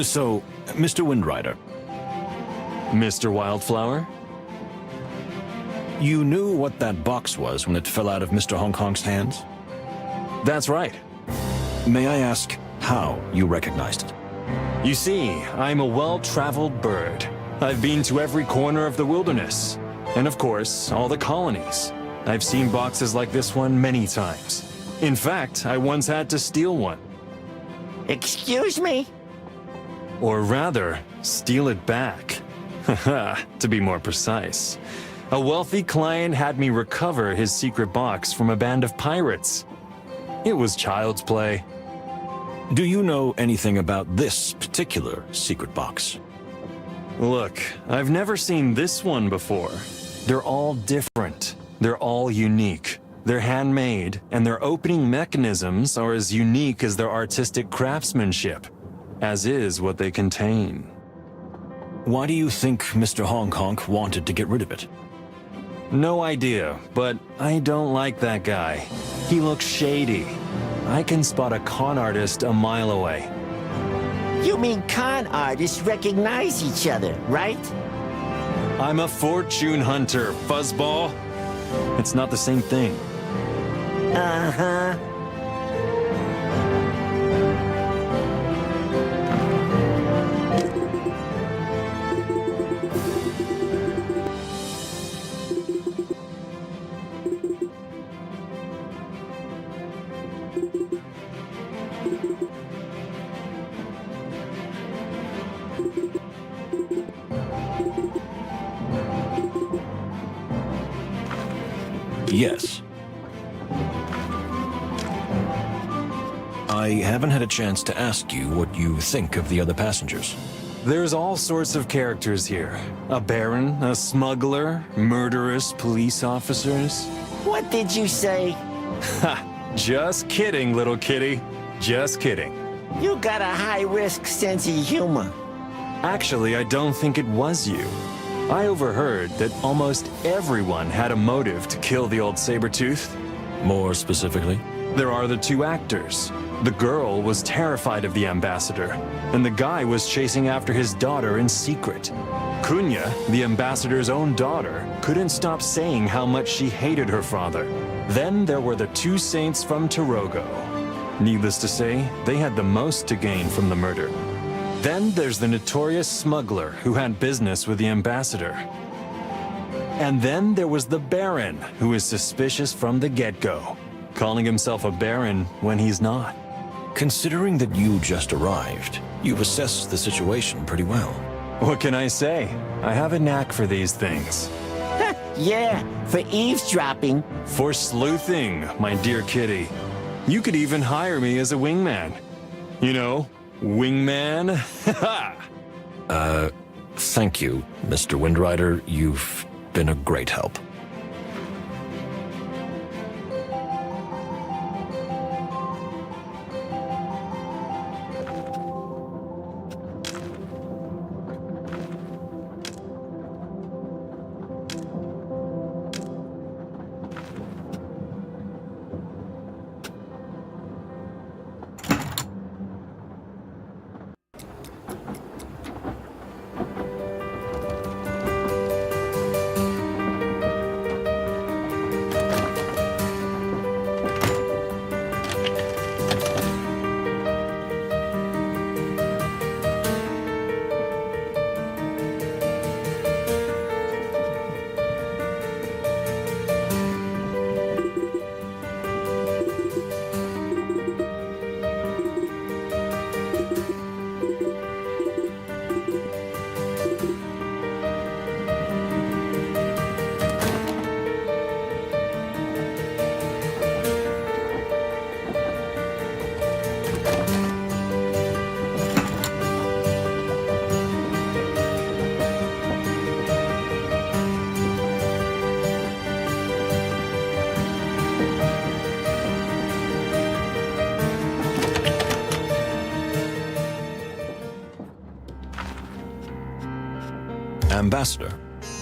So, Mr. Windrider, Mr. Wildflower? you knew what that box was when it fell out of Mr. Hong Kong's hands? That's right. May I ask how you recognized it? You see, I'm a well-traveled bird. I've been to every corner of the wilderness. And of course, all the colonies. I've seen boxes like this one many times. In fact, I once had to steal one. Excuse me? Or rather, steal it back. Haha, to be more precise. A wealthy client had me recover his secret box from a band of pirates. It was child's play. Do you know anything about this particular secret box? Look, I've never seen this one before. They're all different. They're all unique. They're handmade, and their opening mechanisms are as unique as their artistic craftsmanship, as is what they contain. Why do you think Mr. Hong Kong wanted to get rid of it? No idea, but I don't like that guy. He looks shady. I can spot a con artist a mile away. You mean con artists recognize each other, right? I'm a fortune hunter, fuzzball. It's not the same thing. Uh-huh. Yes. I haven't had a chance to ask you what you think of the other passengers. There's all sorts of characters here. A baron, a smuggler, murderous police officers. What did you say? Ha! Just kidding, little kitty. Just kidding. You got a high-risk sense of humor. Actually, I don't think it was you. I overheard that almost everyone had a motive to kill the old saber-tooth. More specifically? There are the two actors. The girl was terrified of the ambassador, and the guy was chasing after his daughter in secret. Kunya, the ambassador's own daughter, couldn't stop saying how much she hated her father. Then there were the two saints from Tarogo. Needless to say, they had the most to gain from the murder. Then there's the notorious smuggler who had business with the ambassador. And then there was the baron, who is suspicious from the get-go, calling himself a baron when he's not. Considering that you just arrived, you've assessed the situation pretty well. What can I say? I have a knack for these things. Yeah, for eavesdropping. For sleuthing, my dear kitty. You could even hire me as a wingman. You know, wingman? Thank you, Mr. Windrider. You've been a great help. Ambassador.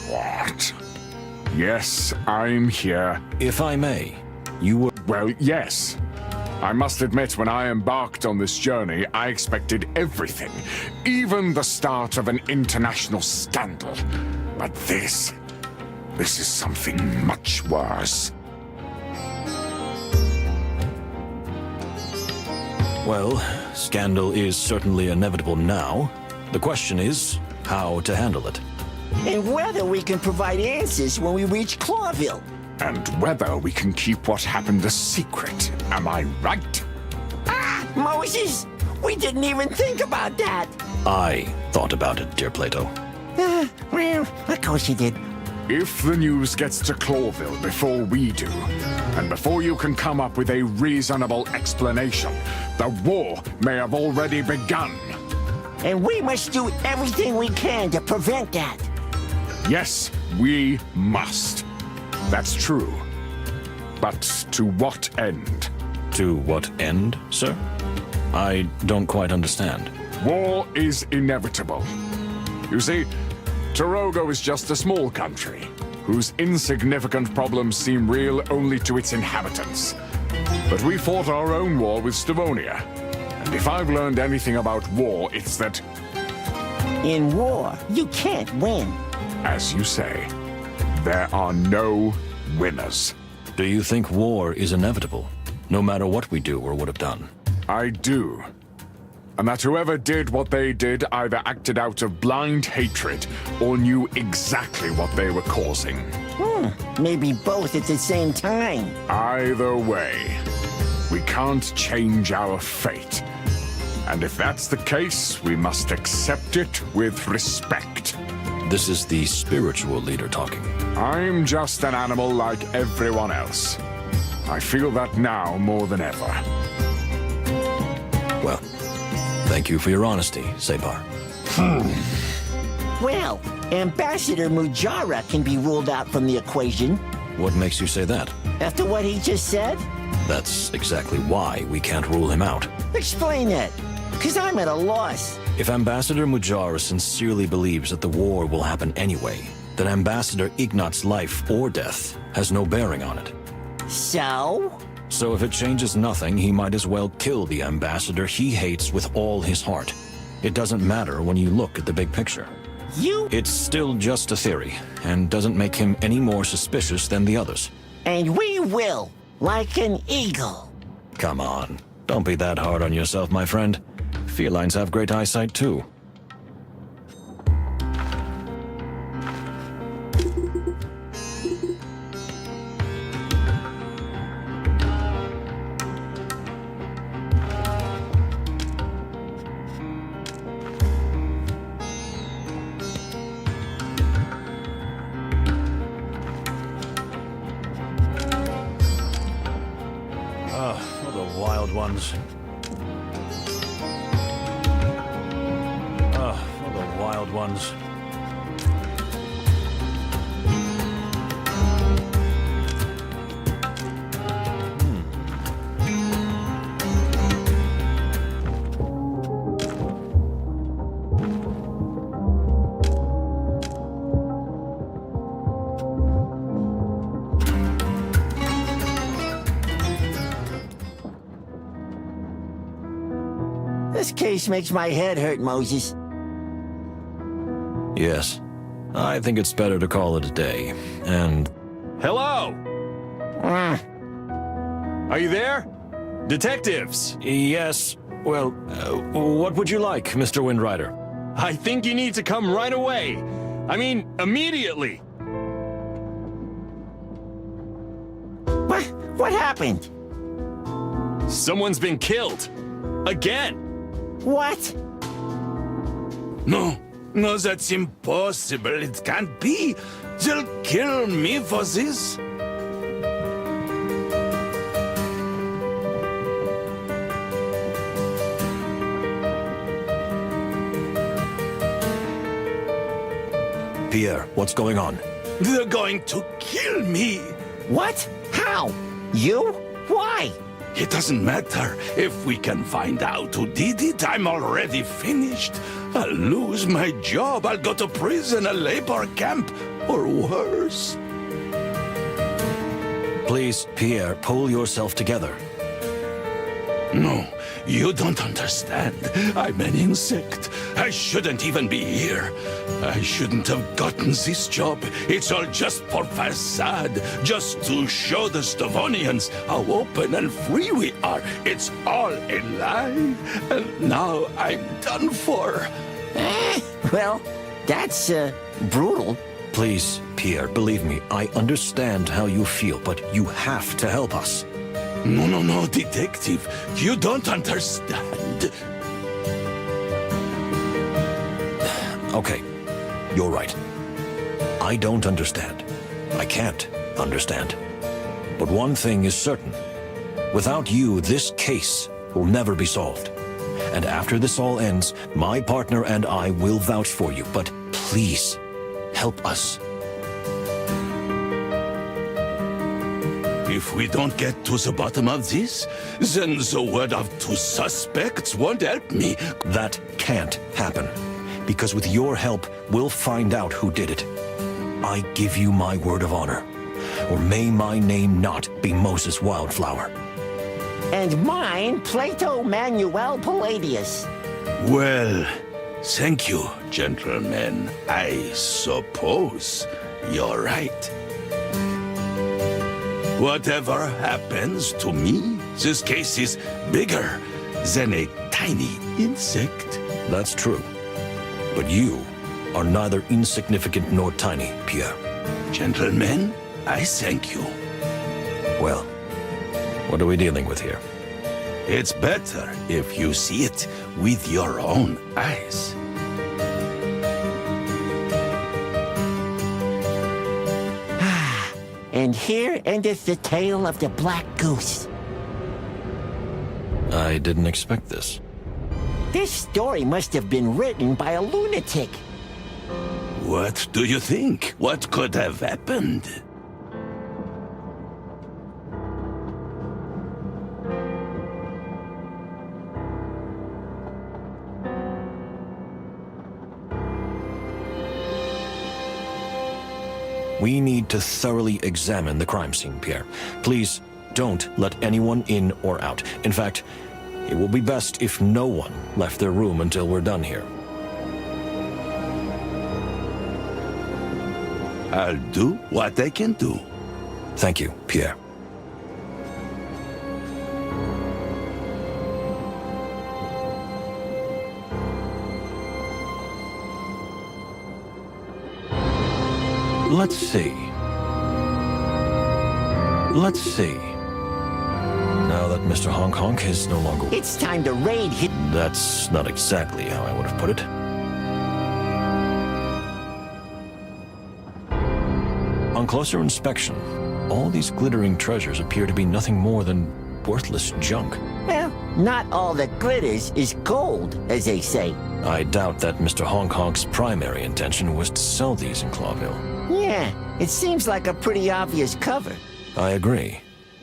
What? Yes, I'm here. If I may, you were... Well, yes. I must admit, when I embarked on this journey, I expected everything, even the start of an international scandal. But this is something much worse. Well, scandal is certainly inevitable now. The question is, how to handle it. And whether we can provide answers when we reach Clawville. And whether we can keep what happened a secret. Am I right? Ah, Moses! We didn't even think about that! I thought about it, dear Plato. Well, of course you did. If the news gets to Clawville before we do, and before you can come up with a reasonable explanation, the war may have already begun. And we must do everything we can to prevent that. Yes, we must. That's true. But to what end? To what end, sir? I don't quite understand. War is inevitable. You see, Torogo is just a small country, whose insignificant problems seem real only to its inhabitants. But we fought our own war with Stavonia. And if I've learned anything about war, it's that, In war, you can't win. as you say, there are no winners. Do you think war is inevitable, no matter what we do or would have done? I do. And that whoever did what they did either acted out of blind hatred or knew exactly what they were causing. Maybe both at the same time. Either way, we can't change our fate. And if that's the case, we must accept it with respect. This is the spiritual leader talking. I'm just an animal like everyone else. I feel that now more than ever. Well, thank you for your honesty, Separ. Well, Ambassador Mujara can be ruled out from the equation. What makes you say that? After what he just said? That's exactly why we can't rule him out. Explain that, because I'm at a loss. If Ambassador Mujara sincerely believes that the war will happen anyway, then Ambassador Ignat's life or death has no bearing on it. So? So if it changes nothing, he might as well kill the ambassador he hates with all his heart. It doesn't matter when you look at the big picture. It's still just a theory, and doesn't make him any more suspicious than the others. And we will, like an eagle. Come on, don't be that hard on yourself, my friend. Felines have great eyesight, too. For the wild ones. For the wild ones. This case makes my head hurt, Moses. Yes, I think it's better to call it a day, and... Hello! Are you there? Detectives! Yes, well, what would you like, Mr. Windrider? I think you need to come right away. I mean, immediately. What happened? Someone's been killed. Again. What? No, that's impossible. It can't be. They'll kill me for this. Pierre, what's going on? They're going to kill me. What? How? You? Why? It doesn't matter. If we can find out who did it, I'm already finished. I'll lose my job. I'll go to prison, a labor camp, or worse. Please, Pierre, pull yourself together. No, you don't understand. I'm an insect. I shouldn't even be here. I shouldn't have gotten this job. It's all just for facade, just to show the Stavonians how open and free we are. It's all a lie. And now I'm done for. Well, that's, brutal. Please, Pierre, believe me, I understand how you feel, but you have to help us. No, detective. You don't understand. Okay, you're right. I don't understand. I can't understand. But one thing is certain. Without you, this case will never be solved. And after this all ends, my partner and I will vouch for you. But please, help us. If we don't get to the bottom of this, then the word of two suspects won't help me. That can't happen. Because with your help, we'll find out who did it. I give you my word of honor. Or may my name not be Moses Wildflower. And mine, Plato Manuel Palladius. Well, thank you, gentlemen. I suppose you're right. Whatever happens to me, this case is bigger than a tiny insect. That's true. But you are neither insignificant nor tiny, Pierre. Gentlemen, I thank you. Well, what are we dealing with here? It's better if you see it with your own eyes. And here endeth the tale of the Black Goose. I didn't expect this. This story must have been written by a lunatic. What do you think? What could have happened? We need to thoroughly examine the crime scene, Pierre. Please, don't let anyone in or out. In fact, it will be best if no one left their room until we're done here. I'll do what I can do. Thank you, Pierre. Let's see. Now that Mr. Honk Honk is no longer... It's time to raid hit. That's not exactly how I would have put it. On closer inspection, all these glittering treasures appear to be nothing more than worthless junk. Well, not all that glitters is gold, as they say. I doubt that Mr. Honk Honk's primary intention was to sell these in Clawville. Yeah, it seems like a pretty obvious cover. I agree.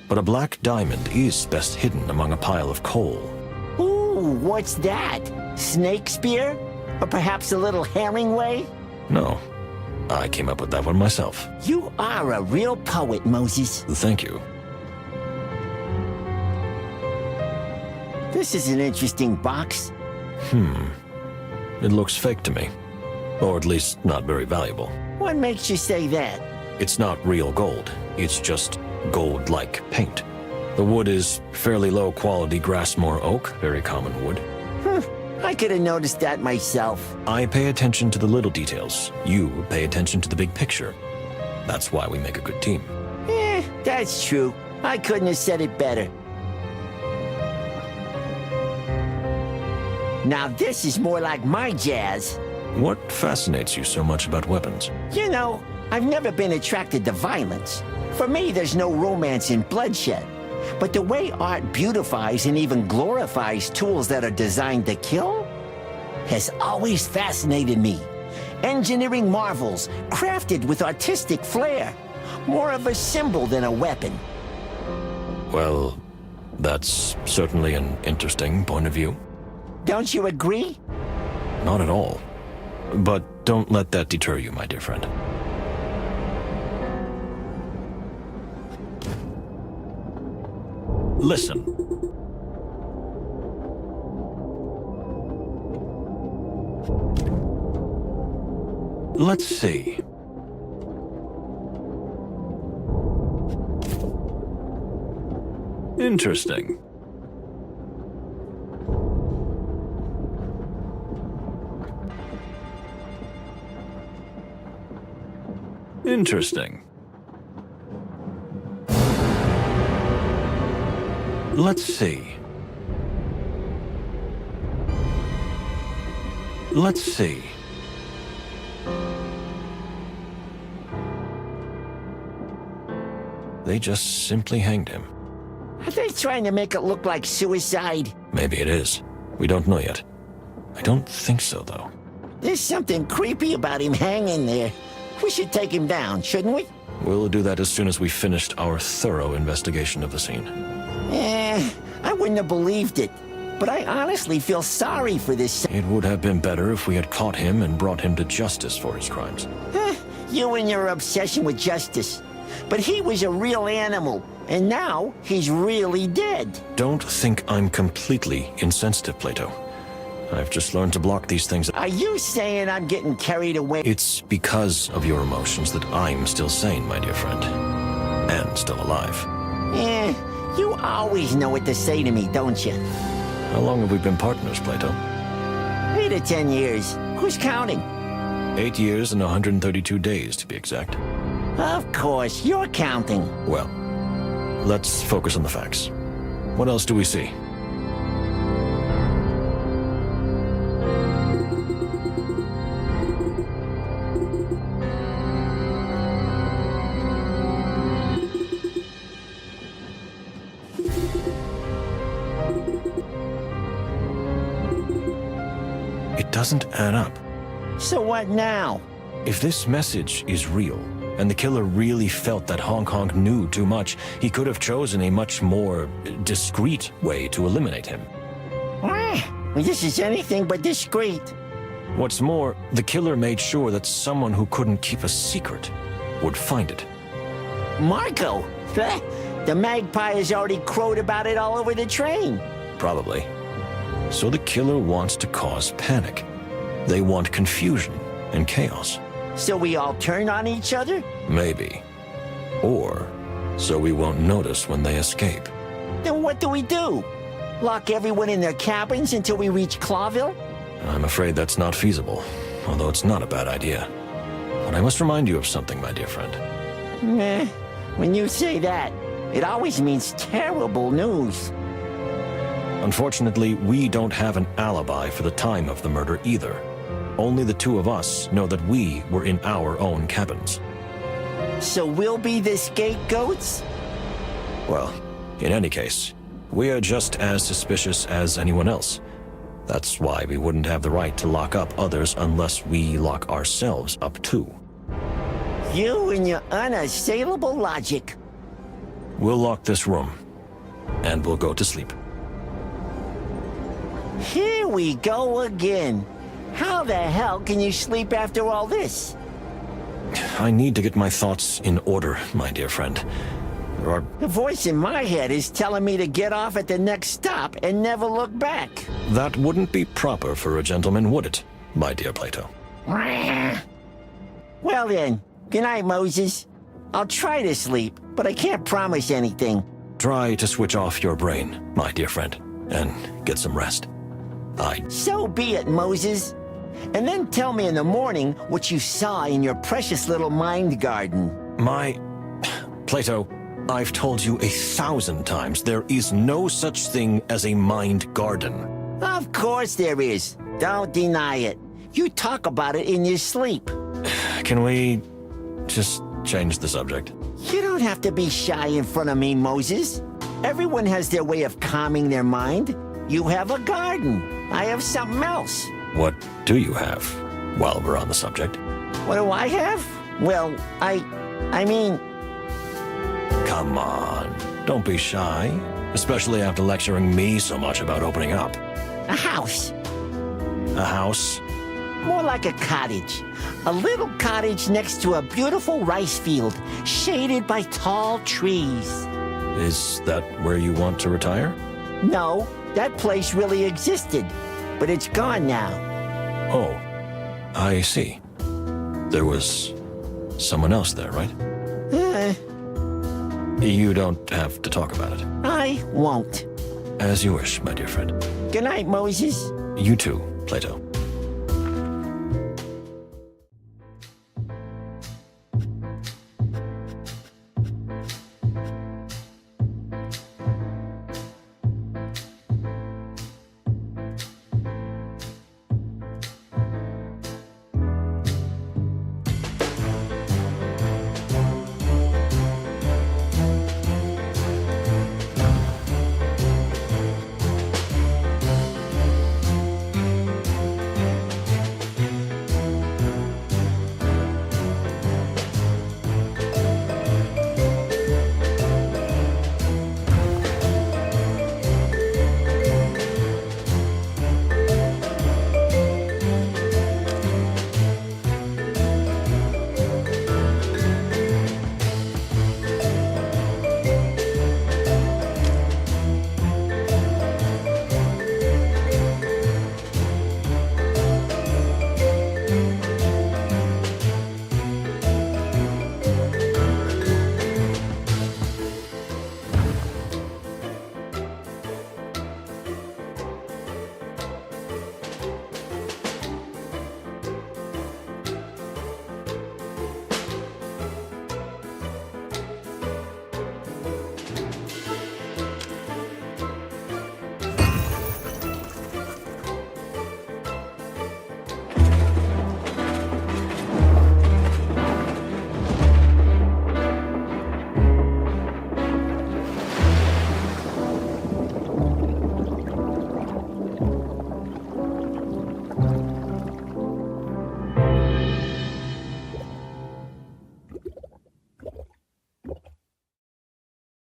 But a black diamond is best hidden among a pile of coal. Ooh, what's that? Snake spear? Or perhaps a little Herringway? No, I came up with that one myself. You are a real poet, Moses. Thank you. This is an interesting box. It looks fake to me. Or at least not very valuable. What makes you say that? It's not real gold. It's just gold-like paint. The wood is fairly low-quality Grassmore oak, very common wood. I could have noticed that myself. I pay attention to the little details. You pay attention to the big picture. That's why we make a good team. That's true. I couldn't have said it better. Now this is more like my jazz. What fascinates you so much about weapons? You know, I've never been attracted to violence. For me, there's no romance in bloodshed. But the way art beautifies and even glorifies tools that are designed to kill has always fascinated me. Engineering marvels, crafted with artistic flair. More of a symbol than a weapon. Well, that's certainly an interesting point of view. Don't you agree? Not at all. But don't let that deter you, my dear friend. Listen. Let's see. Interesting. Interesting. Let's see. Let's see. They just simply hanged him. Are they trying to make it look like suicide? Maybe it is. We don't know yet. I don't think so, though. There's something creepy about him hanging there. We should take him down, shouldn't we? We'll do that as soon as we finished our thorough investigation of the scene. I wouldn't have believed it. But I honestly feel sorry for this. It would have been better if we had caught him and brought him to justice for his crimes. You and your obsession with justice. But he was a real animal, and now he's really dead. Don't think I'm completely insensitive, Plato. I've just learned to block these things. Are you saying I'm getting carried away? It's because of your emotions that I'm still sane, my dear friend. And still alive. You always know what to say to me, don't you? How long have we been partners, Plato? 8 to 10 years. Who's counting? 8 years and 132 days, to be exact. Of course, you're counting. Well, let's focus on the facts. What else do we see? It doesn't add up. So what now? If this message is real, and the killer really felt that Hong Kong knew too much, he could have chosen a much more discreet way to eliminate him. This is anything but discreet. What's more, the killer made sure that someone who couldn't keep a secret would find it. Marco? The magpie has already crowed about it all over the train. Probably. So the killer wants to cause panic. They want confusion and chaos. So we all turn on each other? Maybe. Or so we won't notice when they escape. Then what do we do? Lock everyone in their cabins until we reach Clawville? I'm afraid that's not feasible, although it's not a bad idea. But I must remind you of something, my dear friend. When you say that, it always means terrible news. Unfortunately, we don't have an alibi for the time of the murder either. Only the two of us know that we were in our own cabins. So we'll be the scapegoats? Well, in any case, we are just as suspicious as anyone else. That's why we wouldn't have the right to lock up others unless we lock ourselves up too. You and your unassailable logic. We'll lock this room, and we'll go to sleep. Here we go again. How the hell can you sleep after all this? I need to get my thoughts in order, my dear friend. There are... The voice in my head is telling me to get off at the next stop and never look back. That wouldn't be proper for a gentleman, would it, my dear Plato? Well then, good night, Moses. I'll try to sleep, but I can't promise anything. Try to switch off your brain, my dear friend, and get some rest. So be it, Moses. And then tell me in the morning what you saw in your precious little mind garden. Plato, I've told you 1,000 times there is no such thing as a mind garden. Of course there is. Don't deny it. You talk about it in your sleep. Can we just change the subject? You don't have to be shy in front of me, Moses. Everyone has their way of calming their mind. You have a garden. I have something else. What do you have, while we're on the subject? What do I have? Well, I mean... Come on, don't be shy, especially after lecturing me so much about opening up. A house. A house? More like a cottage. A little cottage next to a beautiful rice field, shaded by tall trees. Is that where you want to retire? No, that place really existed, but it's gone now. Oh, I see. There was someone else there, right? Uh, You don't have to talk about it. I won't. As you wish, my dear friend. Good night, Moses. You too, Plato.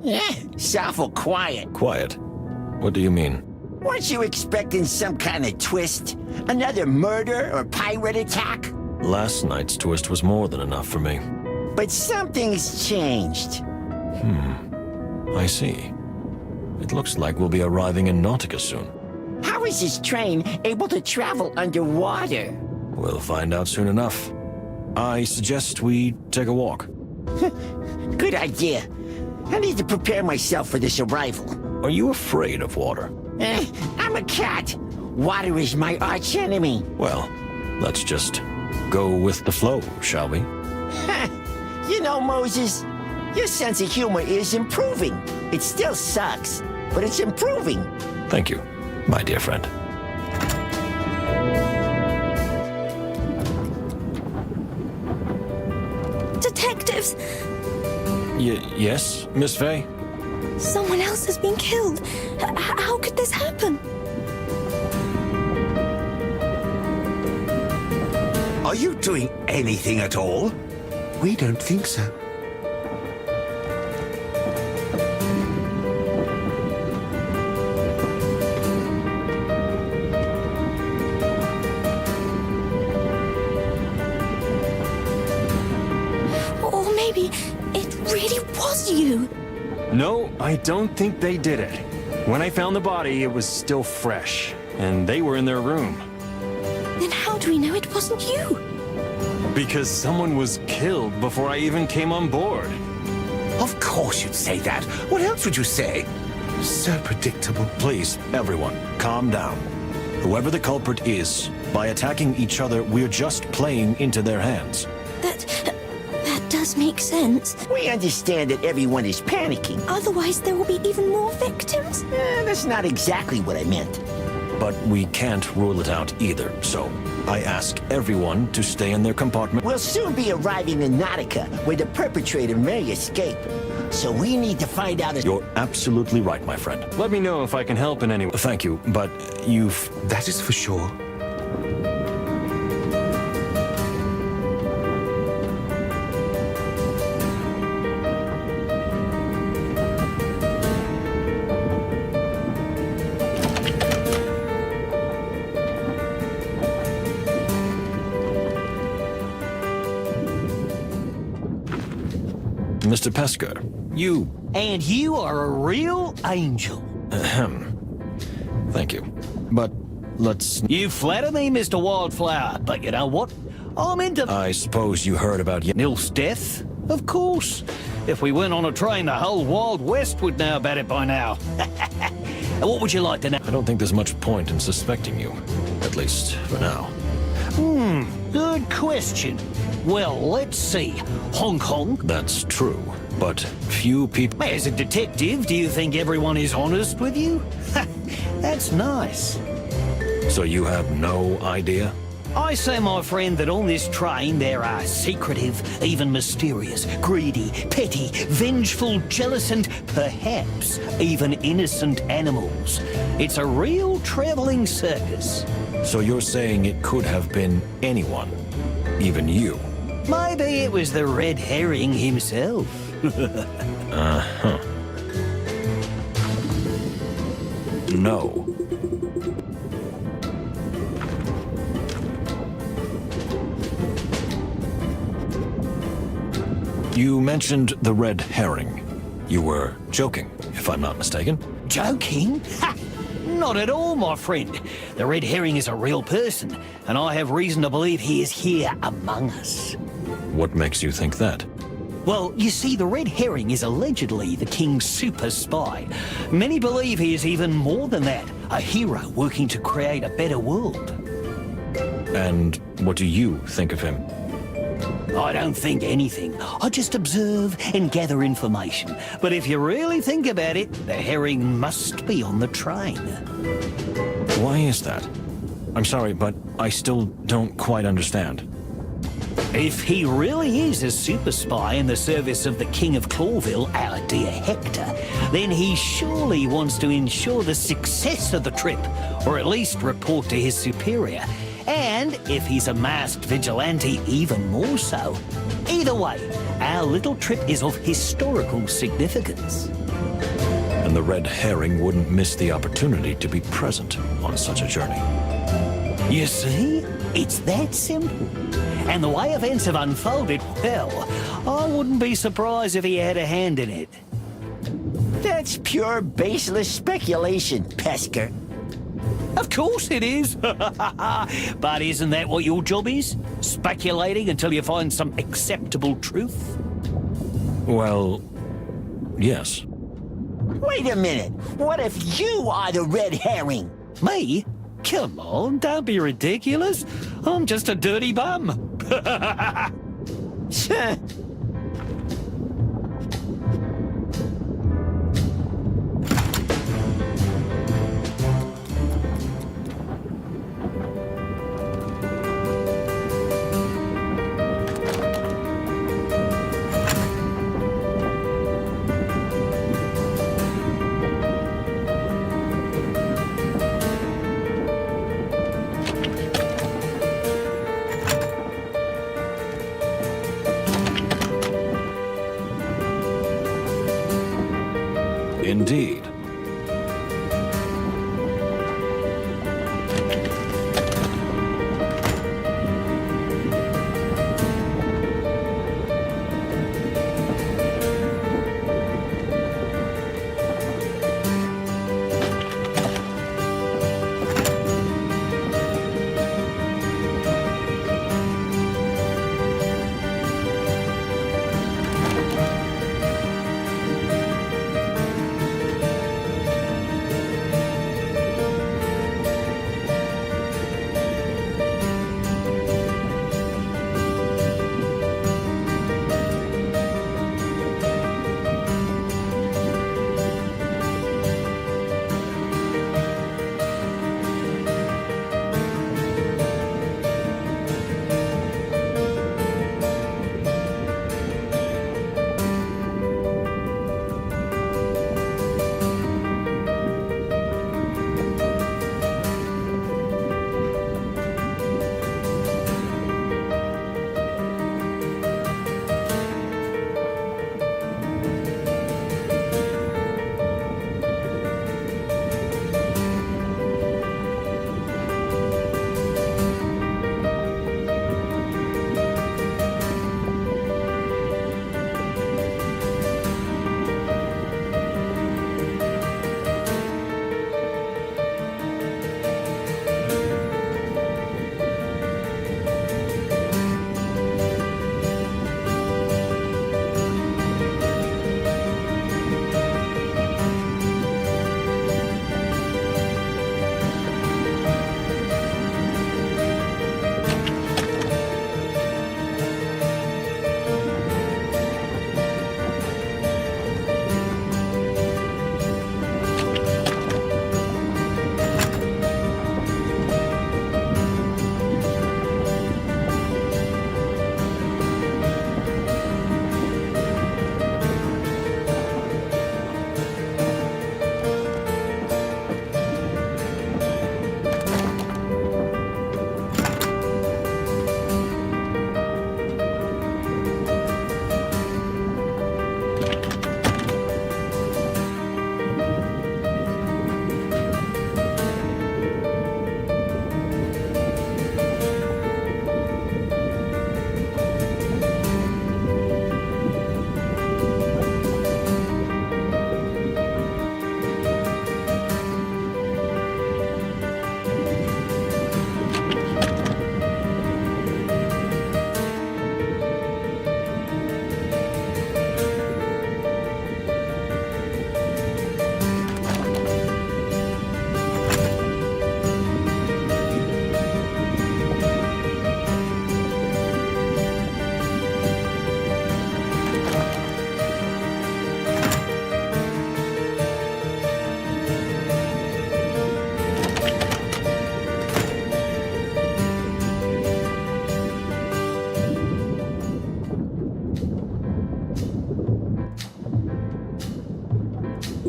It's awful quiet. Quiet? What do you mean? Weren't you expecting some kind of twist? Another murder or pirate attack? Last night's twist was more than enough for me. But something's changed. I see. It looks like we'll be arriving in Nautica soon. How is this train able to travel underwater? We'll find out soon enough. I suggest we take a walk. Good idea. I need to prepare myself for this arrival. Are you afraid of water? I'm a cat. Water is my arch enemy. Well, let's just go with the flow, shall we? You know, Moses, your sense of humor is improving. It still sucks, but it's improving. Thank you, my dear friend. Detectives! Yes, Miss Faye? Someone else has been killed. How could this happen? Are you doing anything at all? We don't think so. Or maybe it really was you. No, I don't think they did it. When I found the body, it was still fresh, and they were in their room. Then how do we know it wasn't you? Because someone was killed before I even came on board. Of course you'd say that. What else would you say? So predictable. Please, everyone, calm down. Whoever the culprit is, by attacking each other, we're just playing into their hands. That does make sense. We understand that everyone is panicking. Otherwise, there will be even more victims. That's not exactly what I meant. But we can't rule it out either, so I ask everyone to stay in their compartment. We'll soon be arriving in Nautica, where the perpetrator may escape. So we need to find out... You're absolutely right, my friend. Let me know if I can help in any way. Thank you, but you've... That is for sure. Mr. Pesker, you... And you are a real angel. Thank you. But let's... You flatter me, Mr. Wildflower, but you know what? I'm into I suppose you heard about Nil's death? Of course. If we went on a train, the whole Wild West would know about it by now. What would you like to know? I don't think there's much point in suspecting you. At least, for now. Good question. Well, let's see. Hong Kong? That's true, but few people... As a detective, do you think everyone is honest with you? That's nice. So you have no idea? I say, my friend, that on this train there are secretive, even mysterious, greedy, petty, vengeful, jealous, and perhaps even innocent animals. It's a real traveling circus. So you're saying it could have been anyone, even you? Maybe it was the red herring himself. Uh-huh. No. You mentioned the red herring. You were joking, if I'm not mistaken. Joking? Ha! Not at all, my friend. The red herring is a real person, and I have reason to believe he is here among us. What makes you think that? Well, you see, the red herring is allegedly the king's super spy. Many believe he is even more than that, a hero working to create a better world. And what do you think of him? I don't think anything. I just observe and gather information. But if you really think about it, the herring must be on the train. Why is that? I'm sorry, but I still don't quite understand. If he really is a super spy in the service of the King of Clawville, our dear Hector, then he surely wants to ensure the success of the trip, or at least report to his superior. And if he's a masked vigilante, even more so. Either way, our little trip is of historical significance. And the red herring wouldn't miss the opportunity to be present on such a journey. You see? It's that simple. And the way events have unfolded, well, I wouldn't be surprised if he had a hand in it. That's pure baseless speculation, Pesker. Of course it is. But isn't that what your job is? Speculating until you find some acceptable truth? Well, yes. Wait a minute. What if you are the red herring? Me? Come on, don't be ridiculous. I'm just a dirty bum. Indeed.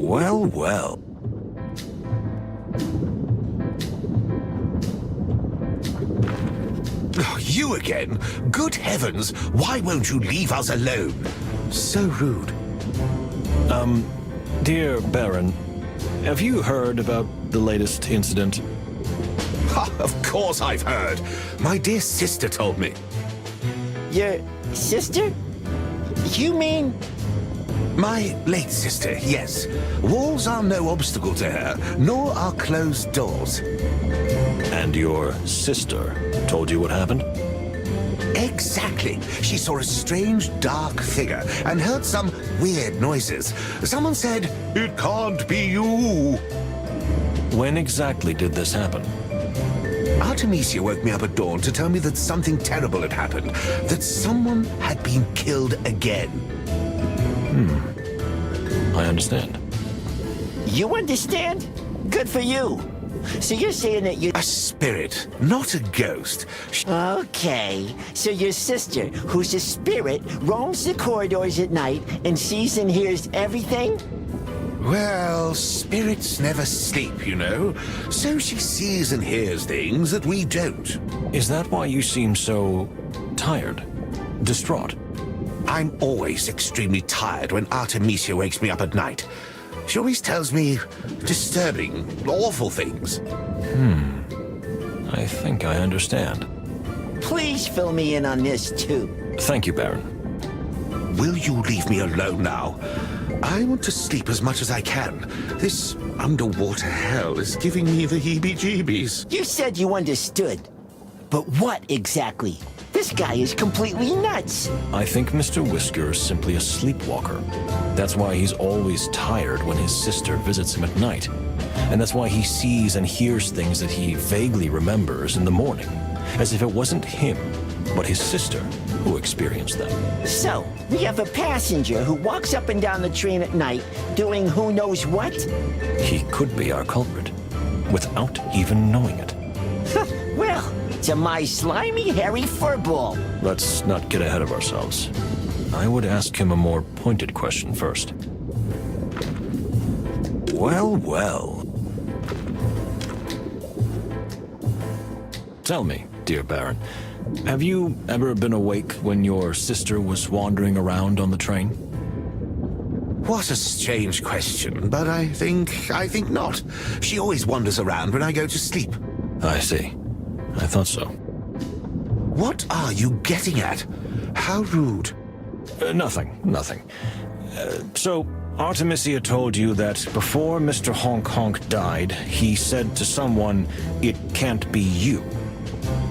Well, well. Oh, you again? Good heavens, why won't you leave us alone? So rude. Dear Baron, have you heard about the latest incident? Ha, of course I've heard. My dear sister told me. Your sister? You mean... My late sister, yes. Walls are no obstacle to her, nor are closed doors. And your sister told you what happened? Exactly. She saw a strange, dark figure and heard some weird noises. Someone said, "It can't be you." When exactly did this happen? Artemisia woke me up at dawn to tell me that something terrible had happened, that someone had been killed again. I understand. You understand? Good for you. So you're saying that you... A spirit, not a ghost. Okay, so your sister, who's a spirit, roams the corridors at night and sees and hears everything? Well, spirits never sleep, you know. So she sees and hears things that we don't. Is that why you seem so tired? Distraught? I'm always extremely tired when Artemisia wakes me up at night. She always tells me disturbing, awful things. I think I understand. Please fill me in on this, too. Thank you, Baron. Will you leave me alone now? I want to sleep as much as I can. This underwater hell is giving me the heebie-jeebies. You said you understood. But what exactly? This guy is completely nuts. I think Mr. Whisker is simply a sleepwalker. That's why he's always tired when his sister visits him at night. And that's why he sees and hears things that he vaguely remembers in the morning, as if it wasn't him, but his sister who experienced them. So, we have a passenger who walks up and down the train at night doing who knows what? He could be our culprit, without even knowing it. Well, to my slimy, hairy furball. Let's not get ahead of ourselves. I would ask him a more pointed question first. Well, well. Tell me, dear Baron, have you ever been awake when your sister was wandering around on the train? What a strange question, but I think not. She always wanders around when I go to sleep. I see. I thought so. What are you getting at? How rude. Nothing. So, Artemisia told you that before Mr. Honk Honk died, he said to someone, "It can't be you."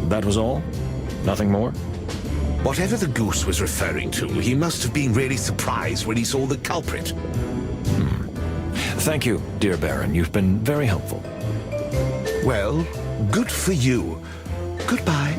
That was all? Nothing more? Whatever the goose was referring to, he must have been really surprised when he saw the culprit. Thank you, dear Baron. You've been very helpful. Well, good for you. Goodbye.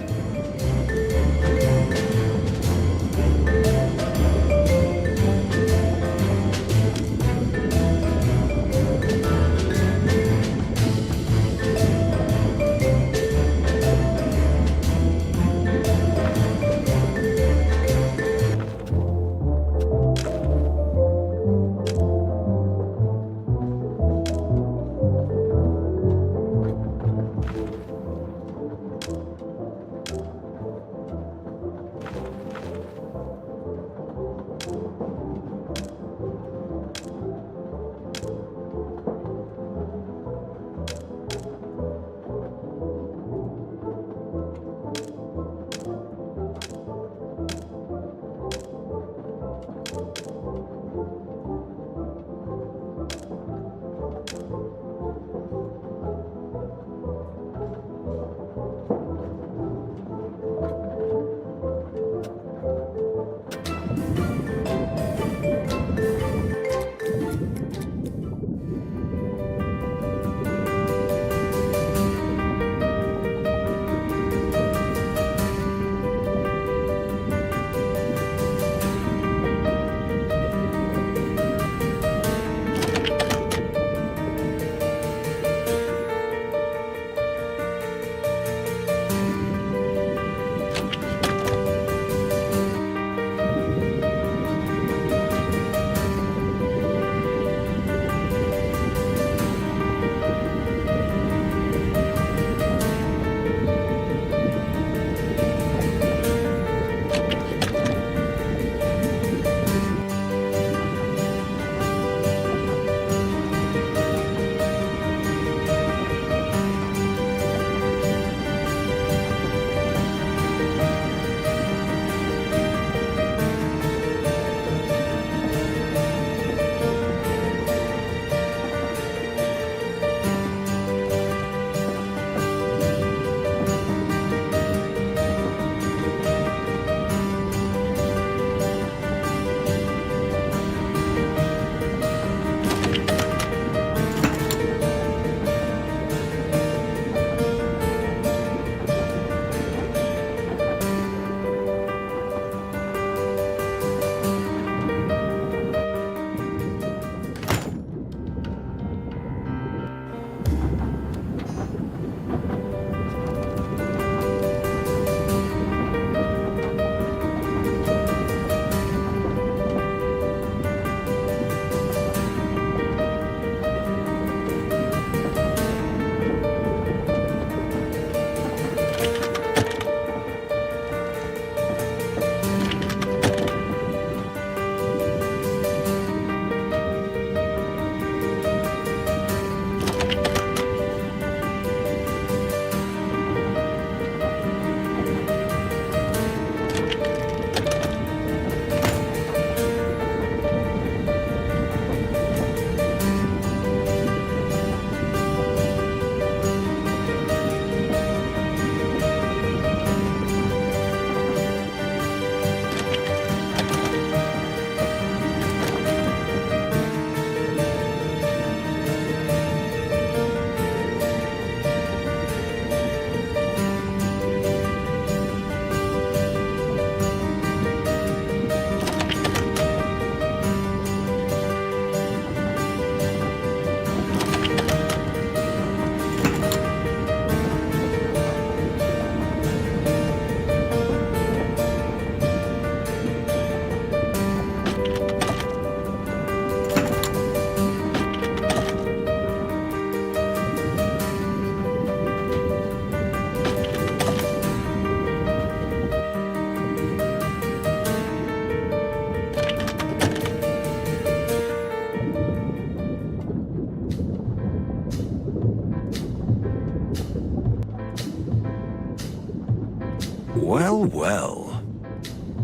Well, well.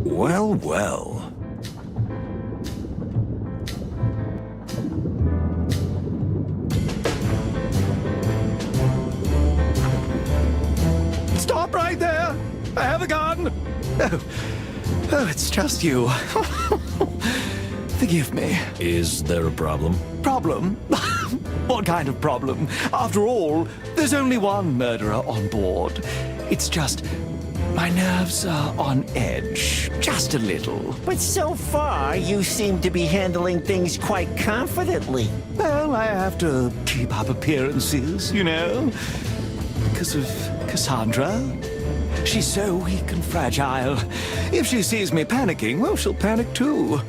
Well, well. Stop right there! I have a gun! Oh, it's just you. Forgive me. Is there a problem? Problem? What kind of problem? After all, there's only one murderer on board. It's just my nerves are on edge. Just a little. But so far, you seem to be handling things quite confidently. Well, I have to keep up appearances, you know. Because of Cassandra. She's so weak and fragile. If she sees me panicking, well, she'll panic too.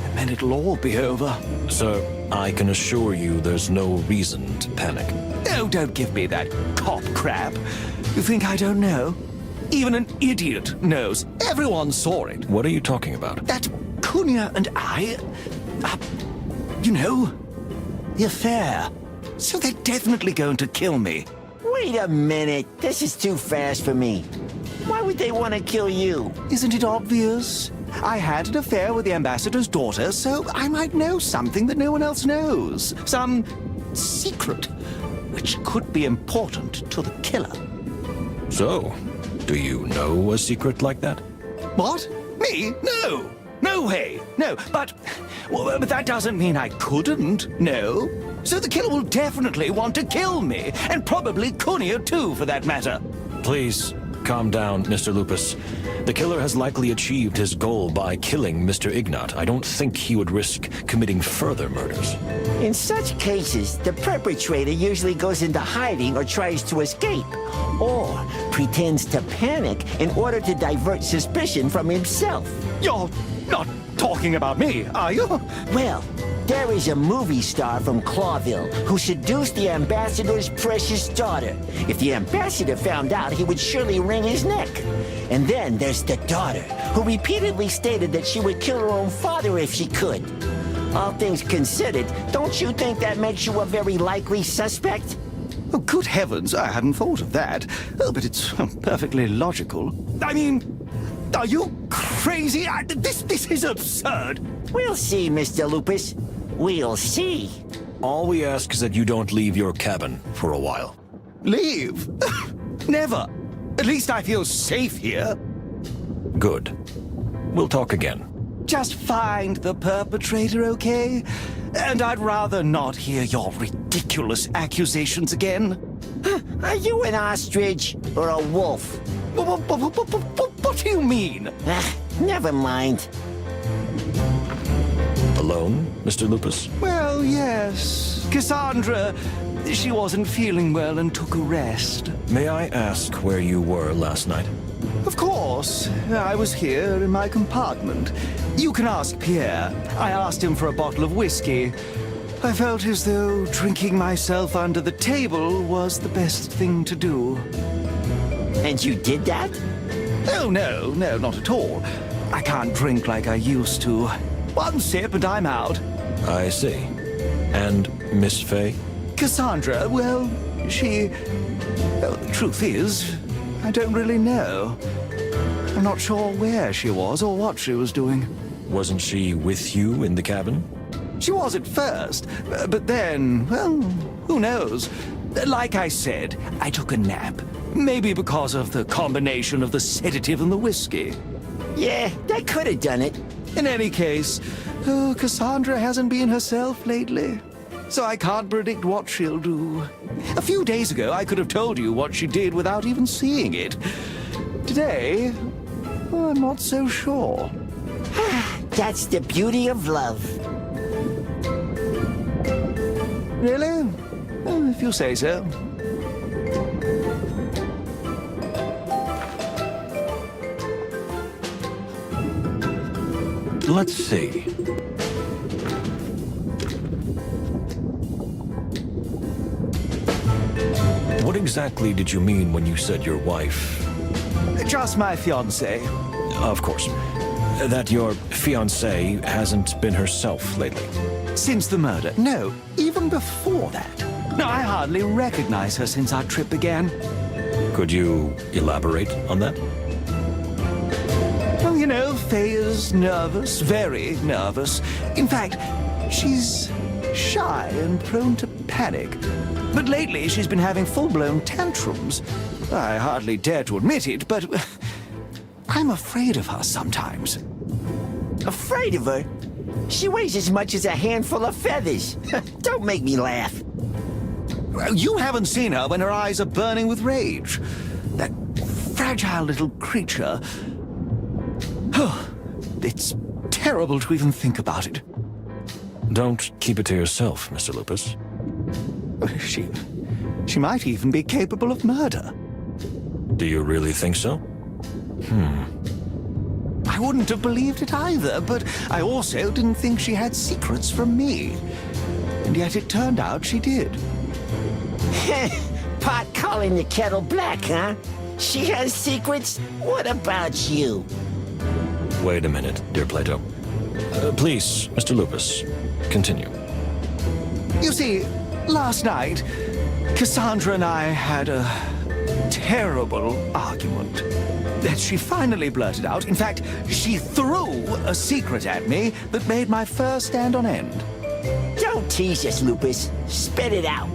And then it'll all be over. Sir, I can assure you there's no reason to panic. Oh, don't give me that cop crap. You think I don't know? Even an idiot knows. Everyone saw it. What are you talking about? That Cunha and I... you know, the affair. So they're definitely going to kill me. Wait a minute. This is too fast for me. Why would they want to kill you? Isn't it obvious? I had an affair with the ambassador's daughter, so I might know something that no one else knows. Some secret, which could be important to the killer. So, do you know a secret like that? What? Me? No! No way! No, but that doesn't mean I couldn't, no. So the killer will definitely want to kill me, and probably Cunha too, for that matter. Please, calm down, Mr. Lupus. The killer has likely achieved his goal by killing Mr. Ignat. I don't think he would risk committing further murders. In such cases, the perpetrator usually goes into hiding or tries to escape, or pretends to panic in order to divert suspicion from himself. You're not talking about me, are you? Well, there is a movie star from Clawville who seduced the ambassador's precious daughter. If the ambassador found out, he would surely wring his neck. And then there's the daughter, who repeatedly stated that she would kill her own father if she could. All things considered, don't you think that makes you a very likely suspect? Oh, good heavens, I hadn't thought of that. Oh, but it's perfectly logical. I mean, are you crazy? This is absurd. We'll see, Mr. Lupus. We'll see. All we ask is that you don't leave your cabin for a while. Leave? Never. At least I feel safe here. Good. We'll talk again. Just find the perpetrator, okay? And I'd rather not hear your ridiculous accusations again. Are you an ostrich or a wolf? What do you mean? Never mind. Alone, Mr. Lupus? Well, yes. Cassandra, she wasn't feeling well and took a rest. May I ask where you were last night? Of course. I was here in my compartment. You can ask Pierre. I asked him for a bottle of whiskey. I felt as though drinking myself under the table was the best thing to do. And you did that? Oh, no, not at all. I can't drink like I used to. One sip and I'm out. I see. And Miss Fay? Cassandra, well, she... Well, the truth is, I don't really know. I'm not sure where she was or what she was doing. Wasn't she with you in the cabin? She was at first, but then, well, who knows? Like I said, I took a nap. Maybe because of the combination of the sedative and the whiskey. Yeah, that could have done it. In any case, Cassandra hasn't been herself lately, so I can't predict what she'll do. A few days ago, I could have told you what she did without even seeing it. Today, I'm not so sure. That's the beauty of love. Really? Well, if you say so. Let's see. What exactly did you mean when you said your wife? Just my fiancée. Of course. That your fiancée hasn't been herself lately. Since the murder? No, even before that. No, I hardly recognize her since our trip began. Could you elaborate on that? Well, you know, Faye is nervous, very nervous. In fact, she's shy and prone to panic. But lately she's been having full-blown tantrums. I hardly dare to admit it, but I'm afraid of her sometimes. Afraid of her? She weighs as much as a handful of feathers. Don't make me laugh. Well, you haven't seen her when her eyes are burning with rage. That fragile little creature. Oh, it's terrible to even think about it. Don't keep it to yourself, Mr. Lupus. She might even be capable of murder. Do you really think so? I wouldn't have believed it either, but I also didn't think she had secrets from me. And yet it turned out she did. Pot calling the kettle black, huh? She has secrets? What about you? Wait a minute, dear Plato. Please, Mr. Lupus, continue. You see, last night, Cassandra and I had a terrible argument that she finally blurted out. In fact, she threw a secret at me that made my fur stand on end. Don't tease us, Lupus. Spit it out.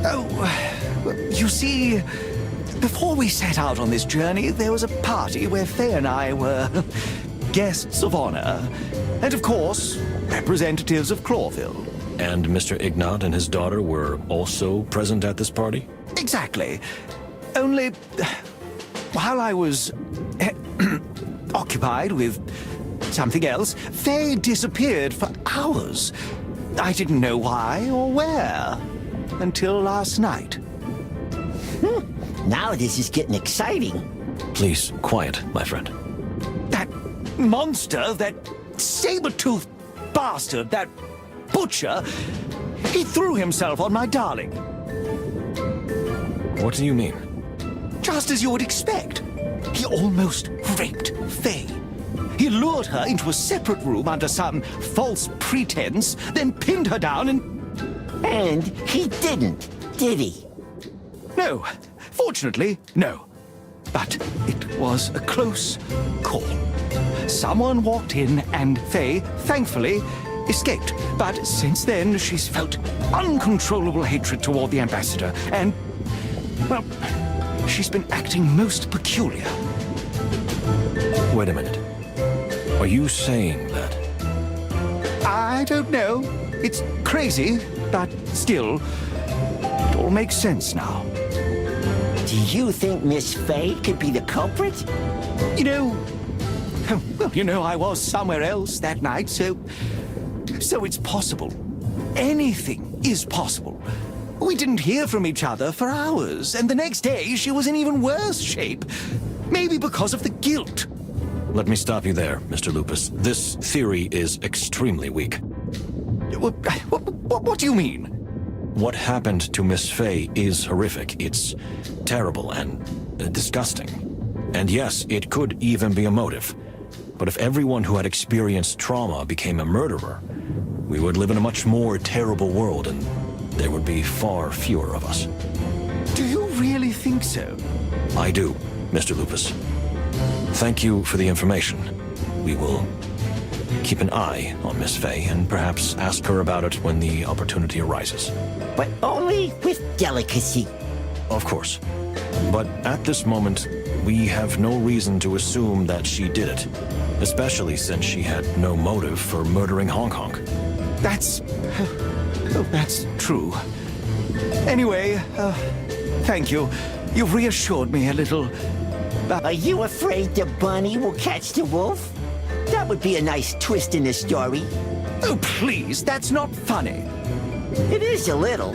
Oh, you see, before we set out on this journey, there was a party where Faye and I were guests of honor. And of course, representatives of Clawville. And Mr. Ignat and his daughter were also present at this party? Exactly. Only, while I was occupied with something else, Faye disappeared for hours. I didn't know why or where until last night. Now this is getting exciting. Please, quiet, my friend. That monster, that saber-toothed bastard, that butcher, he threw himself on my darling. What do you mean? Just as you would expect. He almost raped Faye. He lured her into a separate room under some false pretense, then pinned her down and... And he didn't, did he? No. Fortunately, no. But it was a close call. Someone walked in and Faye, thankfully, escaped. But since then, she's felt uncontrollable hatred toward the ambassador. And, well, she's been acting most peculiar. Wait a minute. Are you saying that? I don't know. It's crazy, but still, it all makes sense now. Do you think Miss Faye could be the culprit? You know, I was somewhere else that night, so it's possible. Anything is possible. We didn't hear from each other for hours, and the next day she was in even worse shape. Maybe because of the guilt. Let me stop you there, Mr. Lupus. This theory is extremely weak. What do you mean? What happened to Miss Faye is horrific. It's terrible and disgusting. And yes, it could even be a motive. But if everyone who had experienced trauma became a murderer, we would live in a much more terrible world, and there would be far fewer of us. Do you really think so? I do, Mr. Lupus. Thank you for the information. We will keep an eye on Miss Faye and perhaps ask her about it when the opportunity arises. But only with delicacy. Of course. But at this moment, we have no reason to assume that she did it, especially since she had no motive for murdering Honk Honk. That's true. Anyway, thank you. You've reassured me a little. Are you afraid the bunny will catch the wolf? That would be a nice twist in the story. Oh, please, that's not funny. It is a little,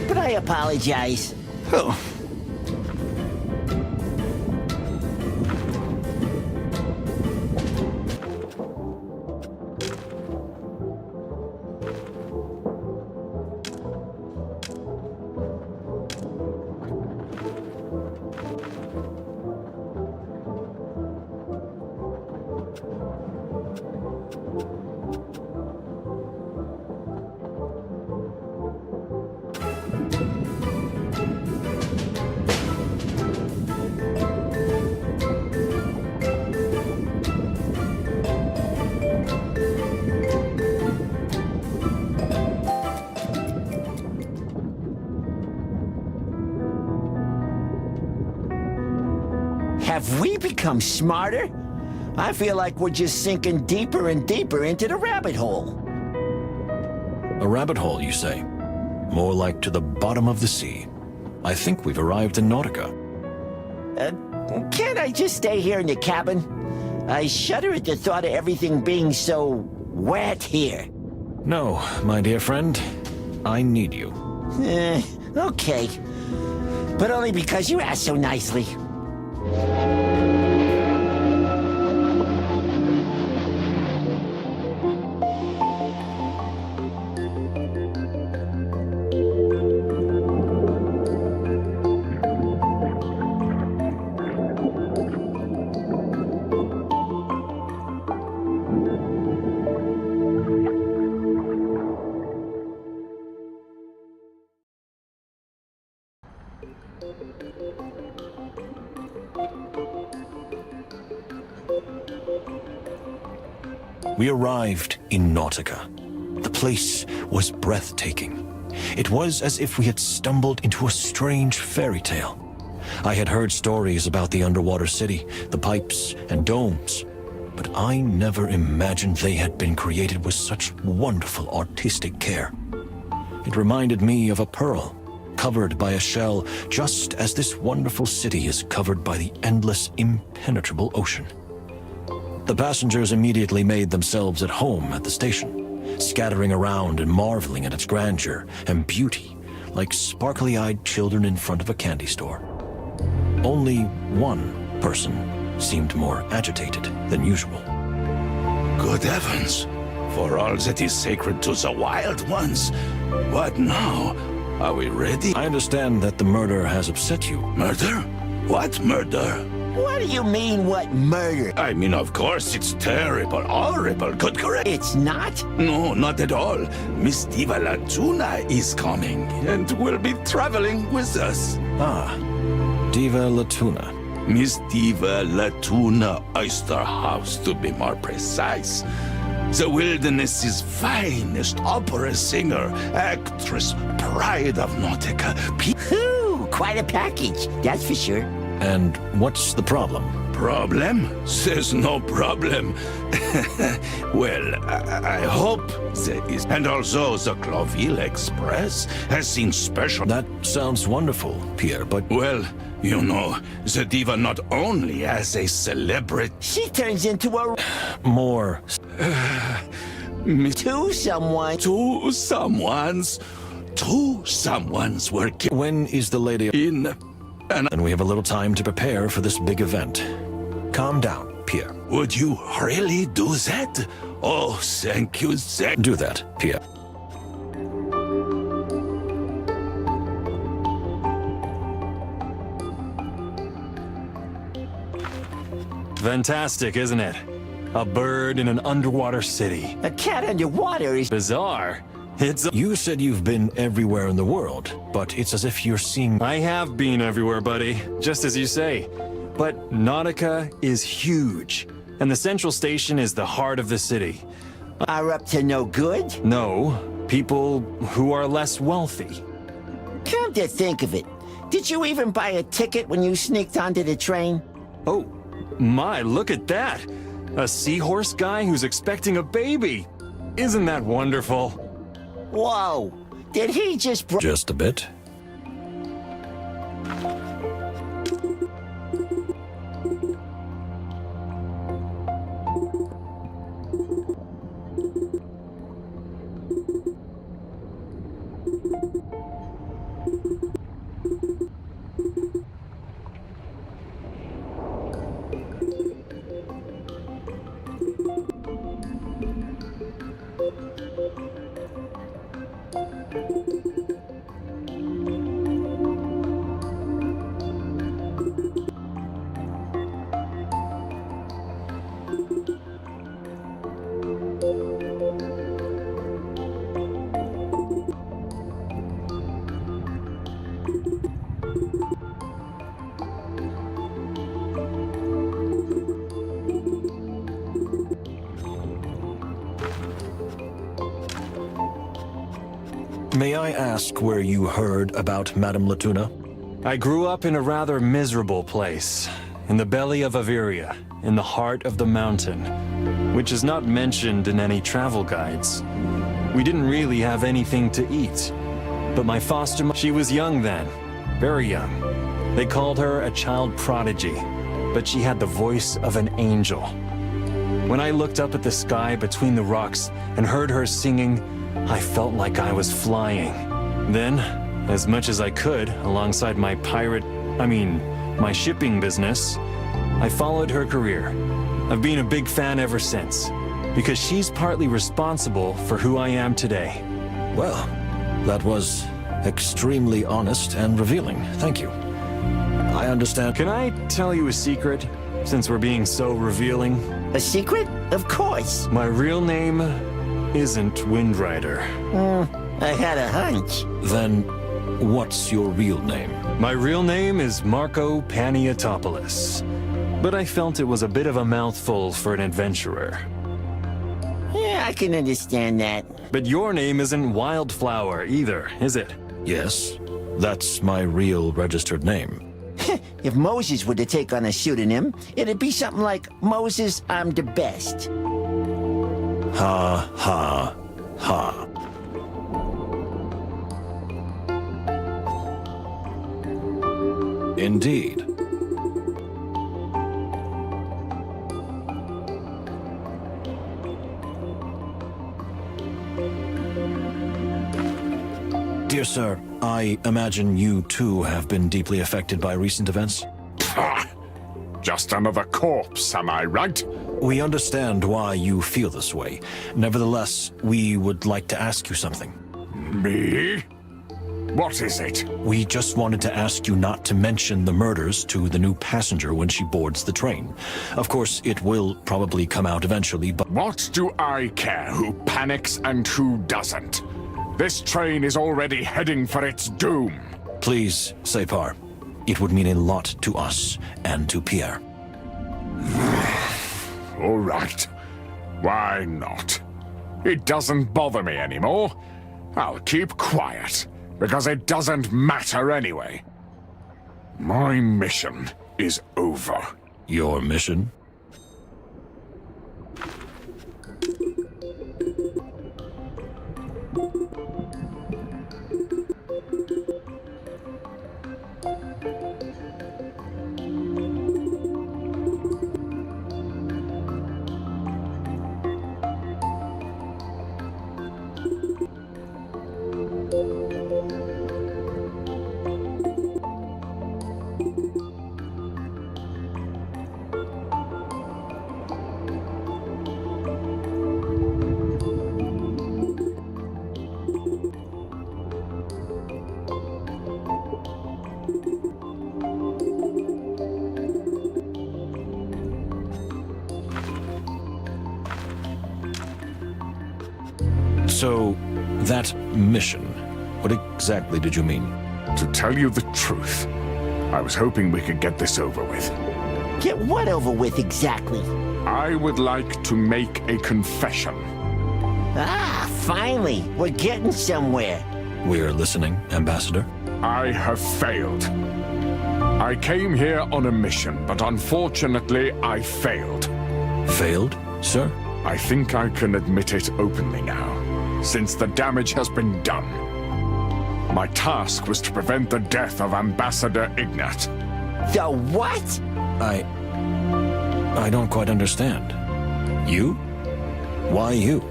but I apologize. Oh. Have we become smarter? I feel like we're just sinking deeper and deeper into the rabbit hole. A rabbit hole, you say? More like to the bottom of the sea. I think we've arrived in Nautica. Can't I just stay here in the cabin? I shudder at the thought of everything being so wet here. No, my dear friend. I need you. Okay. But only because you asked so nicely. We arrived in Nautica. The place was breathtaking. It was as if we had stumbled into a strange fairy tale. I had heard stories about the underwater city, the pipes and domes, but I never imagined they had been created with such wonderful artistic care. It reminded me of a pearl, covered by a shell, just as this wonderful city is covered by the endless, impenetrable ocean. The passengers immediately made themselves at home at the station, scattering around and marveling at its grandeur and beauty, like sparkly-eyed children in front of a candy store. Only one person seemed more agitated than usual. Good heavens! For all that is sacred to the wild ones. What now? Are we ready? I understand that the murder has upset you. Murder? What murder? What do you mean, what murder? I mean, of course, it's terrible, horrible, good correct. It's not? No, not at all. Miss Diva Latuna is coming and will be traveling with us. Ah, Diva Latuna. Miss Diva Latuna Oyster House, to be more precise. The wilderness's finest opera singer, actress, pride of Nautica. Whew, quite a package, that's for sure. And what's the problem? Problem? There's no problem. Well, I hope there is. And also the Cloville Express has seen special... That sounds wonderful, Pierre, but... Well, you know, the diva not only has a celebrity... She turns into a... More... to someone. Two someones were killed. When is the lady... In... And we have a little time to prepare for this big event. Calm down, Pierre. Would you really do that? Oh, thank you, Do that, Pierre. Fantastic, isn't it? A bird in an underwater city. A cat underwater is... Bizarre. You said you've been everywhere in the world, but it's as if you're seeing... I have been everywhere, buddy, just as you say. But Nautica is huge, and the central station is the heart of the city. Are up to no good? No, people who are less wealthy. Come to think of it, did you even buy a ticket when you sneaked onto the train? Oh, my, look at that! A seahorse guy who's expecting a baby! Isn't that wonderful? Whoa, did he just... Just a bit. May I ask where you heard about Madame Latuna? I grew up in a rather miserable place. in the belly of Averia, in the heart of the mountain, which is not mentioned in any travel guides. We didn't really have anything to eat, but my foster mother, she was young then, very young. They called her a child prodigy, but she had the voice of an angel. When I looked up at the sky between the rocks and heard her singing, I felt like I was flying. Then, as much as I could, alongside my my shipping business, I followed her career. I've been a big fan ever since, because she's partly responsible for who I am today. Well, that was extremely honest and revealing. Thank you. I understand. Can I tell you a secret, since we're being so revealing? A secret? Of course. My real name isn't Windrider. I had a hunch. Then, what's your real name? My real name is Marco Paniatopoulos, but I felt it was a bit of a mouthful for an adventurer. Yeah, I can understand that. But your name isn't Wildflower either, is it? Yes, that's my real registered name. If Moses were to take on a pseudonym, it'd be something like Moses, I'm the best. Ha, ha, ha. Indeed. Dear sir, I imagine you too have been deeply affected by recent events? Pah! Just another corpse, am I right? We understand why you feel this way. Nevertheless, we would like to ask you something. Me? What is it? We just wanted to ask you not to mention the murders to the new passenger when she boards the train. Of course, it will probably come out eventually, but... What do I care who panics and who doesn't? This train is already heading for its doom. Please, Separ. It would mean a lot to us and to Pierre. All right. Why not? It doesn't bother me anymore. I'll keep quiet, because it doesn't matter anyway. My mission is over. Your mission? So, that mission, what exactly did you mean? To tell you the truth, I was hoping we could get this over with. Get what over with exactly? I would like to make a confession. Ah, finally, we're getting somewhere. We're listening, Ambassador. I have failed. I came here on a mission, but unfortunately, I failed. Failed, sir? I think I can admit it openly now, since the damage has been done. My task was to prevent the death of Ambassador Ignat. The what? I don't quite understand. You? Why you?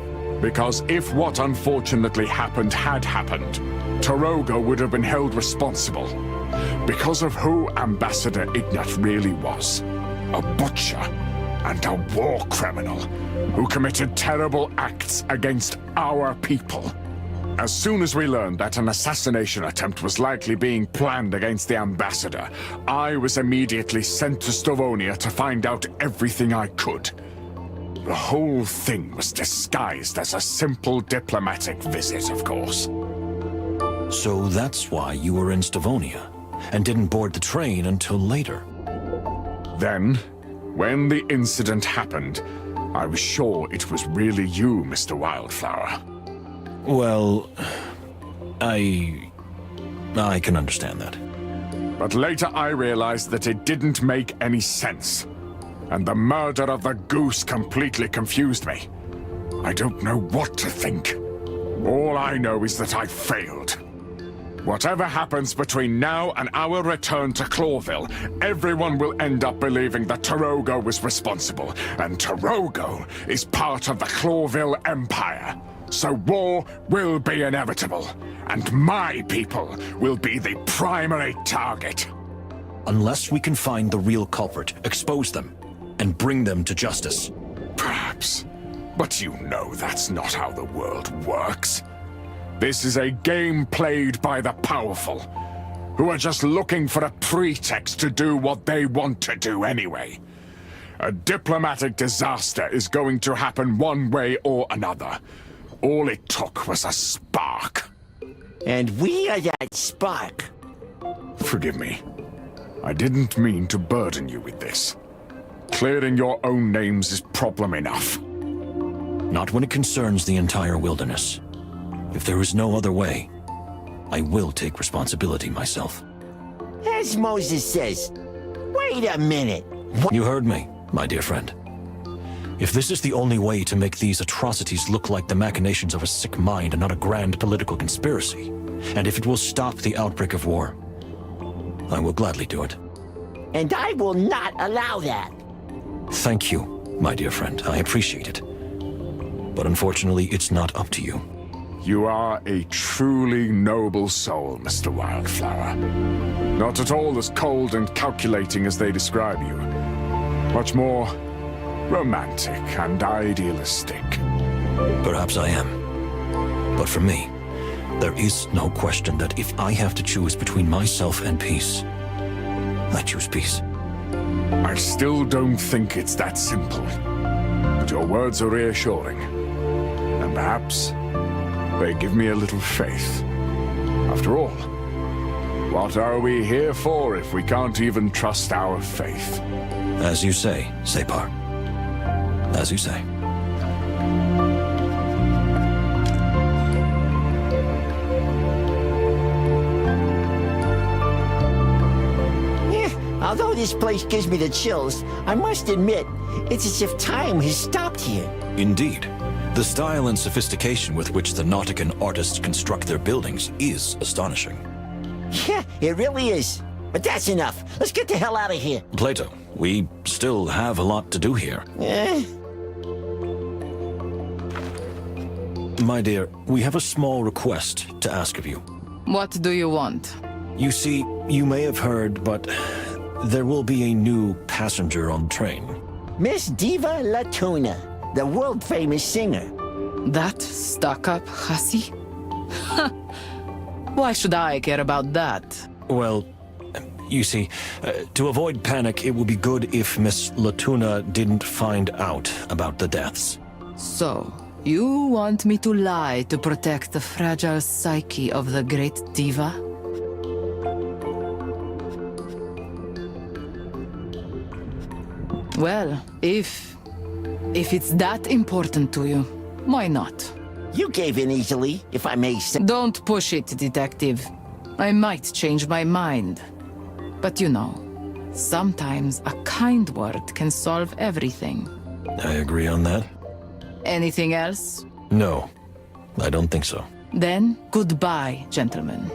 Because if what unfortunately happened had happened, Torogo would have been held responsible. Because of who Ambassador Ignat really was. A butcher and a war criminal who committed terrible acts against our people. As soon as we learned that an assassination attempt was likely being planned against the ambassador, I was immediately sent to Stavonia to find out everything I could. The whole thing was disguised as a simple diplomatic visit, of course. So that's why you were in Stavonia, and didn't board the train until later. Then, when the incident happened, I was sure it was really you, Mr. Wildflower. Well, I can understand that. But later I realized that it didn't make any sense. And the murder of the goose completely confused me. I don't know what to think. All I know is that I failed. Whatever happens between now and our return to Clawville, everyone will end up believing that Tarogo was responsible, and Tarogo is part of the Clawville Empire. So war will be inevitable, and my people will be the primary target. Unless we can find the real culprit, expose them, and bring them to justice. Perhaps. But you know that's not how the world works. This is a game played by the powerful, who are just looking for a pretext to do what they want to do anyway. A diplomatic disaster is going to happen one way or another. All it took was a spark. And we are that spark. Forgive me. I didn't mean to burden you with this. Clearing your own names is problem enough. Not when it concerns the entire wilderness. If there is no other way, I will take responsibility myself. As Moses says, wait a minute. What? You heard me, my dear friend. If this is the only way to make these atrocities look like the machinations of a sick mind and not a grand political conspiracy, and if it will stop the outbreak of war, I will gladly do it. And I will not allow that. Thank you, my dear friend. I appreciate it. But unfortunately, it's not up to you. You are a truly noble soul, Mr. Wildflower. Not at all as cold and calculating as they describe you. Much more romantic and idealistic. Perhaps I am. But for me, there is no question that if I have to choose between myself and peace, I choose peace. I still don't think it's that simple. But your words are reassuring. And perhaps they give me a little faith. After all, what are we here for if we can't even trust our faith? As you say, Separ. As you say. Although this place gives me the chills, I must admit, it's as if time has stopped here. Indeed. The style and sophistication with which the Nautican artists construct their buildings is astonishing. Yeah, it really is. But that's enough. Let's get the hell out of here. Plato, we still have a lot to do here. My dear, we have a small request to ask of you. What do you want? You see, you may have heard, but there will be a new passenger on the train. Miss Diva Latuna, the world-famous singer. That stuck-up hussy? Why should I care about that? Well, you see, to avoid panic, it would be good if Miss Latuna didn't find out about the deaths. So, you want me to lie to protect the fragile psyche of the great diva? Well, if it's that important to you, why not? You gave in easily, if I may say. Don't push it, detective. I might change my mind. But you know, sometimes a kind word can solve everything. I agree on that. Anything else? No, I don't think so. Then, goodbye, gentlemen.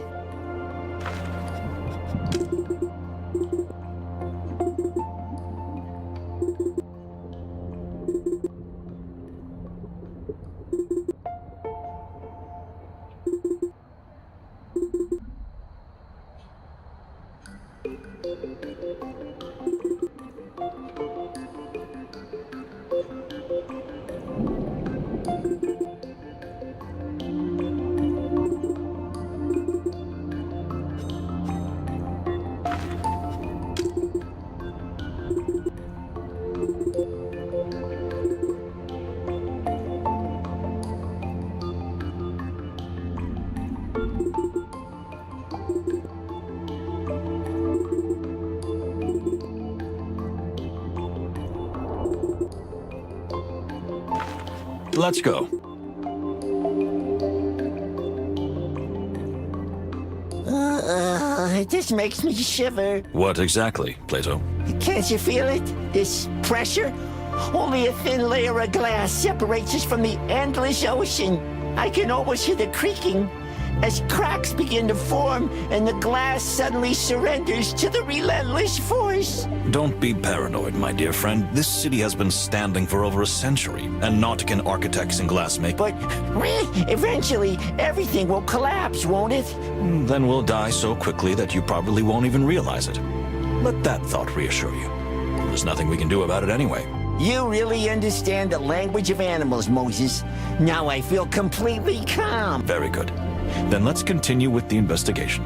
Let's go. This makes me shiver. What exactly, Plato? Can't you feel it? This pressure? Only a thin layer of glass separates us from the endless ocean. I can almost hear the creaking as cracks begin to form and the glass suddenly surrenders to the relentless force. Don't be paranoid, my dear friend. This city has been standing for over a century, and Nautican architects and glassmakers. But eventually, everything will collapse, won't it? Then we'll die so quickly that you probably won't even realize it. Let that thought reassure you. There's nothing we can do about it anyway. You really understand the language of animals, Moses. Now I feel completely calm. Very good. Then let's continue with the investigation.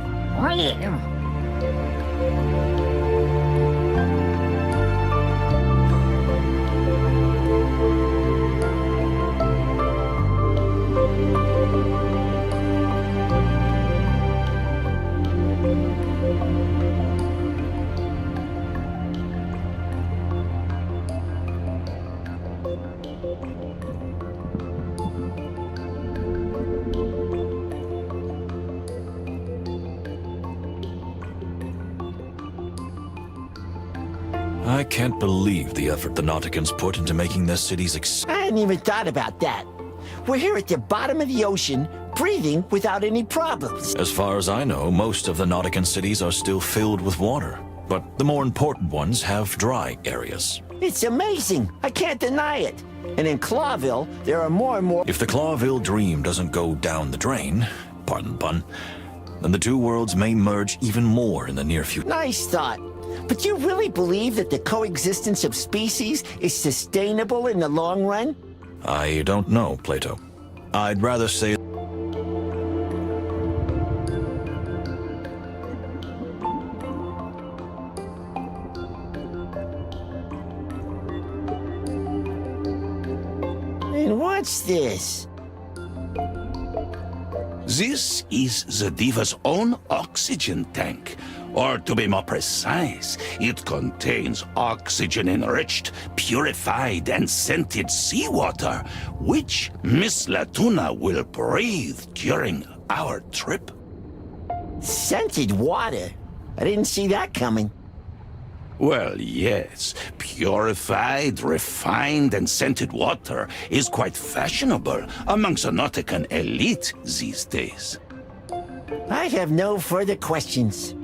I can't believe the effort the Nauticans put into making their cities I hadn't even thought about that. We're here at the bottom of the ocean, breathing without any problems. As far as I know, most of the Nautican cities are still filled with water. But the more important ones have dry areas. It's amazing. I can't deny it. And in Clawville, there are more and more... If the Clawville dream doesn't go down the drain, pardon the pun, then the two worlds may merge even more in the near future. Nice thought. But you really believe that the coexistence of species is sustainable in the long run? I don't know, Plato. I'd rather say... And what's this? This is the Diva's own oxygen tank. Or to be more precise, it contains oxygen-enriched, purified, and scented seawater, which Miss Latuna will breathe during our trip. Scented water? I didn't see that coming. Well, yes. Purified, refined, and scented water is quite fashionable amongst the Nautican elite these days. I have no further questions.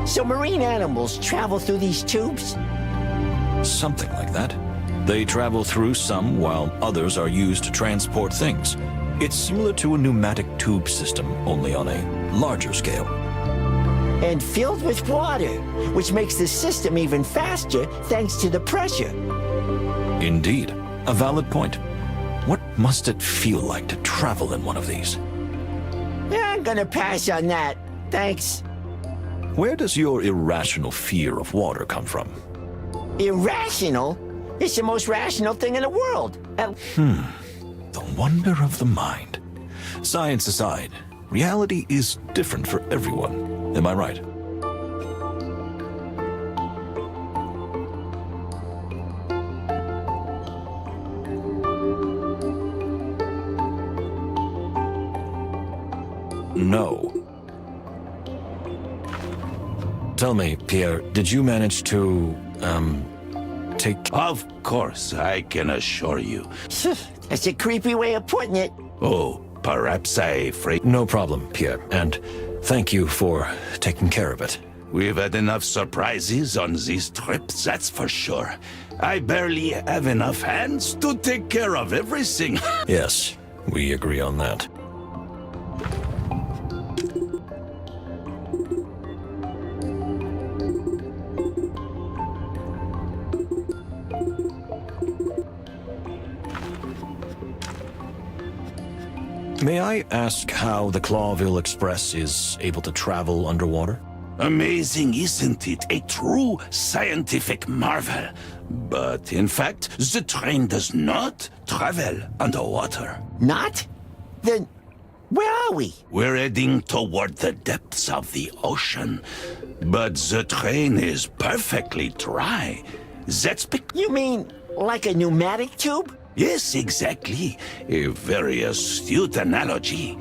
So marine animals travel through these tubes? Something like that. They travel through some, while others are used to transport things. It's similar to a pneumatic tube system, only on a larger scale. And filled with water, which makes the system even faster thanks to the pressure. Indeed. A valid point. What must it feel like to travel in one of these? Yeah, I'm gonna pass on that. Thanks. Where does your irrational fear of water come from? Irrational? It's the most rational thing in the world. The wonder of the mind. Science aside, reality is different for everyone. Am I right? No. Tell me, Pierre, did you manage to, take... Of course, I can assure you. That's a creepy way of putting it. Oh, perhaps I No problem, Pierre, and thank you for taking care of it. We've had enough surprises on these trips, that's for sure. I barely have enough hands to take care of everything. Yes, we agree on that. May I ask how the Clawville Express is able to travel underwater? Amazing, isn't it? A true scientific marvel. But in fact, the train does not travel underwater. Not? Then where are we? We're heading toward the depths of the ocean. But the train is perfectly dry. That's You mean like a pneumatic tube? Yes, exactly. A very astute analogy.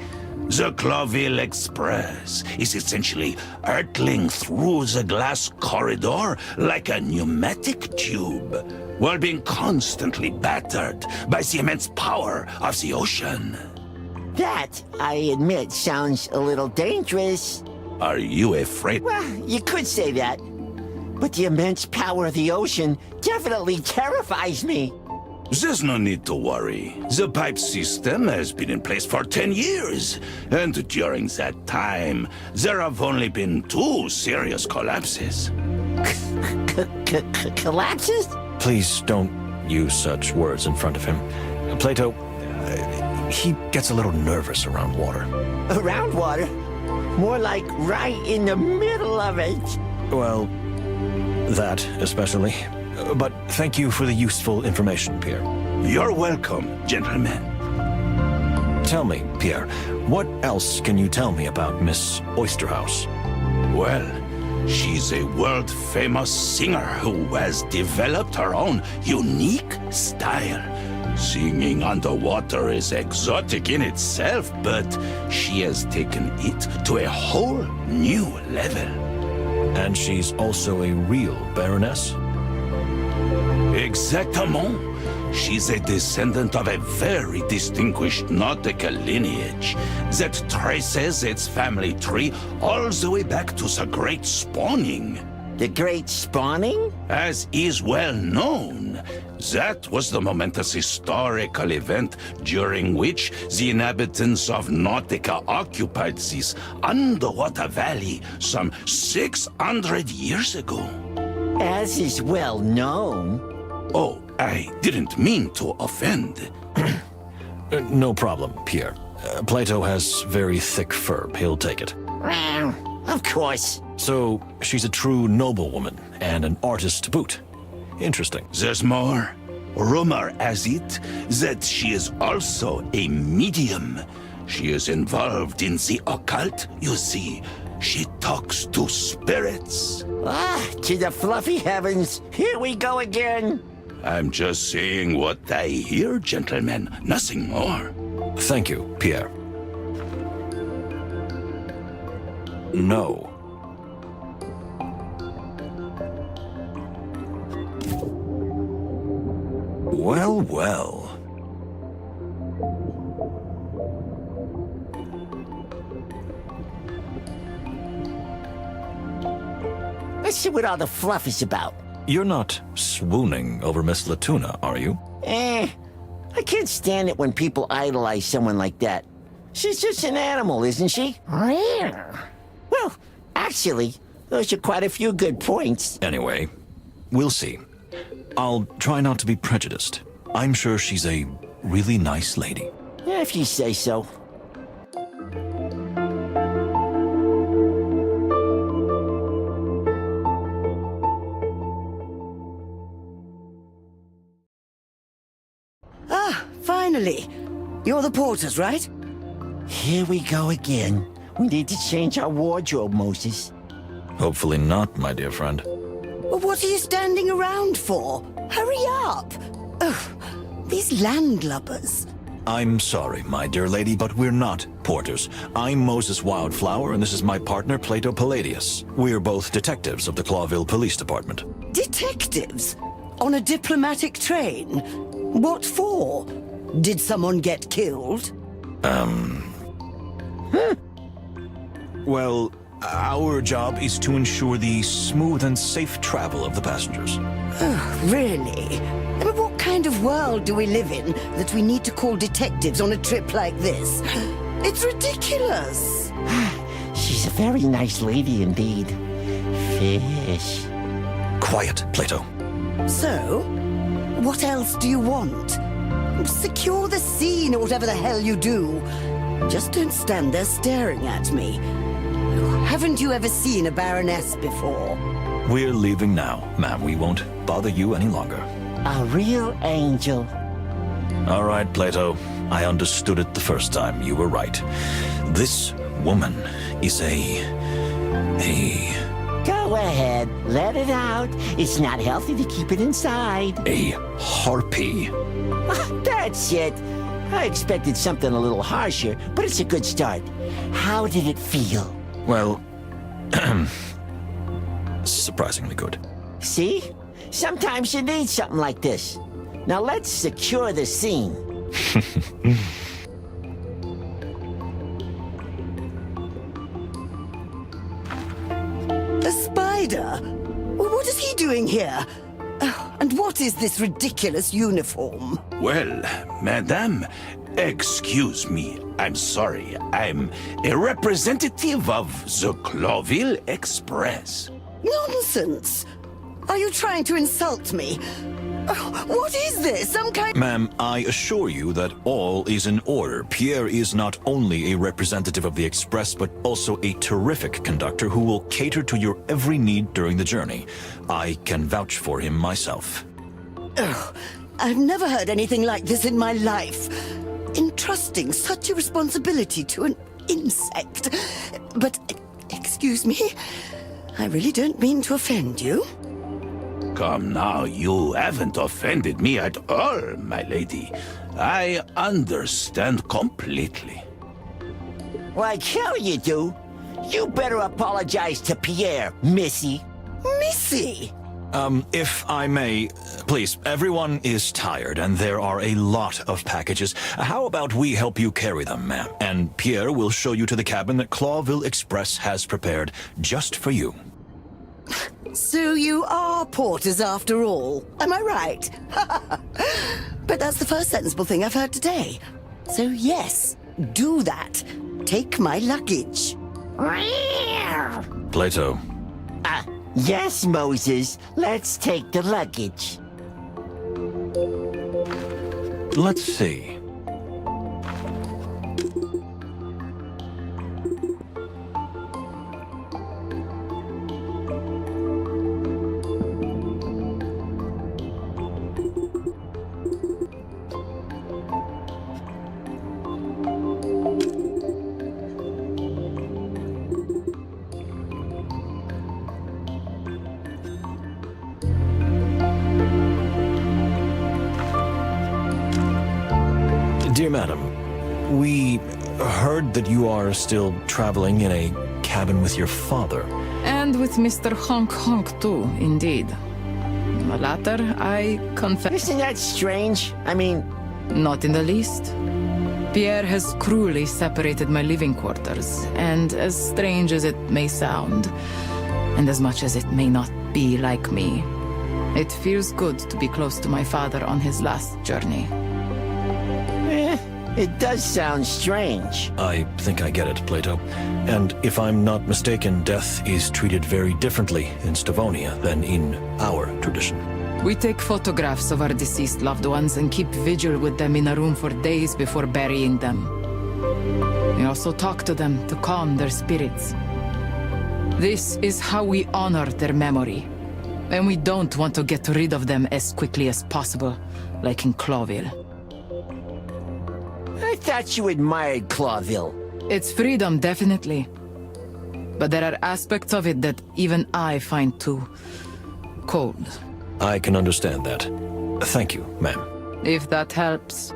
The Clawville Express is essentially hurtling through the glass corridor like a pneumatic tube, while being constantly battered by the immense power of the ocean. That, I admit, sounds a little dangerous. Are you afraid? Well, you could say that. But the immense power of the ocean definitely terrifies me. There's no need to worry. The pipe system has been in place for 10 years, and during that time, there have only been 2 serious collapses. Collapses? Please don't use such words in front of him. Plato, he gets a little nervous around water. Around water? More like right in the middle of it. Well, that especially. But thank you for the useful information, Pierre. You're welcome, gentlemen. Tell me, Pierre, what else can you tell me about Miss Oysterhouse? Well, she's a world-famous singer who has developed her own unique style. Singing underwater is exotic in itself, but she has taken it to a whole new level. And she's also a real baroness? Exactement. She's a descendant of a very distinguished nautical lineage that traces its family tree all the way back to the Great Spawning. The Great Spawning? As is well known, that was the momentous historical event during which the inhabitants of Nautica occupied this underwater valley some 600 years ago. As is well known. Oh, I didn't mean to offend. No problem, Pierre. Plato has very thick fur. He'll take it. Of course. So, she's a true noblewoman and an artist to boot. Interesting. There's more. Rumor has it that she is also a medium. She is involved in the occult, you see. She talks to spirits. To the fluffy heavens. Here we go again. I'm just saying what I hear, gentlemen. Nothing more. Thank you, Pierre. No. Well, well. Let's see what all the fluff is about. You're not swooning over Miss Latuna, are you? I can't stand it when people idolize someone like that. She's just an animal, isn't she? Well, actually, those are quite a few good points. Anyway, we'll see. I'll try not to be prejudiced. I'm sure she's a really nice lady. If you say so. Finally. You're the porters, right? Here we go again. We need to change our wardrobe, Moses. Hopefully not, my dear friend. Well, what are you standing around for? Hurry up! Ugh, these landlubbers. I'm sorry, my dear lady, but we're not porters. I'm Moses Wildflower, and this is my partner, Plato Palladius. We're both detectives of the Clawville Police Department. Detectives? On a diplomatic train? What for? Did someone get killed? Well, our job is to ensure the smooth and safe travel of the passengers. Oh, really? I mean, what kind of world do we live in that we need to call detectives on a trip like this? It's ridiculous. She's a very nice lady indeed. Fish. Quiet, Plato. So, what else do you want? Secure the scene or whatever the hell you do. Just don't stand there staring at me. Haven't you ever seen a baroness before? We're leaving now, ma'am. We won't bother you any longer. A real angel. All right, Plato. I understood it the first time. You were right. This woman is a... Go ahead, let it out. It's not healthy to keep it inside. a harpy. That's it. I expected something a little harsher, but it's a good start. How did it feel? Well, surprisingly good. See? Sometimes you need something like this. Now let's secure the scene. A spider? What is he doing here? Oh, and what is this ridiculous uniform? Well, madame, excuse me. I'm sorry. I'm a representative of the Clawville Express. Nonsense! Are you trying to insult me? Oh, what is this? Some kind... Ma'am, I assure you that all is in order. Pierre is not only a representative of the Express, but also a terrific conductor who will cater to your every need during the journey. I can vouch for him myself. Oh, I've never heard anything like this in my life. Entrusting such a responsibility to an insect. But, excuse me, I really don't mean to offend you. Come now, you haven't offended me at all, my lady. I understand completely. Like hell you do. You better apologize to Pierre, Missy. Missy! If I may, please, everyone is tired and there are a lot of packages. How about we help you carry them, ma'am? And Pierre will show you to the cabin that Clawville Express has prepared just for you. So you are porters after all, am I right? But that's the first sensible thing I've heard today. So yes, do that. Take my luggage. Plato. Yes, Moses. Let's take the luggage. Let's see. Dear Madam, we heard that you are still traveling in a cabin with your father. And with Mr. Honk Honk too, indeed. The latter, I confess... Isn't that strange? I mean... Not in the least. Pierre has cruelly separated my living quarters, and as strange as it may sound, and as much as it may not be like me, it feels good to be close to my father on his last journey. It does sound strange. I think I get it, Plato. And if I'm not mistaken, death is treated very differently in Stavonia than in our tradition. We take photographs of our deceased loved ones and keep vigil with them in a room for days before burying them. We also talk to them to calm their spirits. This is how we honor their memory. And we don't want to get rid of them as quickly as possible, like in Clawville. I thought you admired Clawville. It's freedom, definitely. But there are aspects of it that even I find too cold. I can understand that. Thank you, ma'am. If that helps.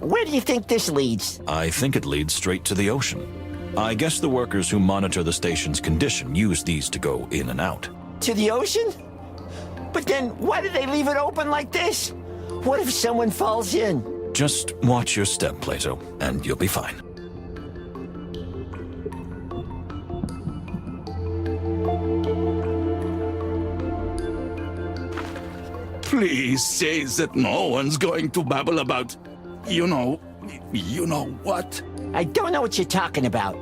Where do you think this leads? I think it leads straight to the ocean. I guess the workers who monitor the station's condition use these to go in and out. To the ocean? But then why do they leave it open like this? What if someone falls in? Just watch your step, Plato, and you'll be fine. Please say that no one's going to babble about, you know what? I don't know what you're talking about.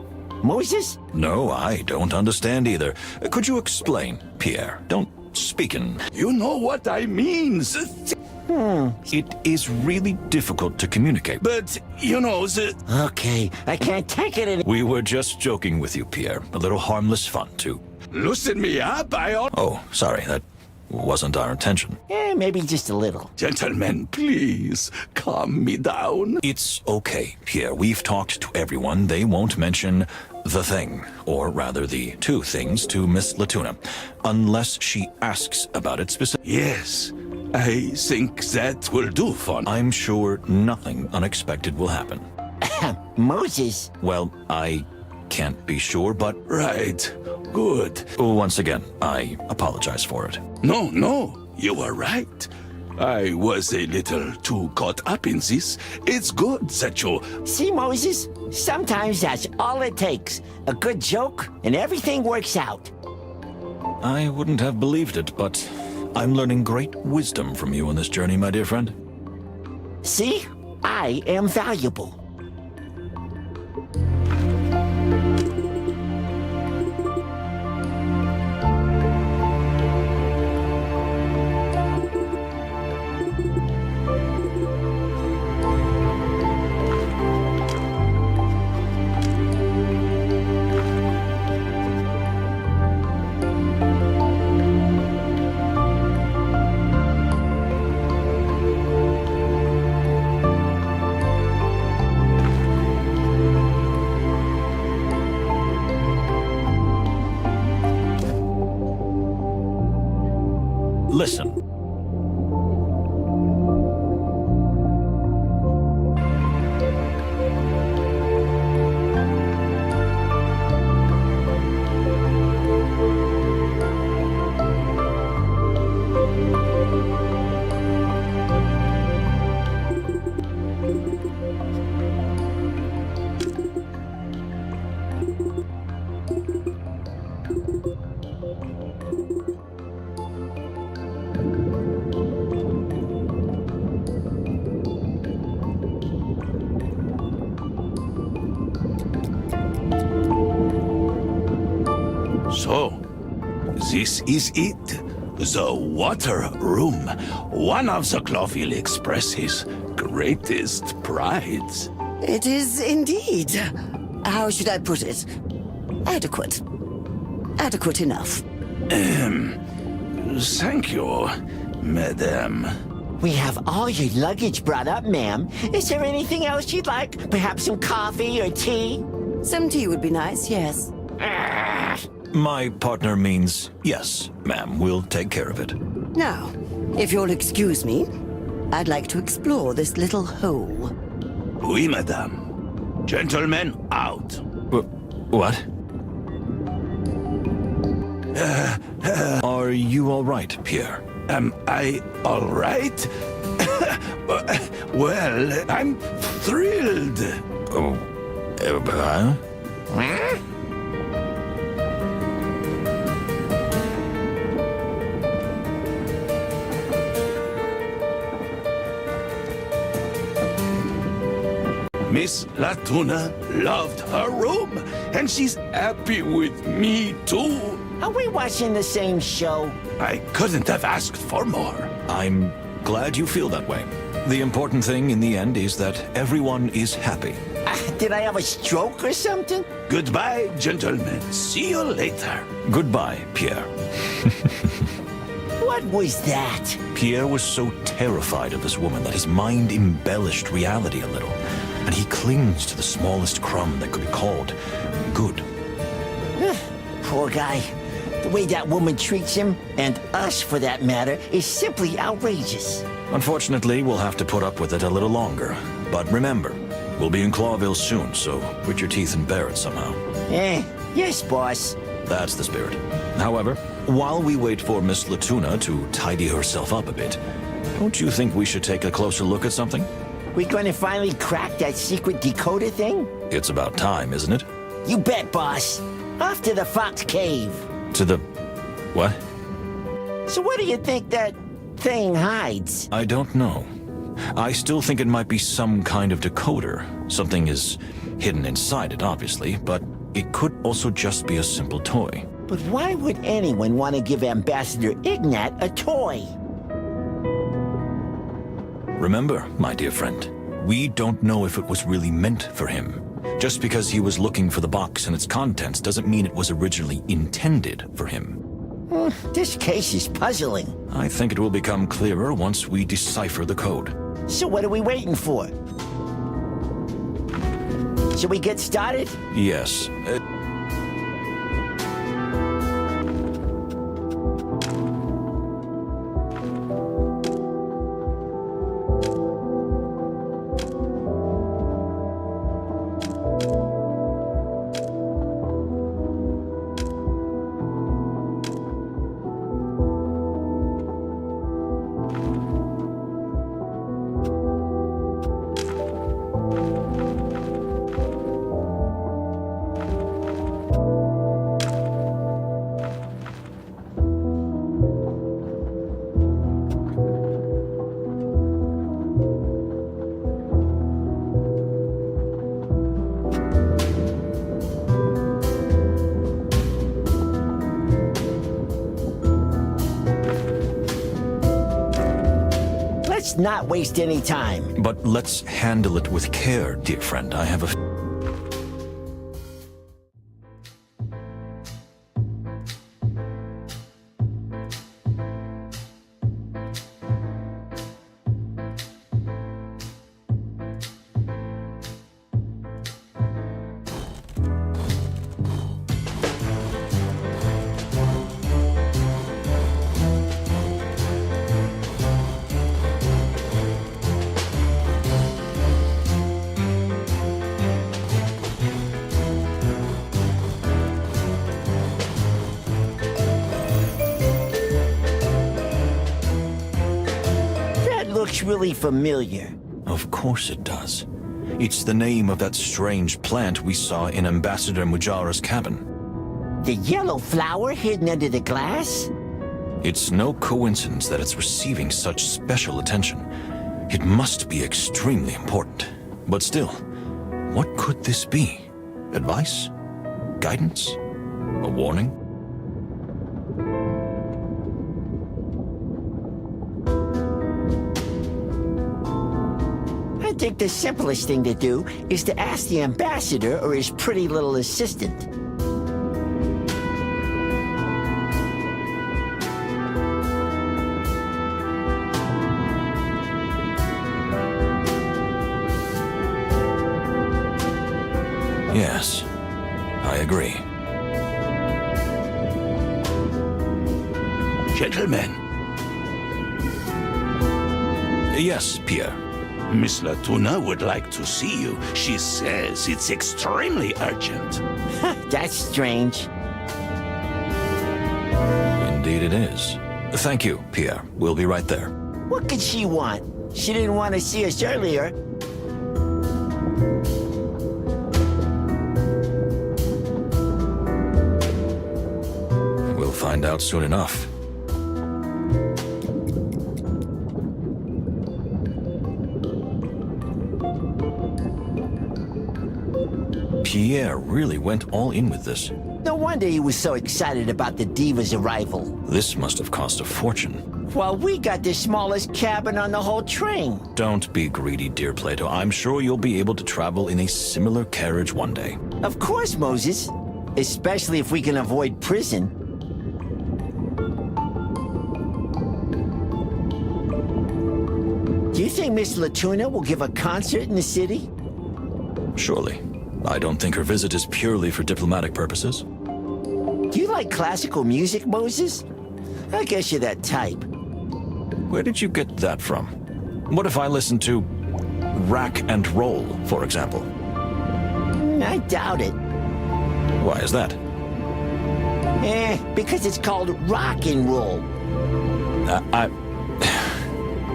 Moses? No, I don't understand either. Could you explain, Pierre? Don't speak in... You know what I mean. It is really difficult to communicate. But, Okay, I can't take it We were just joking with you, Pierre. A little harmless fun, too. Loosen me up, Oh, sorry, that wasn't our intention. Maybe just a little. Gentlemen, please, calm me down. It's okay, Pierre. We've talked to everyone. They won't mention the thing, or rather the two things, to Miss Latuna, unless she asks about it specifically. Yes, I think that will do for now. I'm sure nothing unexpected will happen. Moses? Well, I can't be sure, but... Right, good. Once again, I apologize for it. No, you are right. I was a little too caught up in this. It's good that you... See, Moses? Sometimes that's all it takes. A good joke, and everything works out. I wouldn't have believed it, but I'm learning great wisdom from you on this journey, my dear friend. See? I am valuable. Listen. So, this is it. The water room. One of the Clawville Express's greatest prides. It is indeed. How should I put it? Adequate. Adequate enough. Thank you, madame. We have all your luggage brought up, ma'am. Is there anything else you'd like? Perhaps some coffee or tea? Some tea would be nice, yes. My partner means yes, ma'am. We'll take care of it. Now, if you'll excuse me, I'd like to explore this little hole. Oui, madame. Gentlemen, out. What? Are you all right, Pierre? Am I all right? Well, I'm thrilled. Oh, Miss Latuna loved her room, and she's happy with me too. Are we watching the same show? I couldn't have asked for more. I'm glad you feel that way. The important thing in the end is that everyone is happy. Did I have a stroke or something? Goodbye, gentlemen. See you later. Goodbye, Pierre. What was that? Pierre was so terrified of this woman that his mind embellished reality a little, and he clings to the smallest crumb that could be called good. Poor guy. The way that woman treats him, and us for that matter, is simply outrageous. Unfortunately, we'll have to put up with it a little longer. But remember, we'll be in Clawville soon, so grit your teeth and bear it somehow. Yes, boss. That's the spirit. However, while we wait for Miss Latuna to tidy herself up a bit, don't you think we should take a closer look at something? We gonna finally crack that secret decoder thing? It's about time, isn't it? You bet, boss. Off to the Fox Cave. To the... what? So what do you think that thing hides? I don't know. I still think it might be some kind of decoder. Something is hidden inside it, obviously, but it could also just be a simple toy. But why would anyone want to give Ambassador Ignat a toy? Remember, my dear friend, we don't know if it was really meant for him. Just because he was looking for the box and its contents doesn't mean it was originally intended for him. This case is puzzling. I think it will become clearer once we decipher the code. So what are we waiting for? Shall we get started? Yes. Let's not waste any time. But let's handle it with care, dear friend. I have a... Looks really familiar. Of course it does. It's the name of that strange plant we saw in Ambassador Mujara's cabin. The yellow flower hidden under the glass? It's no coincidence that it's receiving such special attention. It must be extremely important. But still, what could this be? Advice? Guidance? A warning? I think the simplest thing to do is to ask the ambassador or his pretty little assistant. Yes, I agree. Gentlemen. Yes, Pierre. Miss Latuna would like to see you. She says it's extremely urgent. That's strange. Indeed it is. Thank you, Pierre. We'll be right there. What could she want? She didn't want to see us earlier. We'll find out soon enough. Pierre really went all in with this. No wonder he was so excited about the diva's arrival. This must have cost a fortune. Well, we got the smallest cabin on the whole train. Don't be greedy, dear Plato. I'm sure you'll be able to travel in a similar carriage one day. Of course, Moses. Especially if we can avoid prison. Do you think Miss Latuna will give a concert in the city? Surely. I don't think her visit is purely for diplomatic purposes. Do you like classical music, Moses? I guess you're that type. Where did you get that from? What if I listen to Rack and Roll, for example? I doubt it. Why is that? Because it's called rock and roll.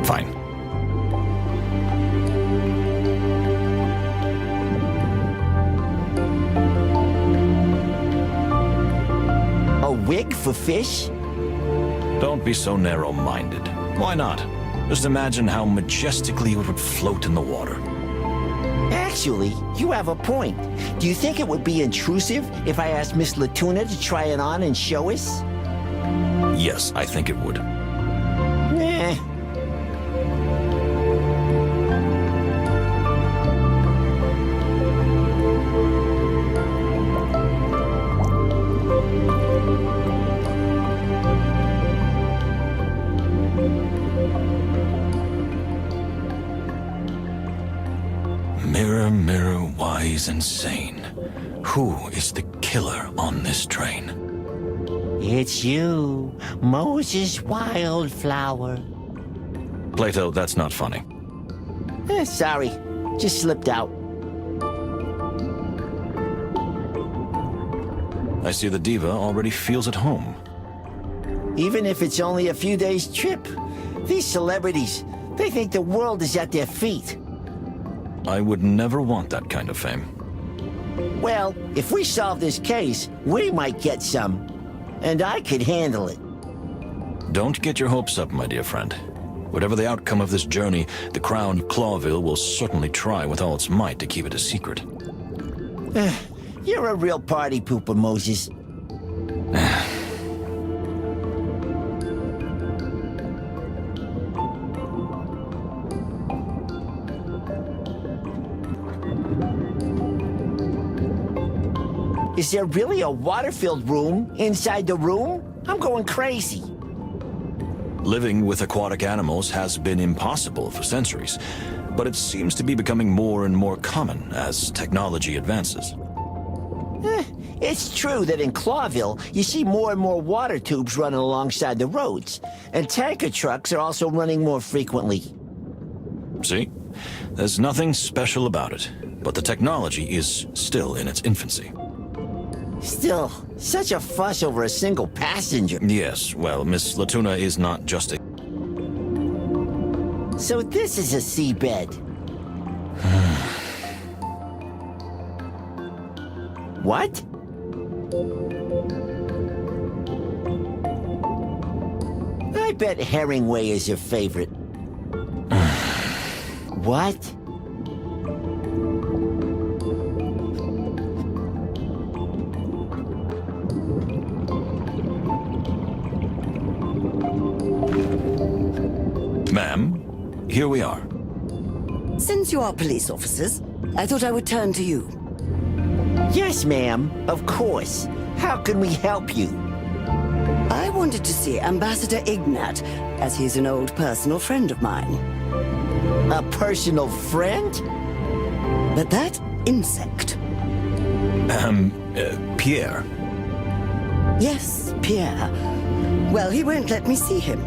Fine. A wig for fish? Don't be so narrow-minded. Why not? Just imagine how majestically it would float in the water. Actually, you have a point. Do you think it would be intrusive if I asked Miss Latuna to try it on and show us? Yes, I think it would. Mirror, mirror, wise and sane, who is the killer on this train? It's you, Moses Wildflower. Plato, that's not funny. Sorry, just slipped out. I see the diva already feels at home. Even if it's only a few days' trip, these celebrities, they think the world is at their feet. I would never want that kind of fame. Well, if we solve this case, we might get some. And I could handle it. Don't get your hopes up, my dear friend. Whatever the outcome of this journey, the Crown of Clawville will certainly try with all its might to keep it a secret. You're a real party pooper, Moses. Is there really a water-filled room inside the room? I'm going crazy. Living with aquatic animals has been impossible for centuries, but it seems to be becoming more and more common as technology advances. It's true that in Clawville, you see more and more water tubes running alongside the roads, and tanker trucks are also running more frequently. See? There's nothing special about it, but the technology is still in its infancy. Still, such a fuss over a single passenger. Yes, well, Miss Latuna is not just a... So this is a seabed. What? I bet Herringway is your favorite. What? Ma'am, here we are. Since you are police officers, I thought I would turn to you. Yes, ma'am. Of course. How can we help you? I wanted to see Ambassador Ignat, as he's an old personal friend of mine. A personal friend? But that insect. Pierre. Yes, Pierre. Well, he won't let me see him.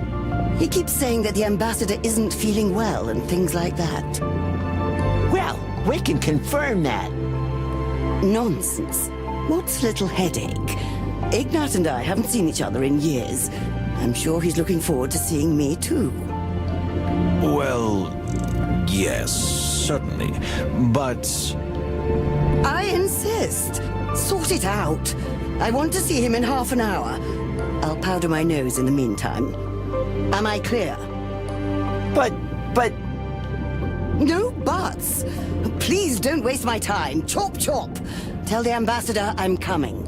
He keeps saying that the ambassador isn't feeling well and things like that. Well, we can confirm that. Nonsense. What's a little headache? Ignat and I haven't seen each other in years. I'm sure he's looking forward to seeing me too. Well, yes, certainly. But... I insist. Sort it out. I want to see him in half an hour. I'll powder my nose in the meantime. Am I clear? But... No buts. Please don't waste my time. Chop, chop. Tell the ambassador I'm coming.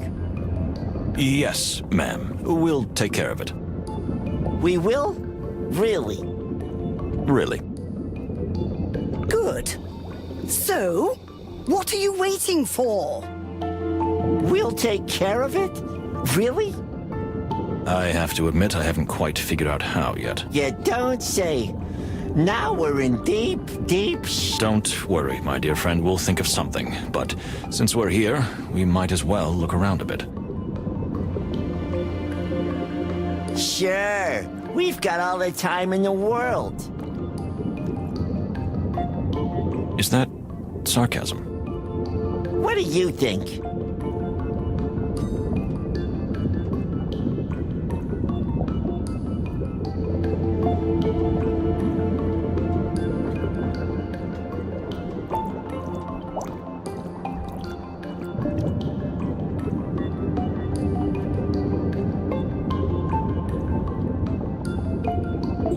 Yes, ma'am. We'll take care of it. We will? Really? Really. Good. So, what are you waiting for? We'll take care of it? Really? I have to admit I haven't quite figured out how yet. You don't say. Now we're in deep, deep Don't worry, my dear friend. We'll think of something. But since we're here, we might as well look around a bit. Sure. We've got all the time in the world. Is that sarcasm? What do you think?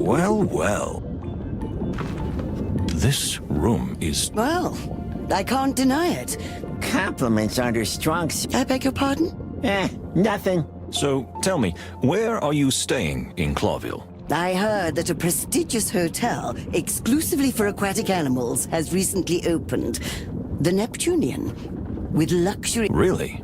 Well, well. This room is... Well, I can't deny it. Compliments aren't her strong I beg your pardon? Nothing. So, tell me, where are you staying in Clawville? I heard that a prestigious hotel, exclusively for aquatic animals, has recently opened. The Neptunian. With luxury... Really?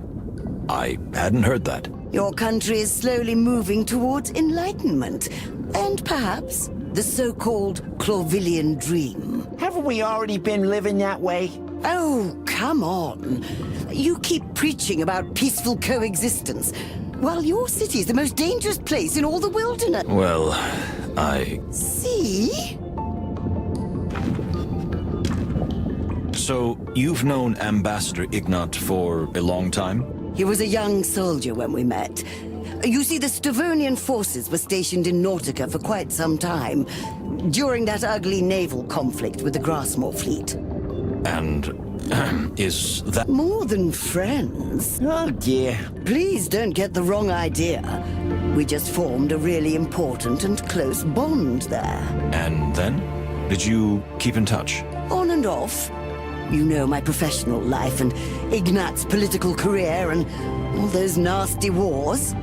I hadn't heard that. Your country is slowly moving towards enlightenment. And perhaps the so-called Clawvillian dream. Haven't we already been living that way? Oh, come on. You keep preaching about peaceful coexistence, while your city is the most dangerous place in all the wilderness. Well, I... See? So, you've known Ambassador Ignat for a long time? He was a young soldier when we met. You see, the Stavonian forces were stationed in Nautica for quite some time, during that ugly naval conflict with the Grassmore fleet. And... is that... More than friends. Oh, dear. Please don't get the wrong idea. We just formed a really important and close bond there. And then? Did you keep in touch? On and off. You know my professional life and Ignat's political career and all those nasty wars.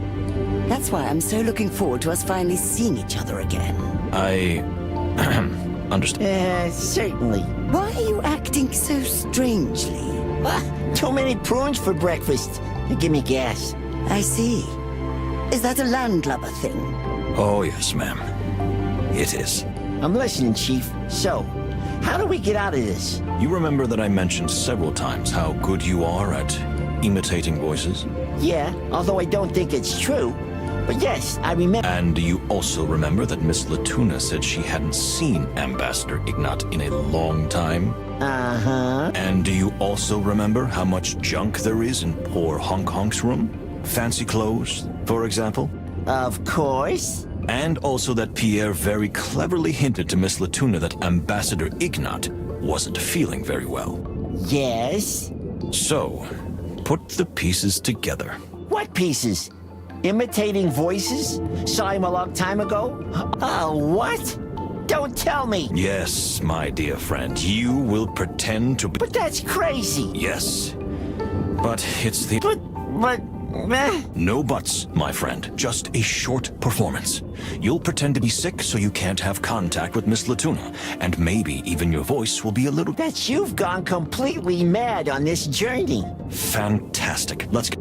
That's why I'm so looking forward to us finally seeing each other again. I... understand. Certainly. Why are you acting so strangely? Too many prunes for breakfast. They give me gas. I see. Is that a landlubber thing? Oh, yes, ma'am. It is. I'm listening, Chief. So, how do we get out of this? You remember that I mentioned several times how good you are at imitating voices? Yeah, although I don't think it's true. But yes, I remember. And you also remember that Miss Latuna said she hadn't seen Ambassador Ignat in a long time? Uh-huh. And do you also remember how much junk there is in poor Honk Honk's room? Fancy clothes, for example? Of course. And also that Pierre very cleverly hinted to Miss Latuna that Ambassador Ignat wasn't feeling very well. Yes. So, put the pieces together. What pieces? Imitating voices? Saw him a long time ago? Oh, what? Don't tell me. Yes, my dear friend, you will pretend to be... But that's crazy. Yes, but it's the... But... No buts, my friend. Just a short performance. You'll pretend to be sick so you can't have contact with Miss Latuna, and maybe even your voice will be a little... That's you've gone completely mad on this journey. Fantastic. Let's go.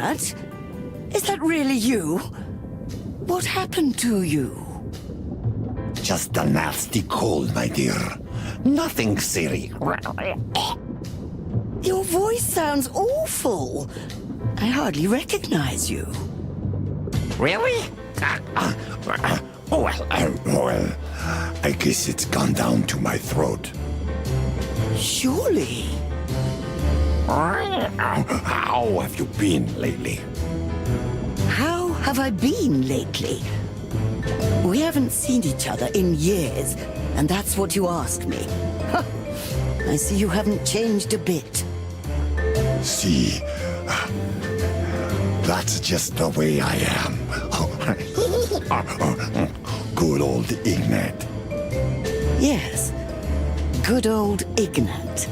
that? Is that really you? What happened to you? Just a nasty cold, my dear. Nothing serious. Your voice sounds awful. I hardly recognize you. Really? Well, I guess it's gone down to my throat. Surely. How have you been lately? How have I been lately? We haven't seen each other in years, and that's what you asked me. Huh. I see you haven't changed a bit. See, that's just the way I am. Good old Ignat. Yes, good old Ignat.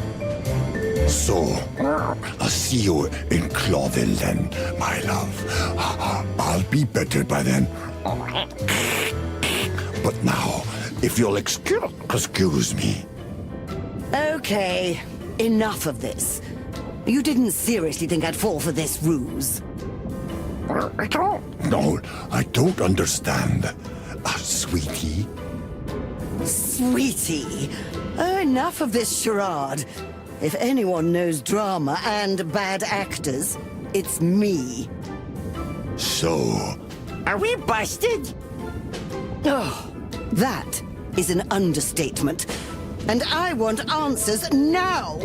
So, I'll see you in Clawville then, my love. I'll be better by then. But now, if you'll excuse me. Okay, enough of this. You didn't seriously think I'd fall for this ruse. No, I don't understand. Sweetie? Sweetie! Enough of this charade. If anyone knows drama and bad actors, it's me. So, are we busted? Oh, that is an understatement. And I want answers now.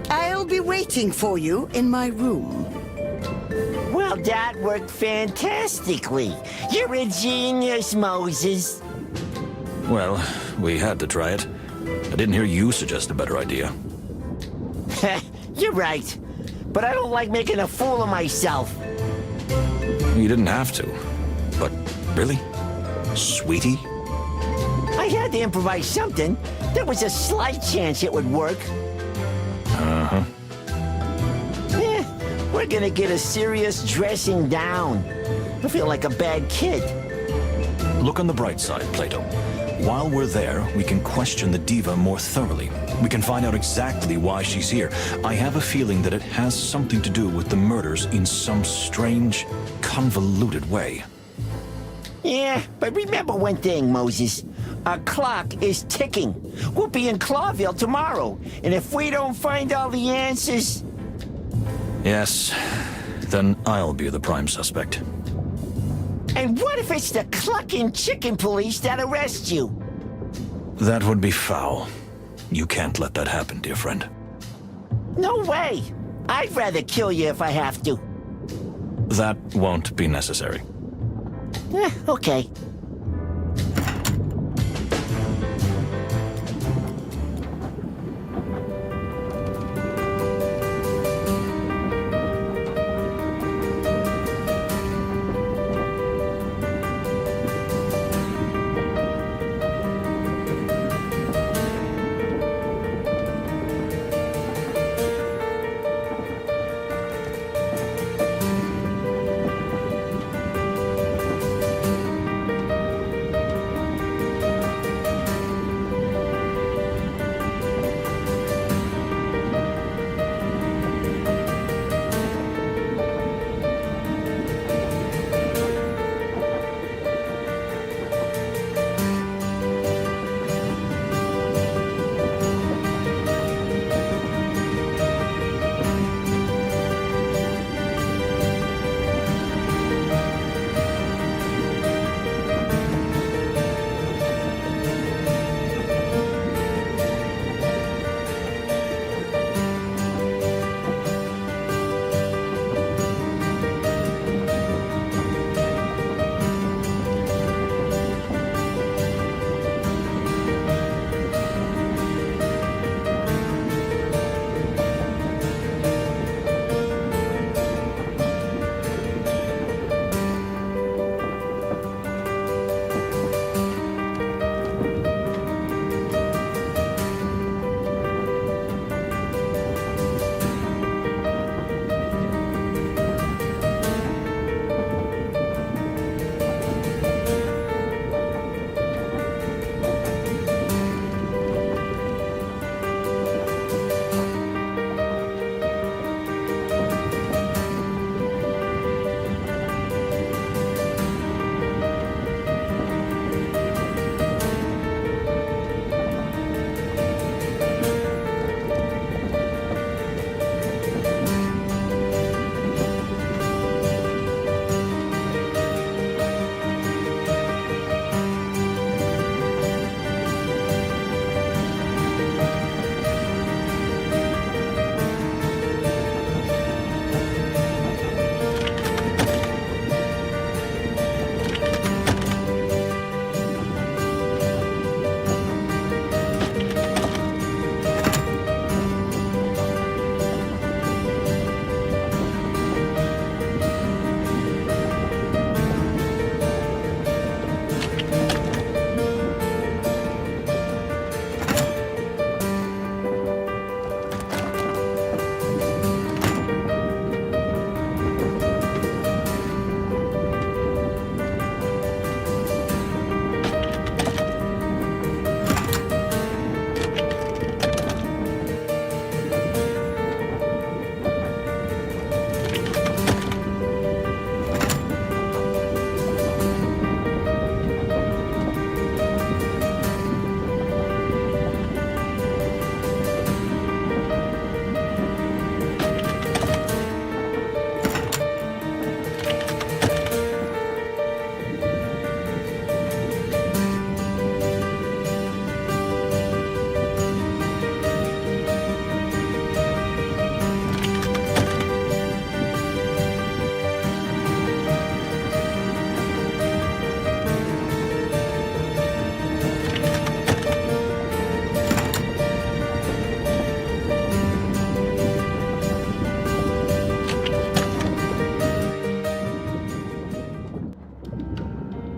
I'll be waiting for you in my room. Well, that worked fantastically. You're a genius, Moses. Well, we had to try it. I didn't hear you suggest a better idea. You're right. But I don't like making a fool of myself. You didn't have to. But really? Sweetie? I had to improvise something. There was a slight chance it would work. Uh-huh. We're gonna get a serious dressing down. I feel like a bad kid. Look on the bright side, Plato. While we're there, we can question the diva more thoroughly. We can find out exactly why she's here. I have a feeling that it has something to do with the murders in some strange, convoluted way. Yeah, but remember one thing, Moses. Our clock is ticking. We'll be in Clawville tomorrow. And if we don't find all the answers... Yes, then I'll be the prime suspect. And what if it's the clucking chicken police that arrest you? That would be foul. You can't let that happen, dear friend. No way! I'd rather kill you if I have to. That won't be necessary. Okay.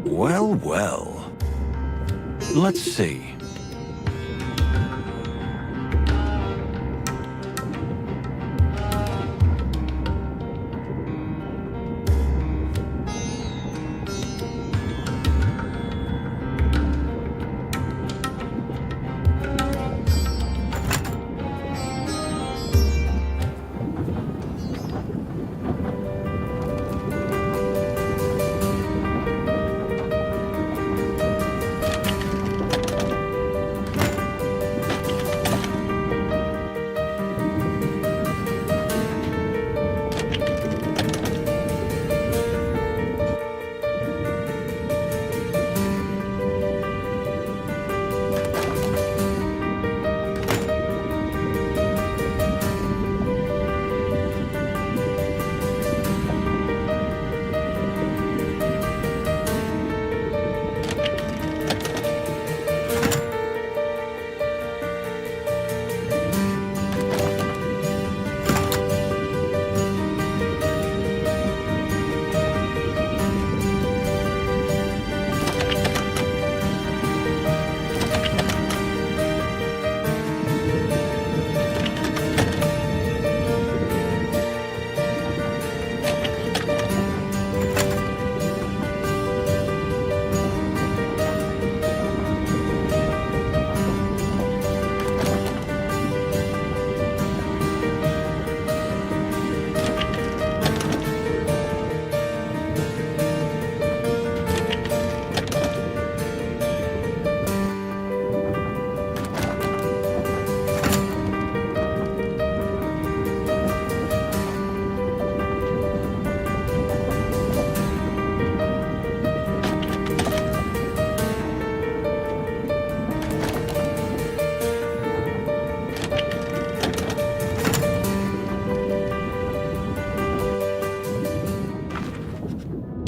Well, well. Let's see.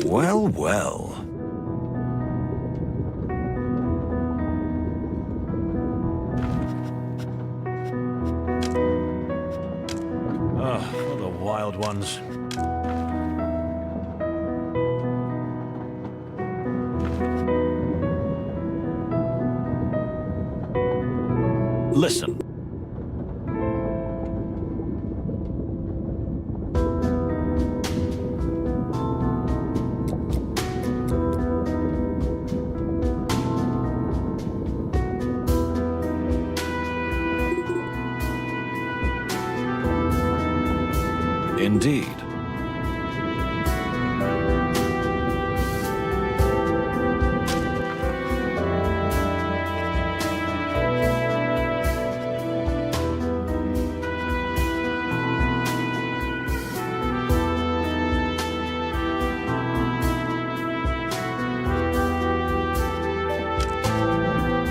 Well, well. For the wild ones. Listen. Indeed.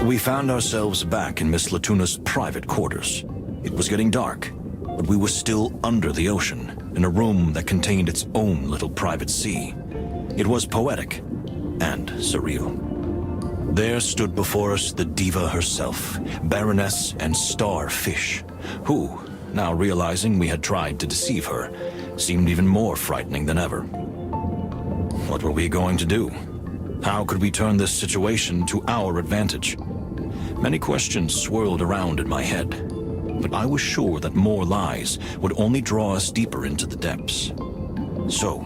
We found ourselves back in Miss Latuna's private quarters. It was getting dark, but we were still under the ocean, in a room that contained its own little private sea. It was poetic and surreal. There stood before us the diva herself, Baroness and Starfish, who, now realizing we had tried to deceive her, seemed even more frightening than ever. What were we going to do? How could we turn this situation to our advantage? Many questions swirled around in my head, but I was sure that more lies would only draw us deeper into the depths. So,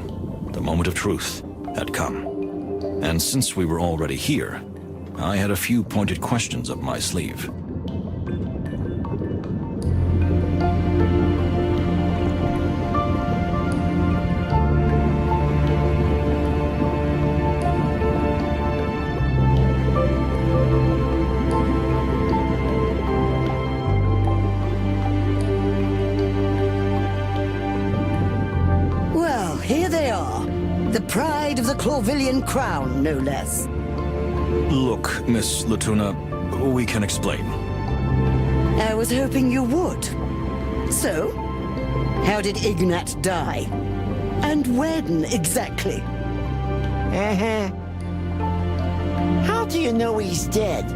the moment of truth had come. And since we were already here, I had a few pointed questions up my sleeve. The pride of the Clawvillian crown, no less. Look, Miss Latuna, we can explain. I was hoping you would. So, how did Ignat die? And when, exactly? How do you know he's dead?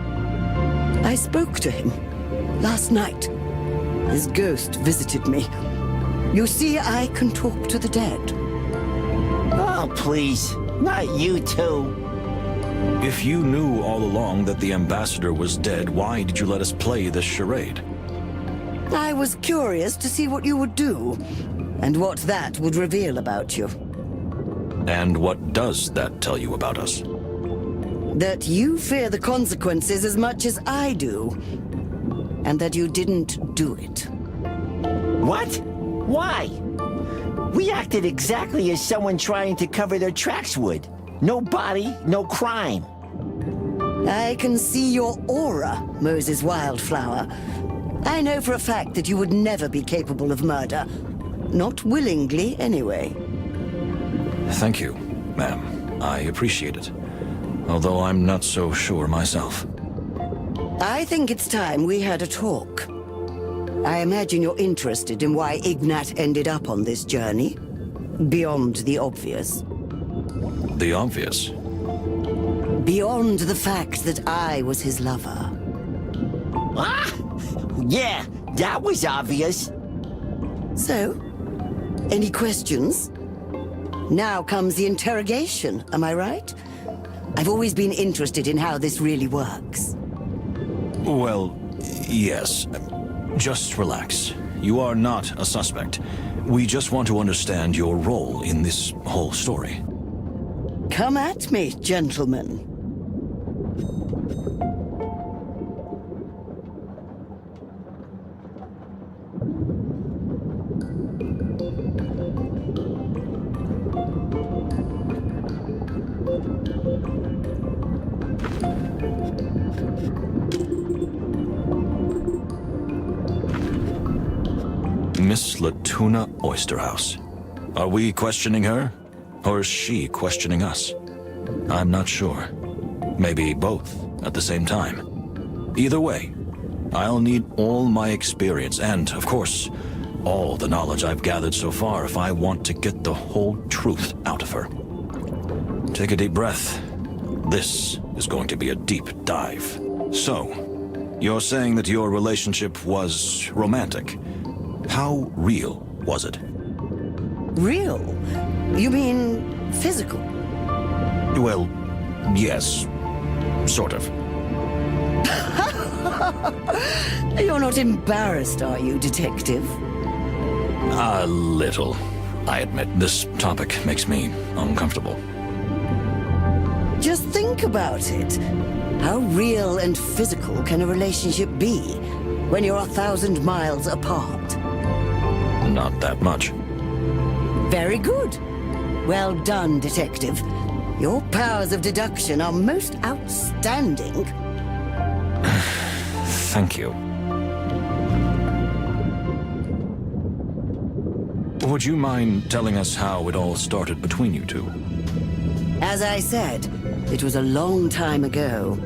I spoke to him last night. His ghost visited me. You see, I can talk to the dead. Oh, please. Not you two. If you knew all along that the ambassador was dead, why did you let us play this charade? I was curious to see what you would do, and what that would reveal about you. And what does that tell you about us? That you fear the consequences as much as I do, and that you didn't do it. What? Why? We acted exactly as someone trying to cover their tracks would. No body, no crime. I can see your aura, Moses Wildflower. I know for a fact that you would never be capable of murder. Not willingly, anyway. Thank you, ma'am. I appreciate it. Although I'm not so sure myself. I think it's time we had a talk. I imagine you're interested in why Ignat ended up on this journey. Beyond the obvious. The obvious? Beyond the fact that I was his lover. Ah! Yeah, that was obvious. So, any questions? Now comes the interrogation, am I right? I've always been interested in how this really works. Well, yes. Just relax. You are not a suspect. We just want to understand your role in this whole story. Come at me, gentlemen. Miss Latuna Oysterhouse. Are we questioning her? Or is she questioning us? I'm not sure. Maybe both at the same time. Either way, I'll need all my experience and, of course, all the knowledge I've gathered so far if I want to get the whole truth out of her. Take a deep breath. This is going to be a deep dive. So, you're saying that your relationship was romantic. How real was it? Real? You mean physical? Well, yes. Sort of. You're not embarrassed, are you, detective? A little. I admit, this topic makes me uncomfortable. Just think about it. How real and physical can a relationship be when you're 1,000 miles apart? Not that much. Very good. Well done, detective. Your powers of deduction are most outstanding. Thank you. Would you mind telling us how it all started between you two? As I said, it was a long time ago.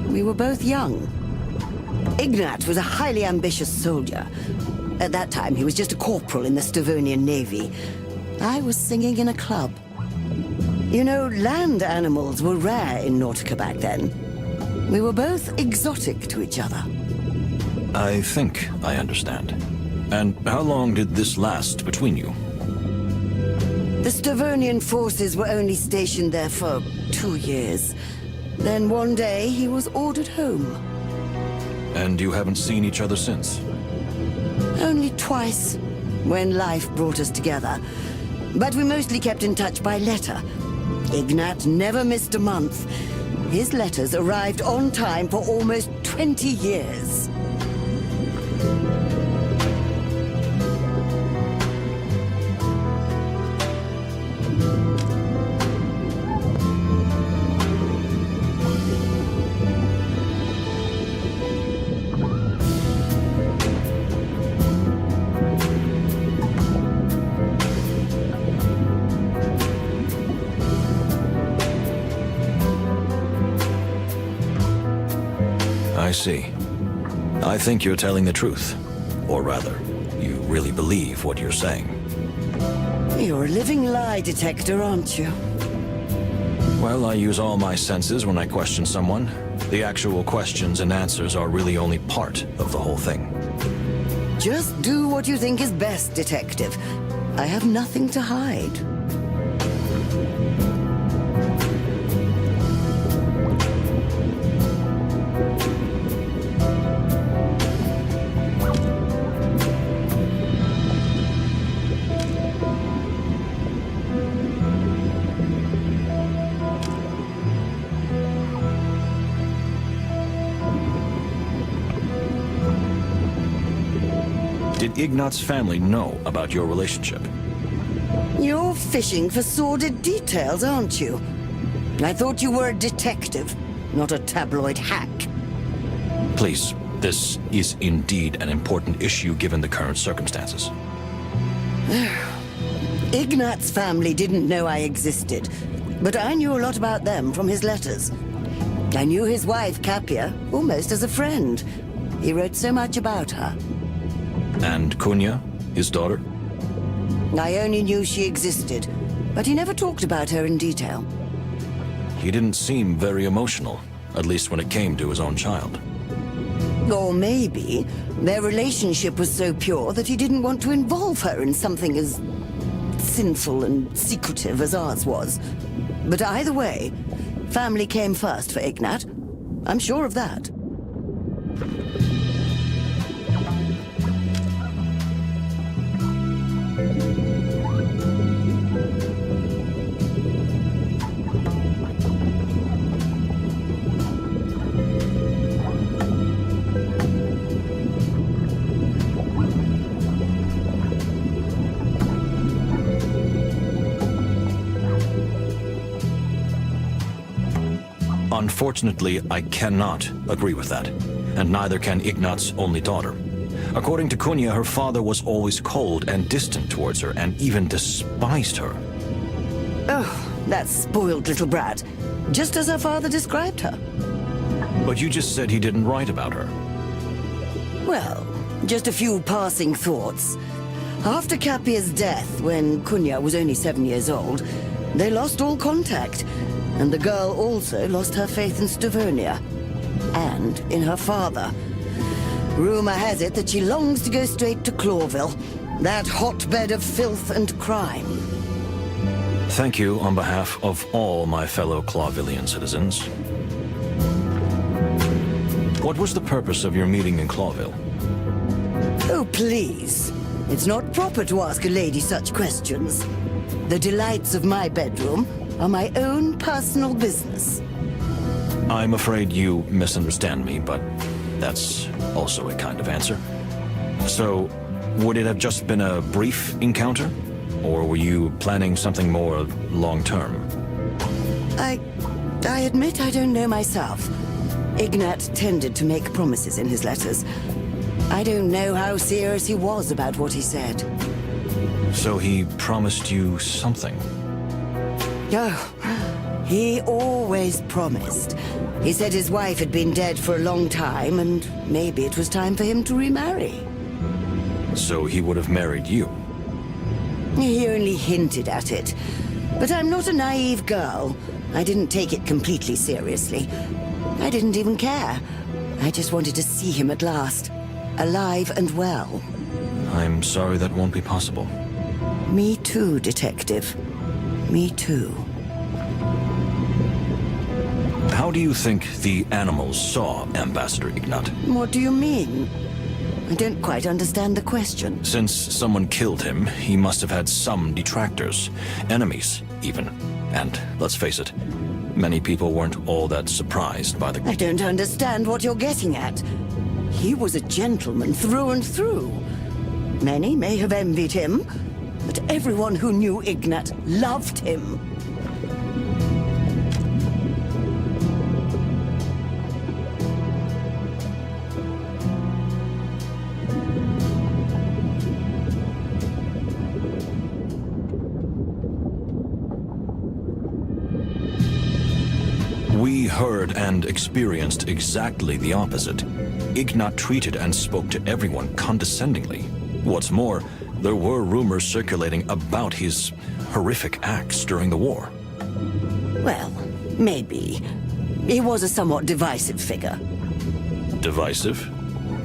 We were both young. Ignat was a highly ambitious soldier. At that time, he was just a corporal in the Stavonian Navy. I was singing in a club. You know, land animals were rare in Nautica back then. We were both exotic to each other. I think I understand. And how long did this last between you? The Stavonian forces were only stationed there for 2 years. Then one day, he was ordered home. And you haven't seen each other since? Only twice, when life brought us together. But we mostly kept in touch by letter. Ignat never missed a month. His letters arrived on time for almost 20 years. I see. I think you're telling the truth. Or rather, you really believe what you're saying. You're a living lie detector, aren't you? Well, I use all my senses when I question someone. The actual questions and answers are really only part of the whole thing. Just do what you think is best, detective. I have nothing to hide. Ignat's family know about your relationship? You're fishing for sordid details, aren't you? I thought you were a detective, not a tabloid hack. Please, this is indeed an important issue given the current circumstances. Ignat's family didn't know I existed, but I knew a lot about them from his letters. I knew his wife, Capia, almost as a friend. He wrote so much about her. And Kunya, his daughter? I only knew she existed, but he never talked about her in detail. He didn't seem very emotional, at least when it came to his own child. Or maybe their relationship was so pure that he didn't want to involve her in something as sinful and secretive as ours was. But either way, family came first for Ignat. I'm sure of that. Unfortunately, I cannot agree with that, and neither can Ignat's only daughter. According to Kunya, her father was always cold and distant towards her, and even despised her. Oh, that spoiled little brat. Just as her father described her. But you just said he didn't write about her. Well, just a few passing thoughts. After Capia's death, when Kunya was only 7 years old, they lost all contact. And the girl also lost her faith in Stavonia. And in her father. Rumor has it that she longs to go straight to Clawville, that hotbed of filth and crime. Thank you on behalf of all my fellow Clawvillian citizens. What was the purpose of your meeting in Clawville? Oh, please. It's not proper to ask a lady such questions. The delights of my bedroom are my own personal business. I'm afraid you misunderstand me, but that's also a kind of answer. So, would it have just been a brief encounter? Or were you planning something more long-term? I admit I don't know myself. Ignat tended to make promises in his letters. I don't know how serious he was about what he said. So he promised you something? Oh, he always promised. He said his wife had been dead for a long time, and maybe it was time for him to remarry. So he would have married you? He only hinted at it. But I'm not a naive girl. I didn't take it completely seriously. I didn't even care. I just wanted to see him at last, alive and well. I'm sorry that won't be possible. Me too, Detective. Me too. How do you think the animals saw Ambassador Ignat? What do you mean? I don't quite understand the question. Since someone killed him, he must have had some detractors, enemies even. And let's face it, many people weren't all that surprised by the... I don't understand what you're getting at. He was a gentleman through and through. Many may have envied him, but everyone who knew Ignat loved him. We heard and experienced exactly the opposite. Ignat treated and spoke to everyone condescendingly. What's more, there were rumors circulating about his horrific acts during the war. Well, maybe. He was a somewhat divisive figure. Divisive?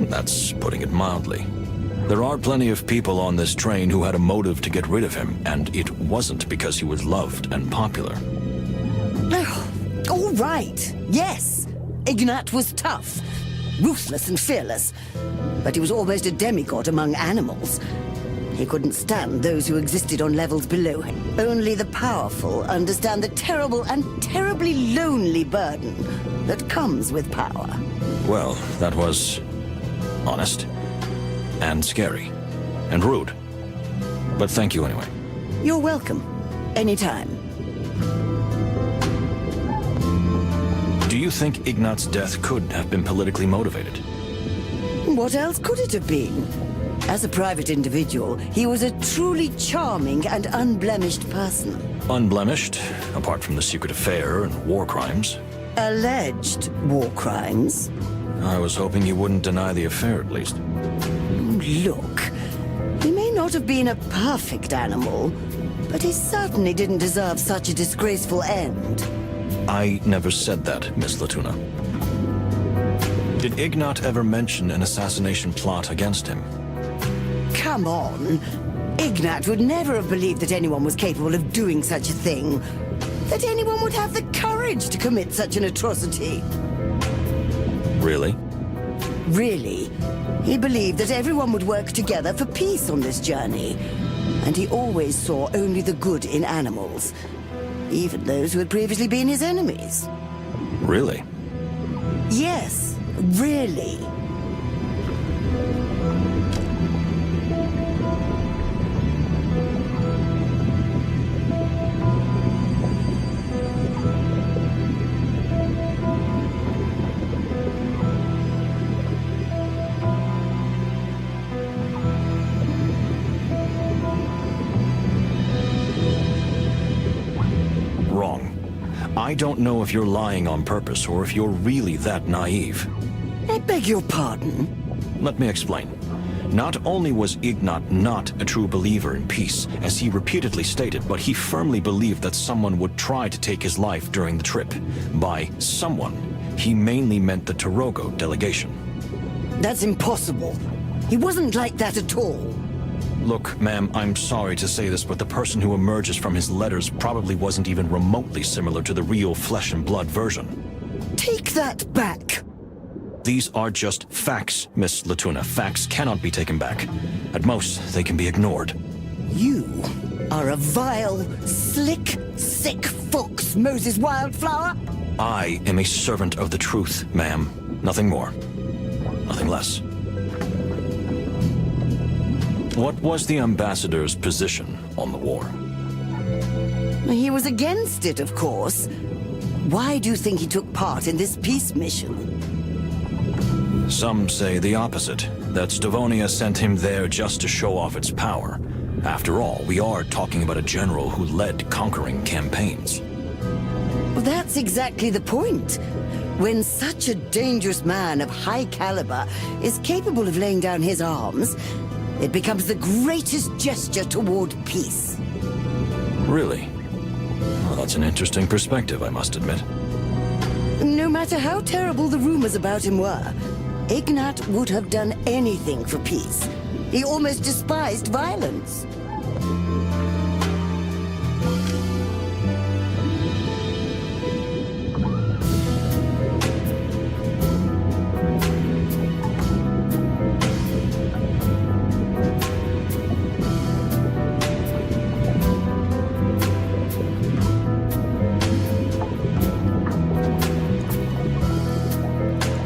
That's putting it mildly. There are plenty of people on this train who had a motive to get rid of him, and it wasn't because he was loved and popular. All right, yes. Ignat was tough, ruthless and fearless, but he was almost a demigod among animals. He couldn't stand those who existed on levels below him. Only the powerful understand the terrible and terribly lonely burden that comes with power. Well, that was honest and scary. and rude. But thank you anyway. You're welcome. Anytime. Do you think Ignat's death could have been politically motivated? What else could it have been? As a private individual, he was a truly charming and unblemished person. Unblemished, apart from the secret affair and war crimes. Alleged war crimes. I was hoping you wouldn't deny the affair, at least. Look, he may not have been a perfect animal, but he certainly didn't deserve such a disgraceful end. I never said that, Miss Latuna. Did Ignat ever mention an assassination plot against him? Come on. Ignat would never have believed that anyone was capable of doing such a thing. That anyone would have the courage to commit such an atrocity. Really? Really. He believed that everyone would work together for peace on this journey. And he always saw only the good in animals. Even those who had previously been his enemies. Really? Yes, really. I don't know if you're lying on purpose or if you're really that naive. I beg your pardon? Let me explain. Not only was Ignat not a true believer in peace, as he repeatedly stated, but he firmly believed that someone would try to take his life during the trip. By someone, he mainly meant the Torogo delegation. That's impossible. He wasn't like that at all. Look, ma'am, I'm sorry to say this, but the person who emerges from his letters probably wasn't even remotely similar to the real flesh and blood version. Take that back. These are just facts, Miss Latuna. Facts cannot be taken back. At most, they can be ignored. You are a vile, slick, sick fox, Moses Wildflower. I am a servant of the truth, ma'am. Nothing more. Nothing less. What was the ambassador's position on the war? He was against it, of course. Why do you think he took part in this peace mission? Some say the opposite, that Stavonia sent him there just to show off its power. After all, we are talking about a general who led conquering campaigns. Well, that's exactly the point. When such a dangerous man of high caliber is capable of laying down his arms, it becomes the greatest gesture toward peace. Really? Well, that's an interesting perspective, I must admit. No matter how terrible the rumors about him were, Ignat would have done anything for peace. He almost despised violence.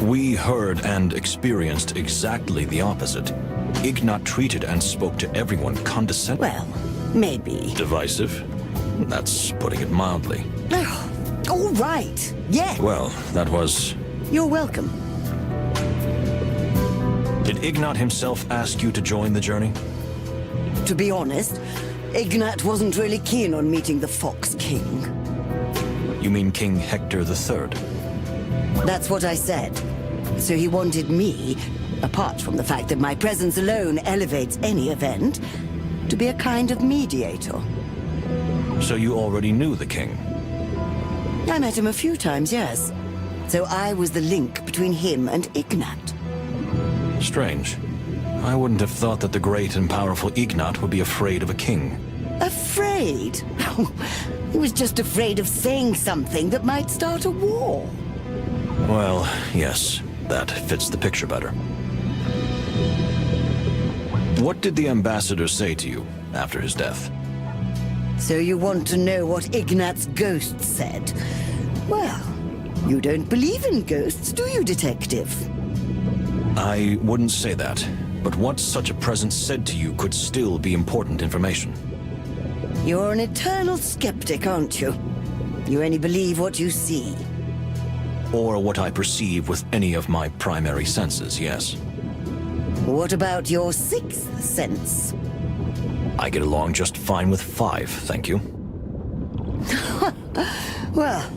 We heard and experienced exactly the opposite. Ignat treated and spoke to everyone condescendingly. Well, maybe. Divisive? That's putting it mildly. All right. Yeah. Well, that was... You're welcome. Did Ignat himself ask you to join the journey? To be honest, Ignat wasn't really keen on meeting the Fox King. You mean King Hector III? That's what I said. So he wanted me, apart from the fact that my presence alone elevates any event, to be a kind of mediator. So you already knew the king? I met him a few times, yes. So I was the link between him and Ignat. Strange. I wouldn't have thought that the great and powerful Ignat would be afraid of a king. Afraid? He was just afraid of saying something that might start a war. Well, yes, that fits the picture better. What did the ambassador say to you after his death? So you want to know what Ignat's ghost said? Well, you don't believe in ghosts, do you, Detective? I wouldn't say that. but what such a presence said to you could still be important information. You're an eternal skeptic, aren't you? You only believe what you see. Or what I perceive with any of my primary senses, yes. What about your sixth sense? I get along just fine with 5, thank you. Well,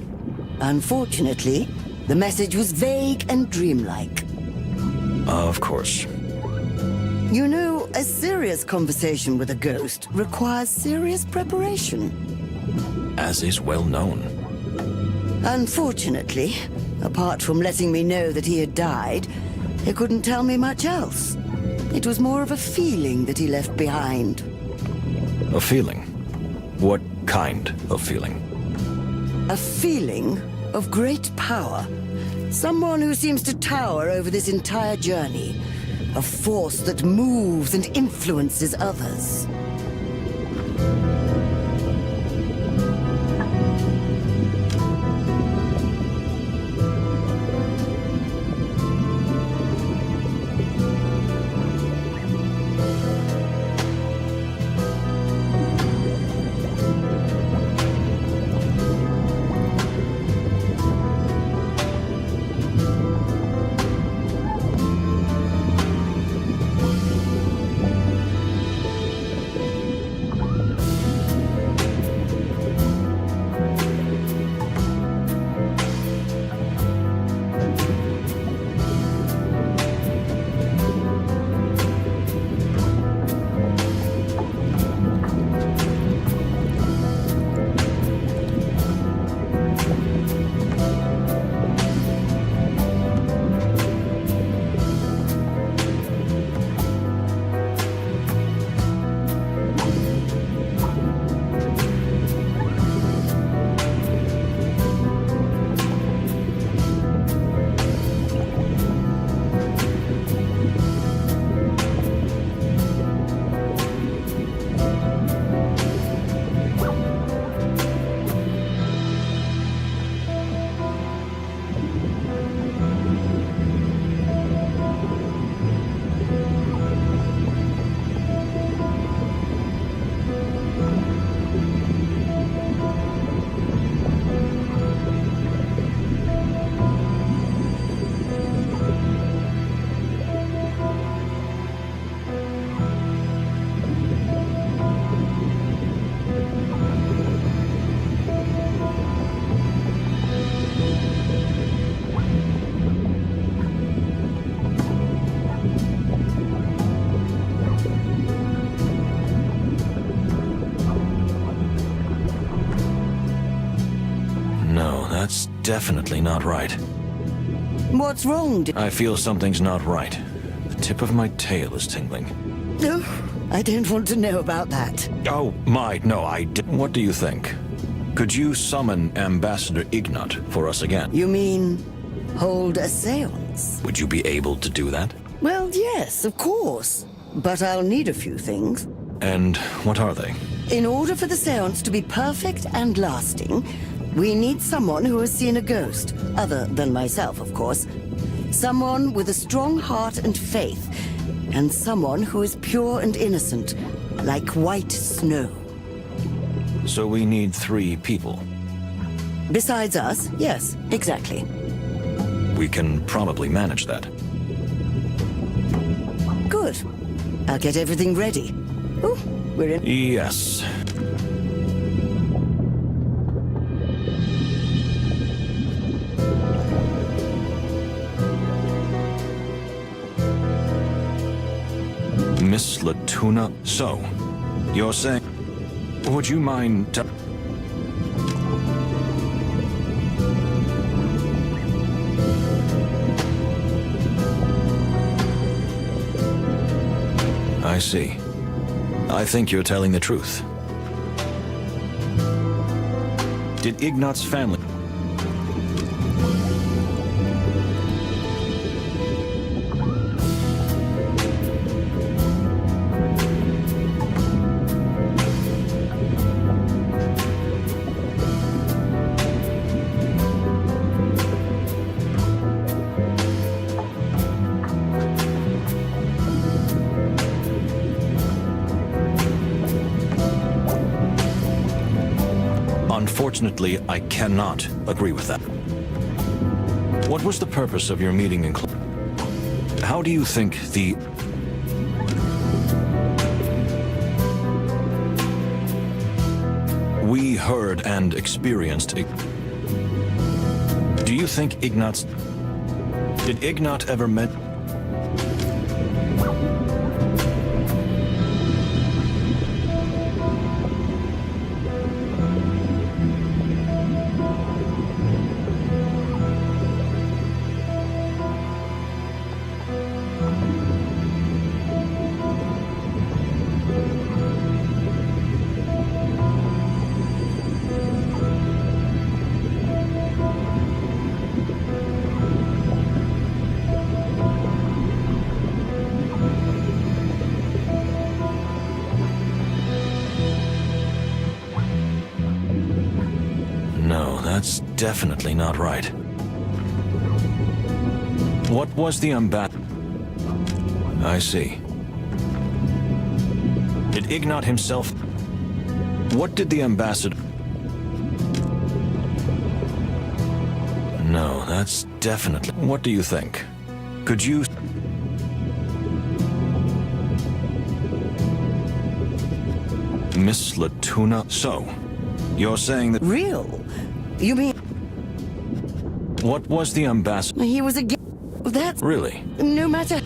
unfortunately, the message was vague and dreamlike. Of course. You know, a serious conversation with a ghost requires serious preparation. As is well known. Unfortunately, apart from letting me know that he had died, he couldn't tell me much else. It was more of a feeling that he left behind. A feeling? What kind of feeling? A feeling of great power. Someone who seems to tower over this entire journey. A force that moves and influences others. That's definitely not right. What's wrong? I feel something's not right. The tip of my tail is tingling. No, I don't want to know about that. Oh, no, I didn't. What do you think? Could you summon Ambassador Ignat for us again? You mean hold a seance? Would you be able to do that? Well, yes, of course. But I'll need a few things. And what are they? In order for the seance to be perfect and lasting, we need someone who has seen a ghost, other than myself, of course. Someone with a strong heart and faith, and someone who is pure and innocent, like white snow. So we need 3 people. Besides us, yes, exactly. We can probably manage that. Good. I'll get everything ready. Oh, we're in. Yes. Miss Latuna. So, you're saying... Would you mind... I see. I think you're telling the truth. Did Ignat's family... Unfortunately, I cannot agree with that. What was the purpose of your meeting in How do you think the... We heard and experienced... Do you think Ignat's... Did Ignat ever met... No, that's definitely not right. What was the I see. Did Ignat himself... What did the ambassador... No, that's definitely... What do you think? Could you... Miss Latuna... So, you're saying that... Real? You mean... What was the ambassador... He was a... That's... Really? No matter...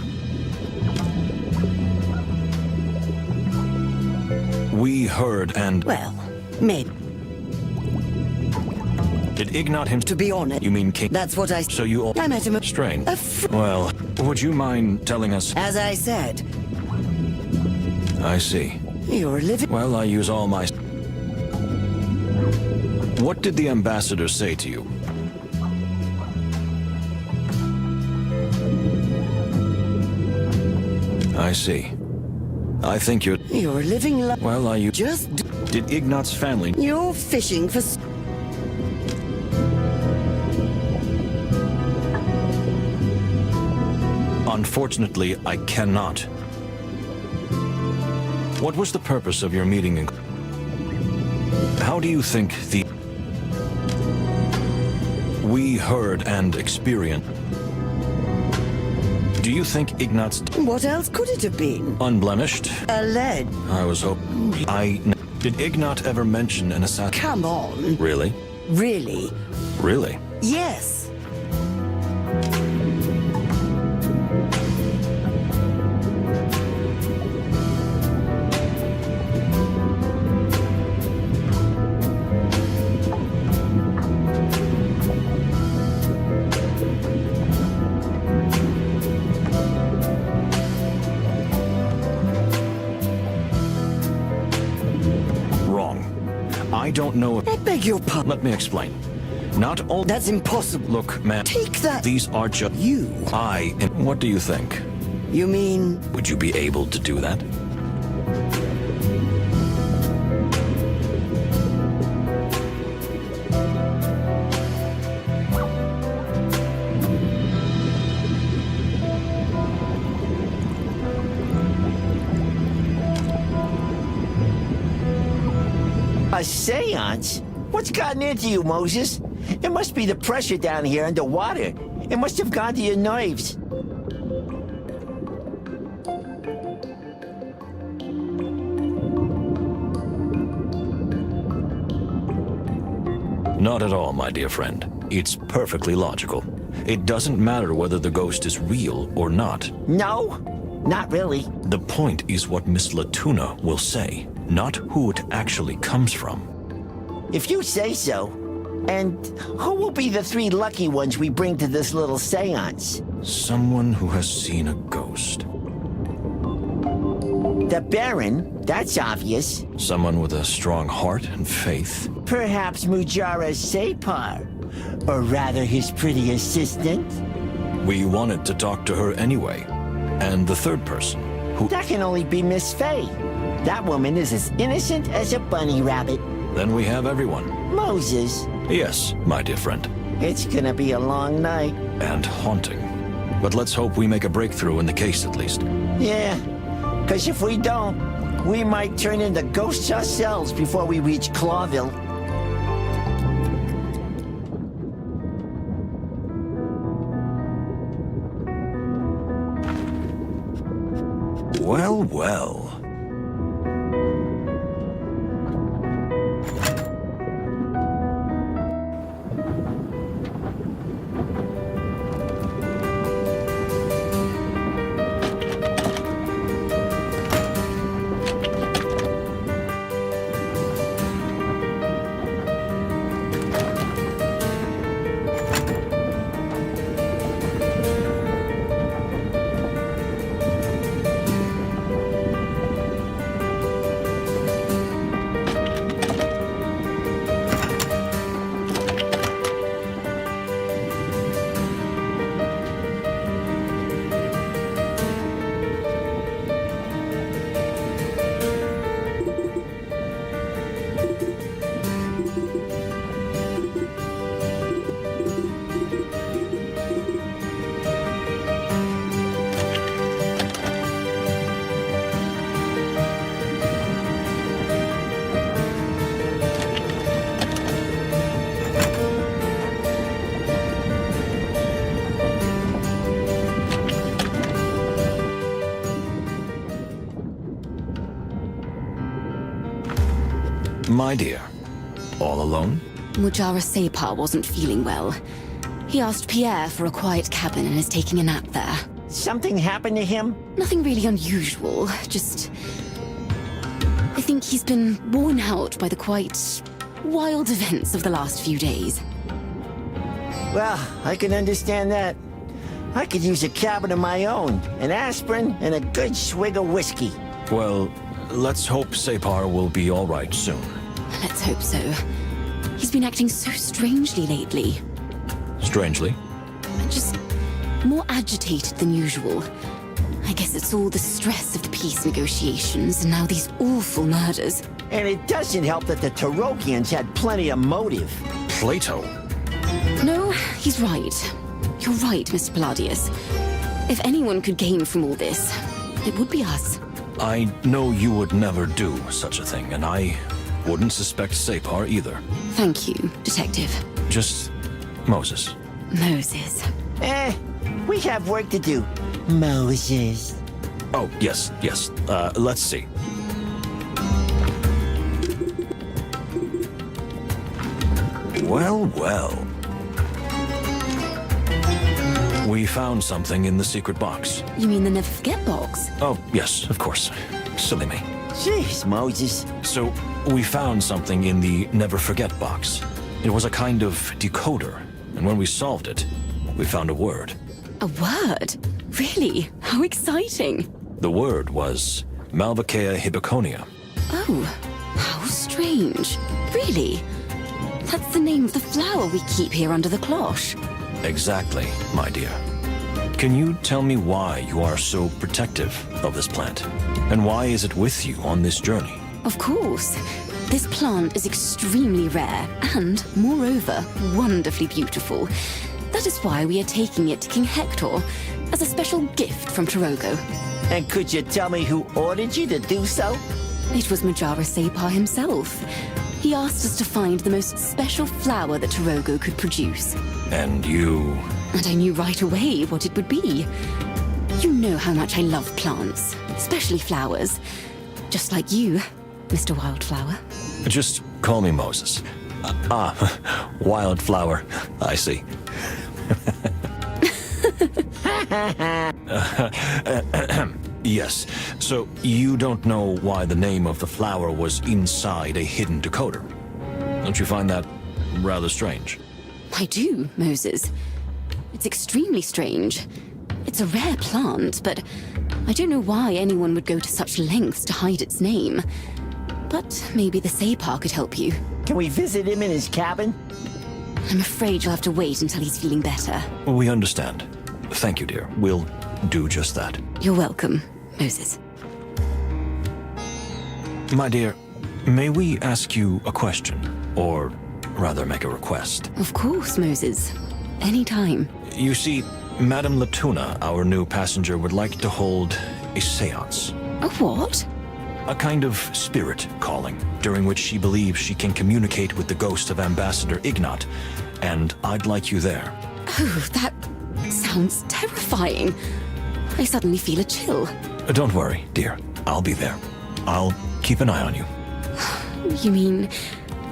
We heard and... Well, maybe. Did Ignat him... To be honest... You mean King... That's what I... So you all... I met him... Strange. Well, would you mind telling us... As I said... I see. You're living... Well, I use all my... What did the ambassador say to you? I see. I think you're... You're living life... Well, are you... Just... Did Ignat's family... You're fishing for... Unfortunately, I cannot. What was the purpose of your meeting in... How do you think the... We heard and experienced... Do you think Ignat's... What else could it have been? Unblemished? A lead. I was hoping... Did Ignat ever mention an assassin? Come on. Really? Really? Really? Yes. I don't know if... I beg your pardon. Let me explain. Not all... That's impossible. Look, man... Take that... These are just... You... What do you think? You mean... Would you be able to do that? A seance? What's gotten into you, Moses? It must be the pressure down here underwater. It must have gone to your nerves. Not at all, my dear friend. It's perfectly logical. It doesn't matter whether the ghost is real or not. No, not really. The point is what Miss Latuna will say, not who it actually comes from. If you say so. And who will be the 3 lucky ones we bring to this little seance? Someone who has seen a ghost. The Baron, that's obvious. Someone with a strong heart and faith. Perhaps Mujara Separ, or rather his pretty assistant. We wanted to talk to her anyway. And the third person, who... That can only be Miss Faye. That woman is as innocent as a bunny rabbit. Then we have everyone. Moses. Yes, my dear friend. It's gonna be a long night. And haunting. But let's hope we make a breakthrough in the case at least. Yeah, because if we don't, we might turn into ghosts ourselves before we reach Clawville. Well, well. My dear, all alone? Mujara Separ wasn't feeling well. He asked Pierre for a quiet cabin and is taking a nap there. Something happened to him? Nothing really unusual, just... I think he's been worn out by the quite wild events of the last few days. Well, I can understand that. I could use a cabin of my own, an aspirin, and a good swig of whiskey. Well, let's hope Separ will be all right soon. Let's hope so. He's been acting so strangely lately. Strangely? Just more agitated than usual. I guess it's all the stress of the peace negotiations and now these awful murders. And it doesn't help that the Tarokians had plenty of motive. Plato? No, he's right. You're right, Mr. Palladius. If anyone could gain from all this, it would be us. I know you would never do such a thing, and I wouldn't suspect Separ either. Thank you, Detective. Just Moses. Moses. We have work to do. Moses. Oh, yes. Let's see. Well, well. We found something in the secret box. You mean the Never Forget box? Oh, yes, of course. Silly me. Jeez, Moses. So, we found something in the Never Forget box. It was a kind of decoder, and when we solved it, we found a word. A word? Really? How exciting. The word was Malvaceae hibberconia. Oh, how strange. Really? That's the name of the flower we keep here under the cloche. Exactly, my dear. Can you tell me why you are so protective of this plant? And why is it with you on this journey? Of course. This plant is extremely rare and, moreover, wonderfully beautiful. That is why we are taking it to King Hector as a special gift from Tarogo. And could you tell me who ordered you to do so? It was Mujara Separ himself. He asked us to find the most special flower that Tarogo could produce. And you... And I knew right away what it would be. You know how much I love plants, especially flowers. Just like you, Mr. Wildflower. Just call me Moses. Wildflower. I see. Yes, so you don't know why the name of the flower was inside a hidden decoder. Don't you find that rather strange? I do, Moses. It's extremely strange. It's a rare plant, but I don't know why anyone would go to such lengths to hide its name. But maybe the Separ could help you. Can we visit him in his cabin? I'm afraid you'll have to wait until he's feeling better. We understand. Thank you, dear. We'll do just that. You're welcome, Moses. My dear, may we ask you a question? Or rather make a request? Of course, Moses. Anytime. You see, Madame Latuna, our new passenger, would like to hold a seance. A what? A kind of spirit calling, during which she believes she can communicate with the ghost of Ambassador Ignat, and I'd like you there. Oh, that sounds terrifying. I suddenly feel a chill. Don't worry, dear. I'll be there. I'll keep an eye on you. You mean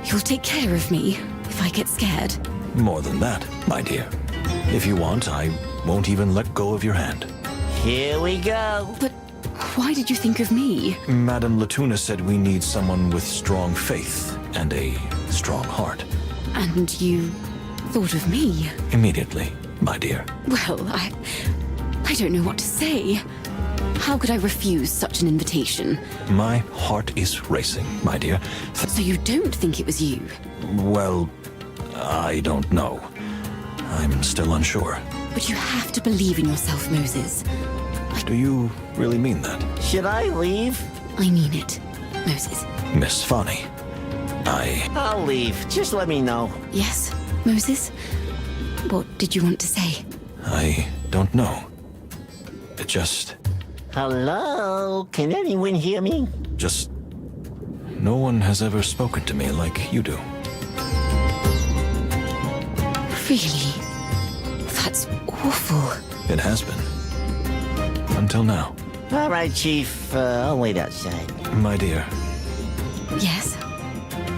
you'll take care of me if I get scared? More than that, my dear. If you want, I won't even let go of your hand. Here we go. But why did you think of me? Madame Latuna said we need someone with strong faith and a strong heart. And you thought of me? Immediately, my dear. Well, I don't know what to say. How could I refuse such an invitation? My heart is racing, my dear. So you don't think it was you? Well, I don't know. I'm still unsure. But you have to believe in yourself, Moses. Do you really mean that? Should I leave? I mean it, Moses. Miss Fanny, I'll leave. Just let me know. Yes, Moses? What did you want to say? I don't know. It just... Hello? Can anyone hear me? Just... No one has ever spoken to me like you do. Really? That's awful. It has been. Until now. All right, Chief. I'll wait outside. My dear, Yes,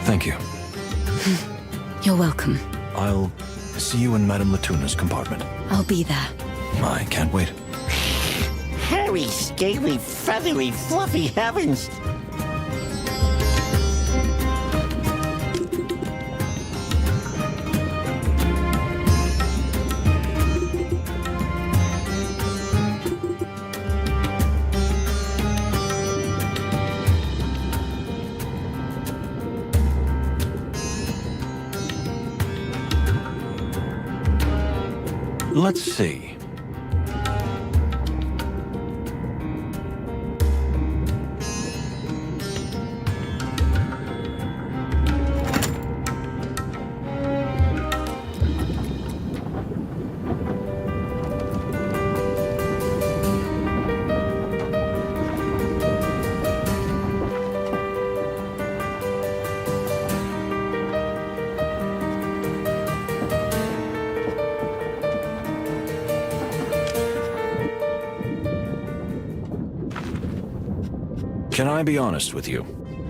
thank you. you're welcome. I'll see you in Madame Latuna's compartment. I'll be there. I can't wait. Hairy, scaly, feathery, fluffy heavens. Let's see. Can I be honest with you?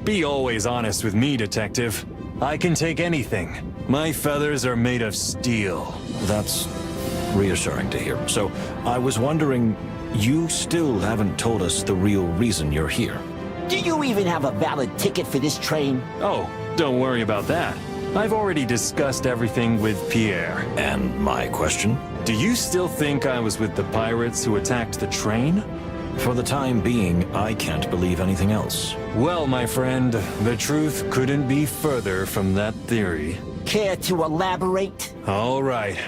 Be always honest with me, Detective. I can take anything. My feathers are made of steel. That's reassuring to hear. So, I was wondering, you still haven't told us the real reason you're here. Do you even have a valid ticket for this train? Oh, don't worry about that. I've already discussed everything with Pierre. And my question? Do you still think I was with the pirates who attacked the train? For the time being, I can't believe anything else. Well, my friend, the truth couldn't be further from that theory. Care to elaborate? All right.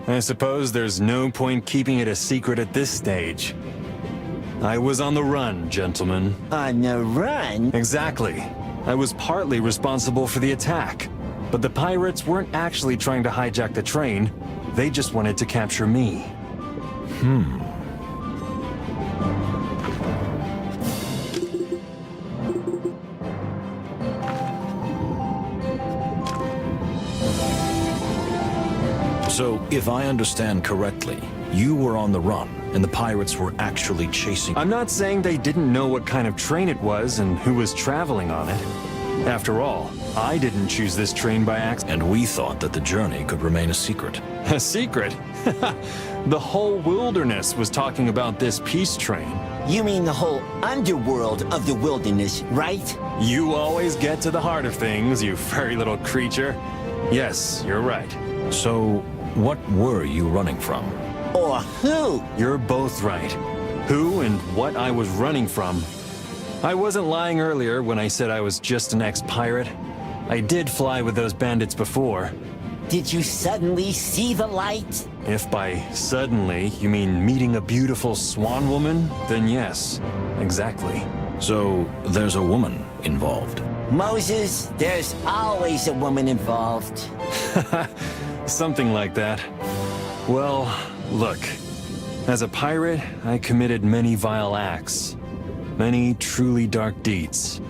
I suppose there's no point keeping it a secret at this stage. I was on the run, gentlemen. On the run? Exactly. I was partly responsible for the attack. But the pirates weren't actually trying to hijack the train. They just wanted to capture me. So, if I understand correctly, you were on the run, and the pirates were actually chasing... I'm not saying they didn't know what kind of train it was and who was traveling on it. After all, I didn't choose this train by accident. And we thought that the journey could remain a secret. A secret? The whole wilderness was talking about this peace train. You mean the whole underworld of the wilderness, right? You always get to the heart of things, you furry little creature. Yes, you're right. So, what were you running from? Or who? You're both right. Who and what I was running from. I wasn't lying earlier when I said I was just an ex-pirate. I did fly with those bandits before. Did you suddenly see the light? If by suddenly you mean meeting a beautiful swan woman, then yes, exactly. So, there's a woman involved. Moses, there's always a woman involved. Something like that. Well, look. As a pirate, I committed many vile acts. Many truly dark deeds.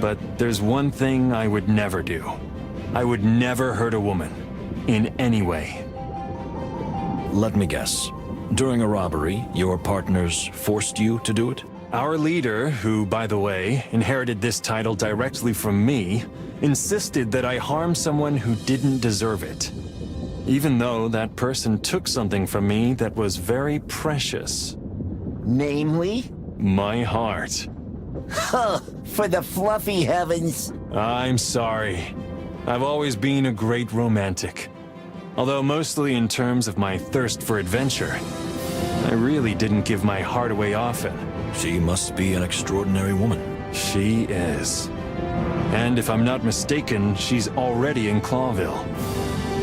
But there's one thing I would never do. I would never hurt a woman. In any way. Let me guess. During a robbery, your partners forced you to do it? Our leader, who, by the way, inherited this title directly from me, insisted that I harm someone who didn't deserve it. Even though that person took something from me that was very precious. Namely? My heart. Huh, for the fluffy heavens. I'm sorry. I've always been a great romantic. Although mostly in terms of my thirst for adventure. I really didn't give my heart away often. She must be an extraordinary woman. She is. And if I'm not mistaken, she's already in Clawville.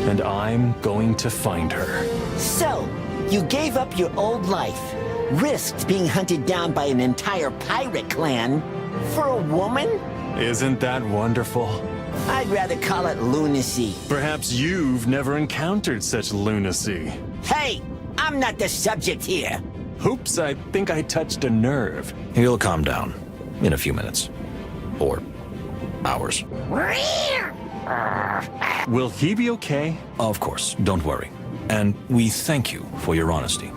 And I'm going to find her. So, you gave up your old life, risked being hunted down by an entire pirate clan, for a woman? Isn't that wonderful? I'd rather call it lunacy. Perhaps you've never encountered such lunacy. Hey, I'm not the subject here. Oops, I think I touched a nerve. He'll calm down in a few minutes. Or hours. Will he be okay? Of course, don't worry. And we thank you for your honesty.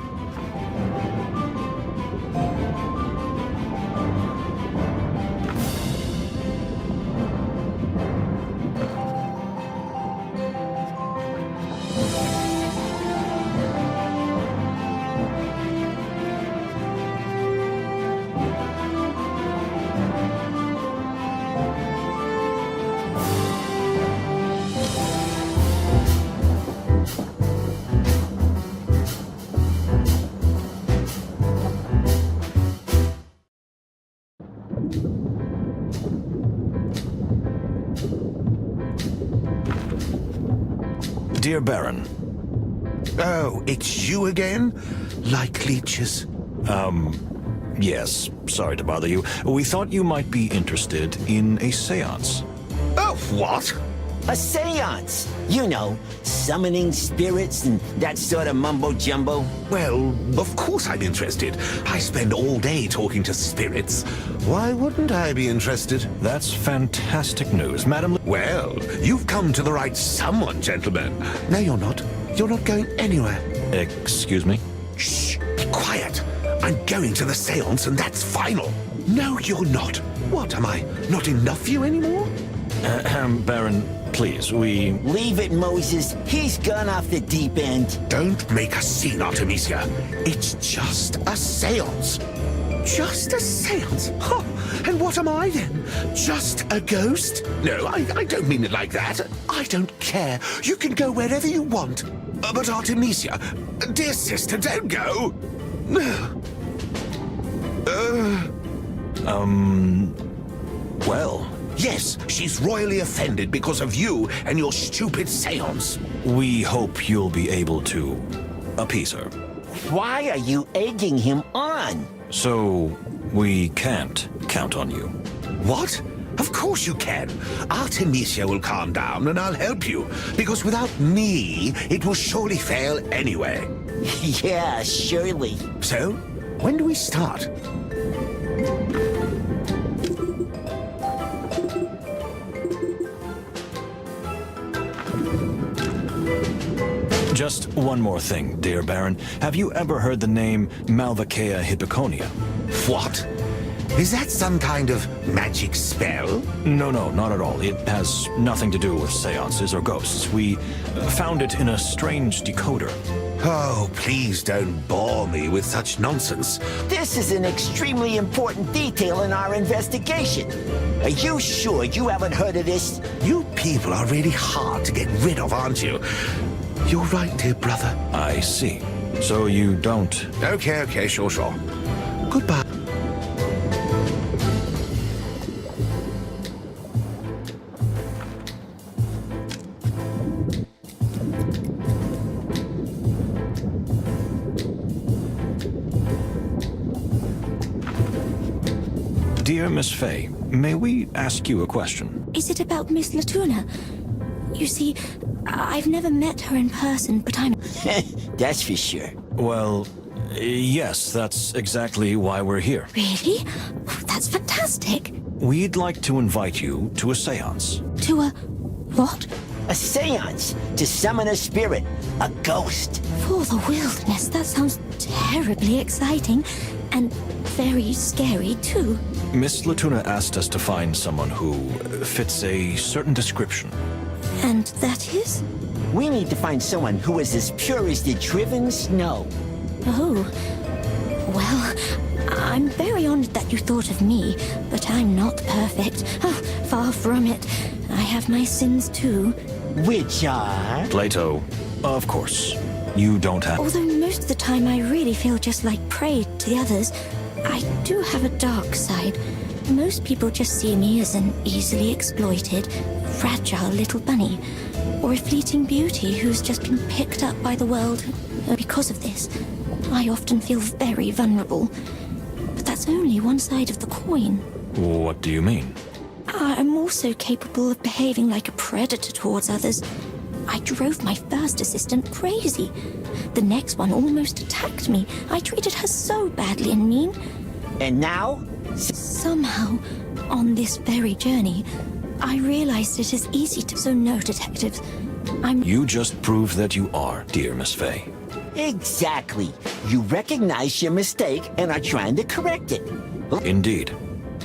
Dear Baron. Oh, it's you again? Like leeches? Yes, sorry to bother you. We thought you might be interested in a seance. Oh, what? A seance. You know, summoning spirits and that sort of mumbo-jumbo. Well, of course I'm interested. I spend all day talking to spirits. Why wouldn't I be interested? That's fantastic news, Madam. Well, you've come to the right someone, gentlemen. No, you're not. You're not going anywhere. Excuse me? Shh, be quiet. I'm going to the seance and that's final. No, you're not. What, am I not enough for you anymore? Baron, please, we... Leave it, Moses. He's gone off the deep end. Don't make a scene, Artemisia. It's just a seance. Just a seance? Huh. And what am I then? Just a ghost? No, I don't mean it like that. I don't care. You can go wherever you want. But Artemisia, dear sister, don't go. Well... Yes, she's royally offended because of you and your stupid seance. We hope you'll be able to appease her. Why are you egging him on? So, we can't count on you. What? Of course you can. Artemisia will calm down and I'll help you. Because without me, it will surely fail anyway. Yeah, surely. So, when do we start? Just one more thing, dear Baron. Have you ever heard the name Malvaceae Hippoconia? What? Is that some kind of magic spell? No, not at all. It has nothing to do with seances or ghosts. We found it in a strange decoder. Oh, please don't bore me with such nonsense. This is an extremely important detail in our investigation. Are you sure you haven't heard of this? You people are really hard to get rid of, aren't you? You're right, dear brother. I see. So you don't... Okay, sure. Goodbye. Dear Miss Fay, may we ask you a question? Is it about Miss Latuna? You see, I've never met her in person, but I'm... That's for sure. Well, yes, that's exactly why we're here. Really? Oh, that's fantastic. We'd like to invite you to a seance. To a... what? A seance to summon a spirit, a ghost. For the wilderness, that sounds terribly exciting. And very scary, too. Miss Latuna asked us to find someone who fits a certain description. And that is? We need to find someone who is as pure as the driven snow. Oh. Well, I'm very honored that you thought of me, but I'm not perfect. Oh, far from it. I have my sins, too. Which are? Plato, of course. You don't have... Although most of the time I really feel just like prey to the others, I do have a dark side. Most people just see me as an easily exploited, fragile little bunny, or a fleeting beauty who's just been picked up by the world. Because of this, I often feel very vulnerable. But that's only one side of the coin. What do you mean? I'm also capable of behaving like a predator towards others. I drove my first assistant crazy. The next one almost attacked me. I treated her so badly and mean. And now? Somehow, on this very journey, I realized it is easy to... So no, detectives. You just proved that you are, dear Miss Fey. Exactly. You recognize your mistake and are trying to correct it. Indeed.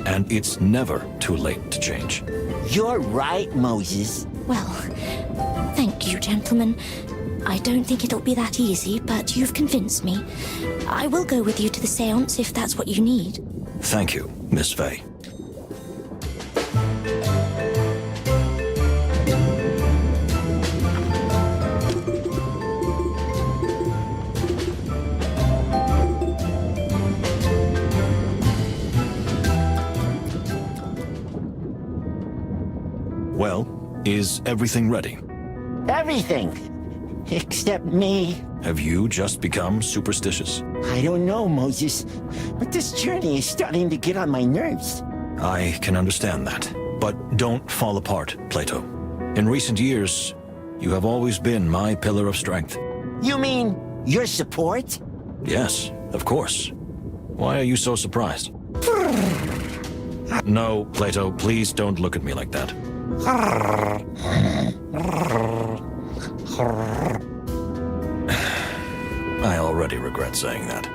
And it's never too late to change. You're right, Moses. Well, thank you, gentlemen. I don't think it'll be that easy, but you've convinced me. I will go with you to the seance if that's what you need. Thank you, Miss Fey. Well, is everything ready? Everything. Except me. Have you just become superstitious? I don't know, Moses, but this journey is starting to get on my nerves. I can understand that. But don't fall apart, Plato. In recent years, you have always been my pillar of strength. You mean your support? Yes, of course. Why are you so surprised? No, Plato, please don't look at me like that. I already regret saying that.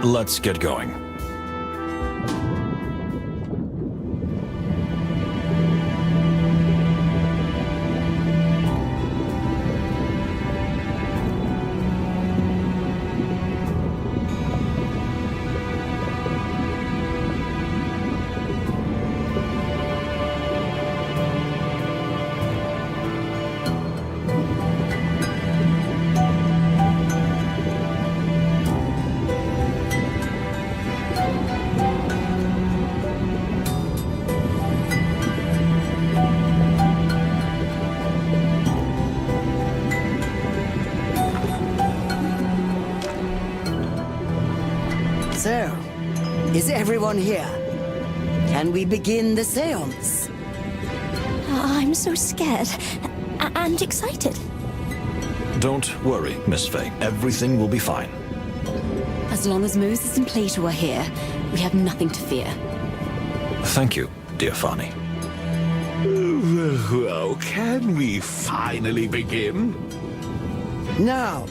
Let's get going. So, is everyone here? Can we begin the seance? I'm so scared and excited. Don't worry, Miss Fey. Everything will be fine. As long as Moses and Plato are here, we have nothing to fear. Thank you, dear Fani. Well, can we finally begin? Now,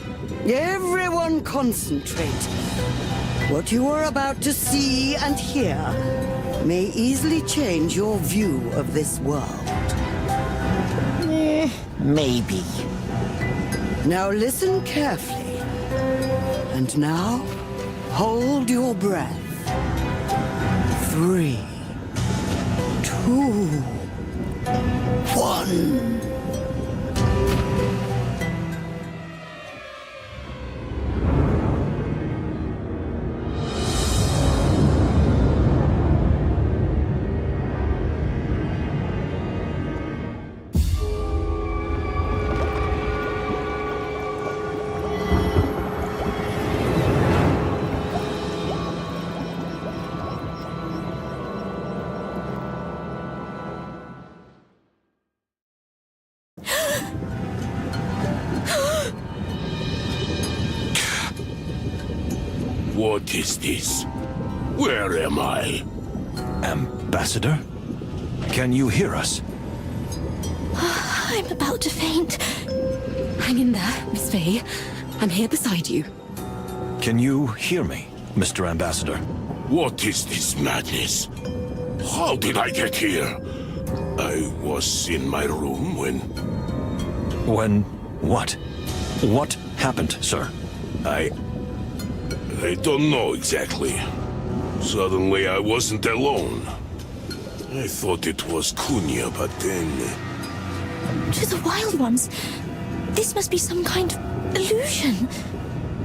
everyone concentrate. What you are about to see and hear may easily change your view of this world. Maybe. Now listen carefully. And now, hold your breath. 3, 2, 1. What is this? Where am I? Ambassador? Can you hear us? I'm about to faint. Hang in there, Miss Fey. I'm here beside you. Can you hear me? Mr. Ambassador. What is this madness? How did I get here? I was in my room when... When what? What happened, sir? I don't know exactly. Suddenly I wasn't alone. I thought it was Cunha, but then... To the Wild Ones, this must be some kind of illusion.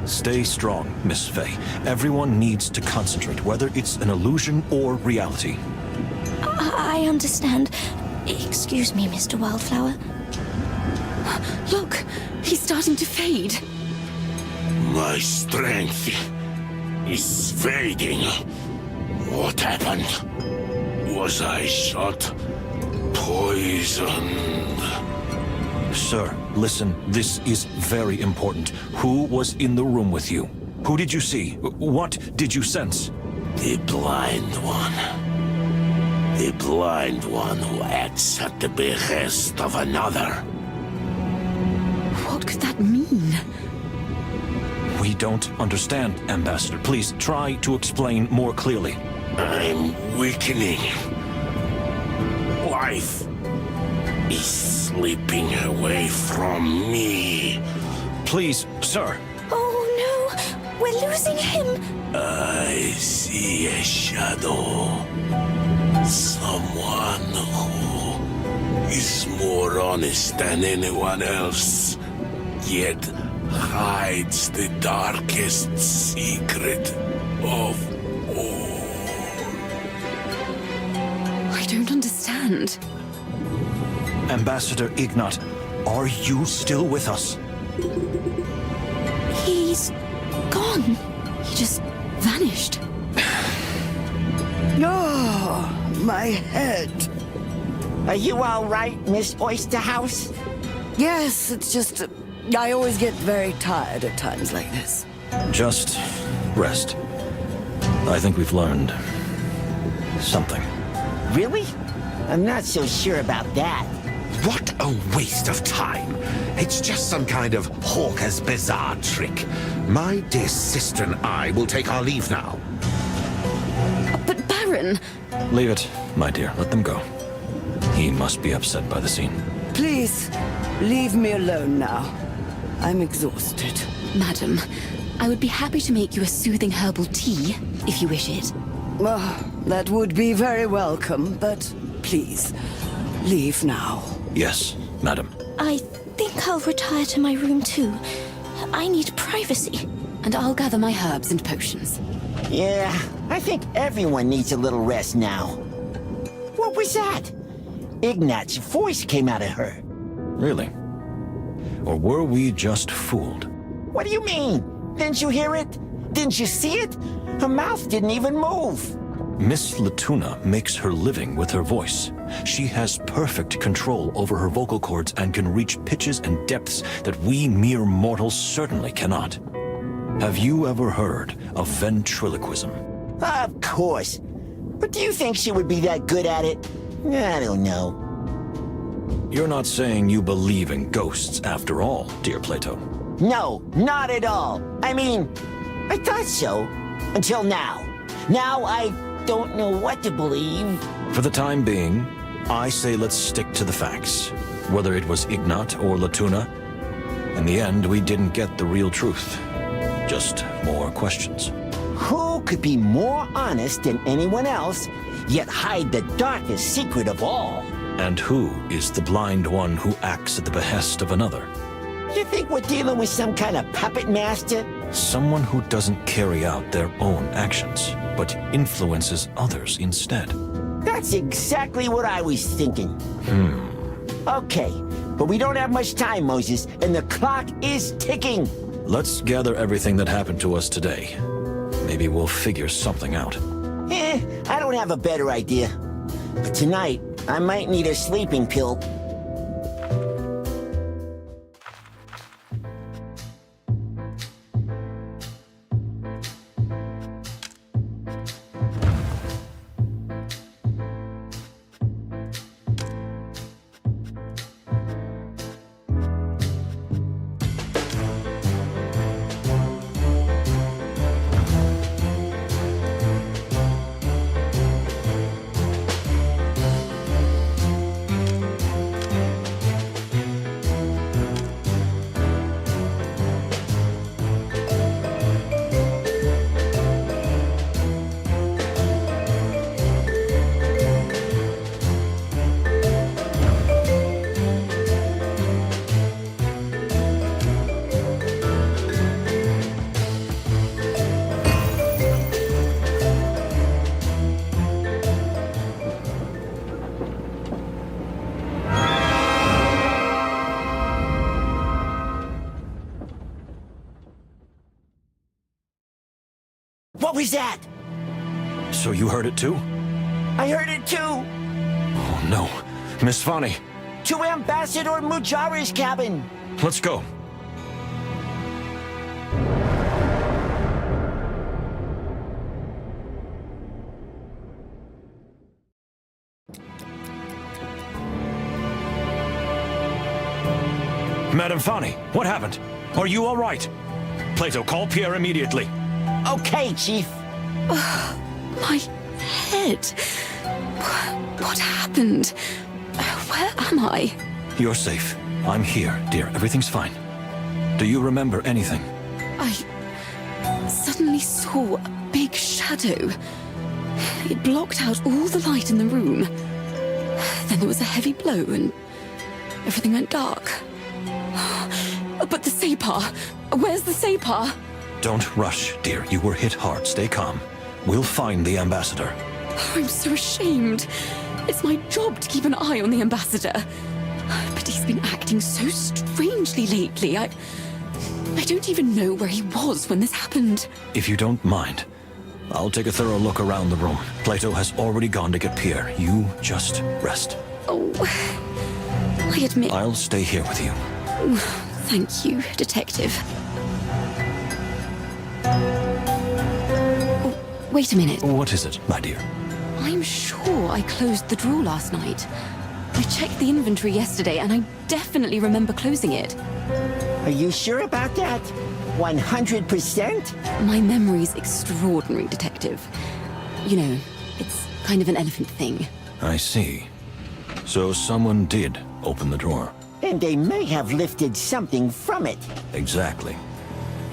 Stay strong, Miss Faye. Everyone needs to concentrate, whether it's an illusion or reality. I understand. Excuse me, Mr. Wildflower. Look, he's starting to fade. My strength is fading. What happened? Was I shot? Poisoned? Sir, listen, this is very important. Who was in the room with you? Who did you see? What did you sense? The blind one. The blind one who acts at the behest of another. What could that mean? We don't understand, Ambassador. Please try to explain more clearly. I'm weakening. Life is slipping away from me. Please, sir. Oh no, we're losing him. I see a shadow. Someone who is more honest than anyone else, yet hides the darkest secret of all. I don't understand. Ambassador Ignat, are you still with us? He's gone. He just vanished. Oh, my head. Are you all right, Miss Oysterhouse? Yes, it's just... I always get very tired at times like this. Just rest. I think we've learned something. Really? I'm not so sure about that. What a waste of time. It's just some kind of hawker's bizarre trick. My dear sister and I will take our leave now. But Baron... Leave it, my dear. Let them go. He must be upset by the scene. Please, leave me alone now. I'm exhausted. Madam, I would be happy to make you a soothing herbal tea, if you wish it. Oh, that would be very welcome, but please, leave now. Yes, madam. I think I'll retire to my room too. I need privacy. And I'll gather my herbs and potions. Yeah, I think everyone needs a little rest now. What was that? Ignat's voice came out of her. Really? Or were we just fooled? What do you mean? Didn't you hear it? Didn't you see it? Her mouth didn't even move. Miss Latuna makes her living with her voice. She has perfect control over her vocal cords and can reach pitches and depths that we mere mortals certainly cannot. Have you ever heard of ventriloquism? Of course. But do you think she would be that good at it? I don't know. You're not saying you believe in ghosts after all, dear Plato. No, not at all. I mean, I thought so. Until now. Now I don't know what to believe. For the time being, I say let's stick to the facts. Whether it was Ignat or Latuna, in the end, we didn't get the real truth. Just more questions. Who could be more honest than anyone else, yet hide the darkest secret of all? And who is the blind one who acts at the behest of another? You think we're dealing with some kind of puppet master? Someone who doesn't carry out their own actions, but influences others instead. That's exactly what I was thinking. Okay, but we don't have much time, Moses, and the clock is ticking. Let's gather everything that happened to us today. Maybe we'll figure something out. I don't have a better idea. But tonight, I might need a sleeping pill. What was that? So you heard it too? I heard it too. Oh no. Miss Fani, To Ambassador Mujara's cabin. let's go. Madame Fani, what happened? Are you all right? Plato, call Pierre immediately. Okay, Chief. My head. What happened? Where am I? You're safe. I'm here, dear. Everything's fine. Do you remember anything? I suddenly saw a big shadow. It blocked out all the light in the room. Then there was a heavy blow and everything went dark. But the Sapar! Where's the Sapar? Don't rush, dear. You were hit hard. Stay calm. We'll find the ambassador. I'm so ashamed. It's my job to keep an eye on the ambassador. But he's been acting so strangely lately. I don't even know where he was when this happened. If you don't mind, I'll take a thorough look around the room. Plato has already gone to get Pierre. You just rest. Oh, I admit... I'll stay here with you. Thank you, Detective. Oh, wait a minute. What is it, my dear? I'm sure I closed the drawer last night. I checked the inventory yesterday, and I definitely remember closing it. Are you sure about that? 100%? My memory's extraordinary, Detective. You know, it's kind of an elephant thing. I see. So someone did open the drawer. And they may have lifted something from it. Exactly.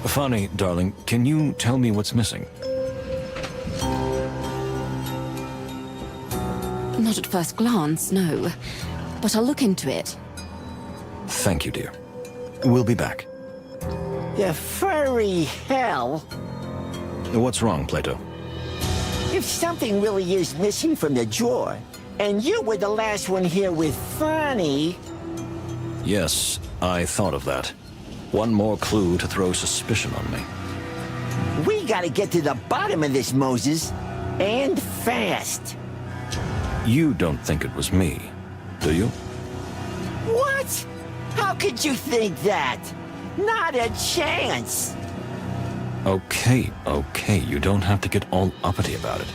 Fani, darling, can you tell me what's missing? Not at first glance, no. But I'll look into it. Thank you, dear. We'll be back. The furry hell. What's wrong, Plato? If something really is missing from the drawer, and you were the last one here with Fani... Yes, I thought of that. One more clue to throw suspicion on me. We gotta get to the bottom of this, Moses. And fast. You don't think it was me, do you? What? How could you think that? Not a chance. Okay, you don't have to get all uppity about it.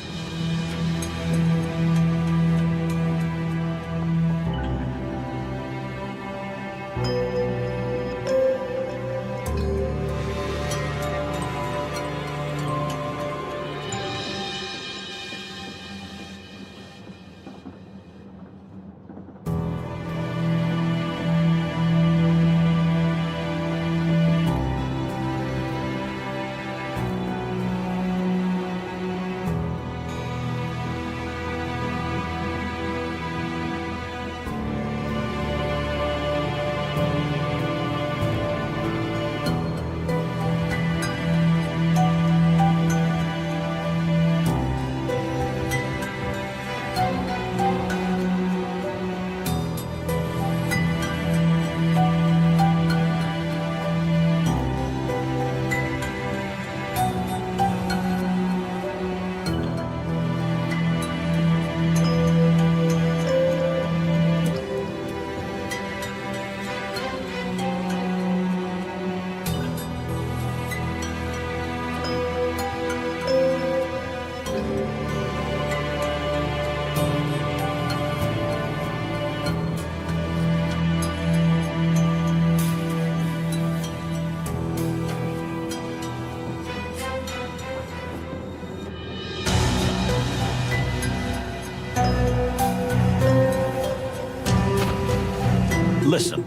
Listen.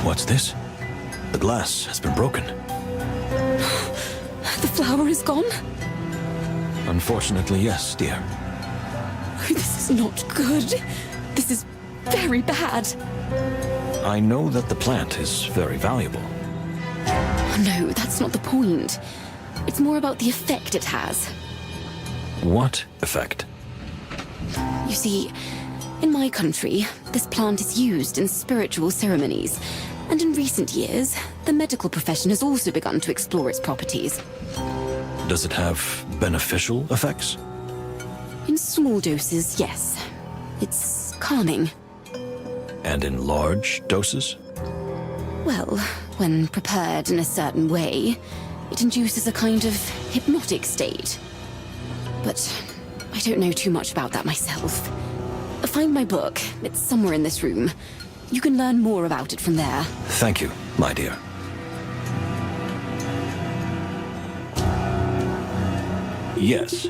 What's this? The glass has been broken. The flower is gone? Unfortunately, yes, dear. Oh, this is not good. This is very bad. I know that the plant is very valuable. Oh, no, that's not the point. It's more about the effect it has. What effect? You see, in my country, this plant is used in spiritual ceremonies, And in recent years, the medical profession has also begun to explore its properties. Does it have beneficial effects? In small doses, yes. It's calming. And in large doses? Well, when prepared in a certain way, it induces a kind of hypnotic state. But I don't know too much about that myself. Find my book. It's somewhere in this room. You can learn more about it from there. Thank you, my dear. Yes.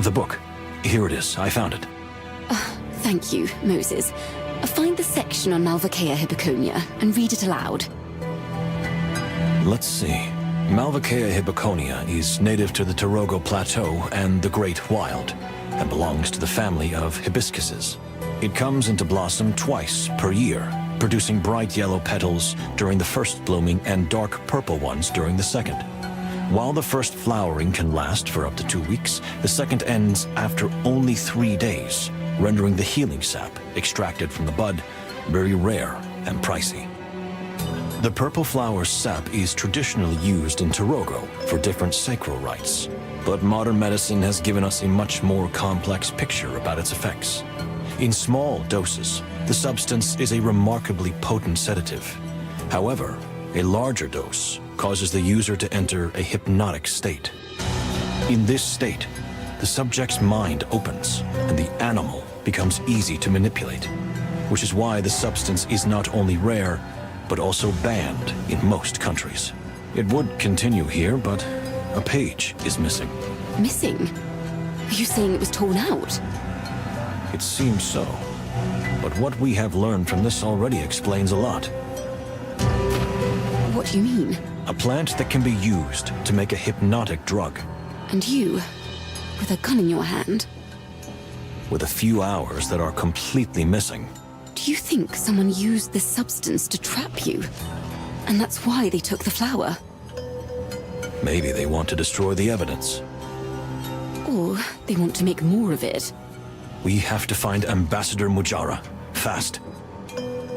The book. Here it is. I found it. Thank you, Moses. Find the section on Malvaceae hippoconia and read it aloud. Let's see. Malvaceae hippoconia is native to the Tarogo Plateau and the Great Wild, and belongs to the family of hibiscuses. It comes into blossom twice per year, producing bright yellow petals during the first blooming and dark purple ones during the second. While the first flowering can last for up to 2 weeks, the second ends after only 3 days, rendering the healing sap extracted from the bud very rare and pricey. The purple flower's sap is traditionally used in Tarogo for different sacral rites, but modern medicine has given us a much more complex picture about its effects. In small doses, the substance is a remarkably potent sedative. However, a larger dose causes the user to enter a hypnotic state. In this state, the subject's mind opens and the animal becomes easy to manipulate, which is why the substance is not only rare, but also banned in most countries. It would continue here, but a page is missing. Missing? Are you saying it was torn out? It seems so. But what we have learned from this already explains a lot. What do you mean? A plant that can be used to make a hypnotic drug. And you, with a gun in your hand? With a few hours that are completely missing. Do you think someone used this substance to trap you? And that's why they took the flower? Maybe they want to destroy the evidence. Or they want to make more of it. We have to find Ambassador Mujara. Fast.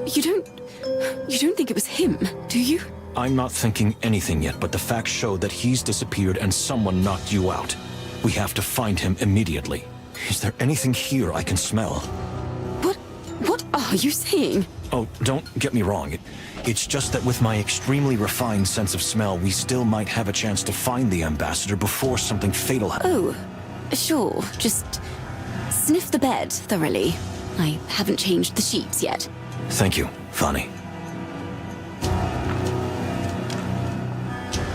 You don't think it was him, do you? I'm not thinking anything yet, but the facts show that he's disappeared and someone knocked you out. We have to find him immediately. Is there anything here I can smell? What are you saying? Oh, don't get me wrong. It's just that with my extremely refined sense of smell, we still might have a chance to find the ambassador before something fatal happens. Oh, sure. Just sniff the bed thoroughly. I haven't changed the sheets yet. Thank you, Fanny.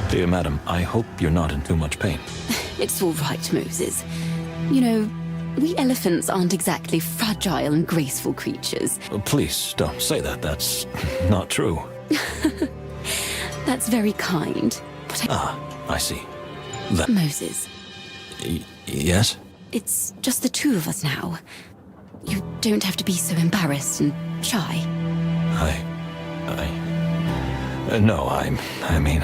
Dear madam, I hope you're not in too much pain. It's all right, Moses. You know, we elephants aren't exactly fragile and graceful creatures. Please, don't say that. That's not true. That's very kind. But I see. Moses. Yes? It's just the two of us now. You don't have to be so embarrassed and shy. No, I mean...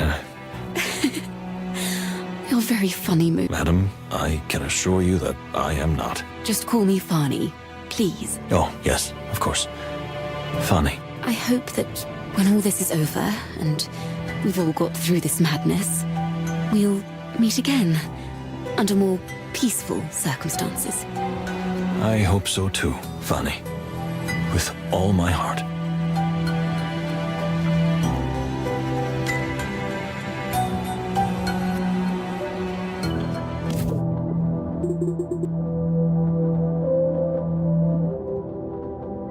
You're very funny, Madam, I can assure you that I am not. Just call me Fani, please. Oh, yes, of course. Fani. I hope that when all this is over and we've all got through this madness, we'll meet again under more peaceful circumstances. I hope so too, Fani. With all my heart.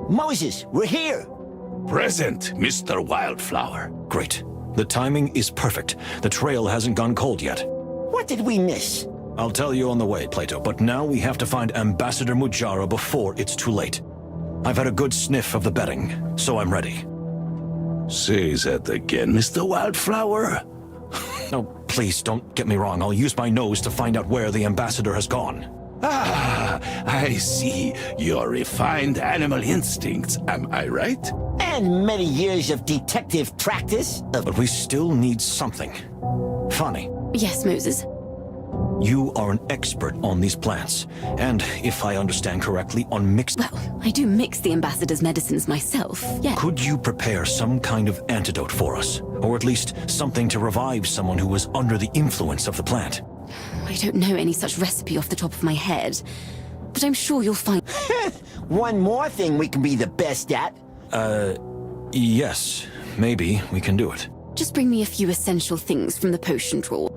Moses, we're here! Present, Mr. Wildflower. Great. The timing is perfect. The trail hasn't gone cold yet. What did we miss? I'll tell you on the way, Plato, but now we have to find Ambassador Mujara before it's too late. I've had a good sniff of the bedding, so I'm ready. Say that again, Mr. Wildflower. No, please don't get me wrong. I'll use my nose to find out where the ambassador has gone. Ah, I see. Your refined animal instincts, am I right? And many years of detective practice. But we still need something. Funny, Yes, Moses. you are an expert on these plants, and if I understand correctly, on mixed... Well, I do mix the ambassador's medicines myself, yeah. Could you prepare some kind of antidote for us? Or at least something to revive someone who was under the influence of the plant? I don't know any such recipe off the top of my head, but I'm sure you'll find... One more thing we can be the best at. Yes, maybe we can do it. Just bring me a few essential things from the potion drawer.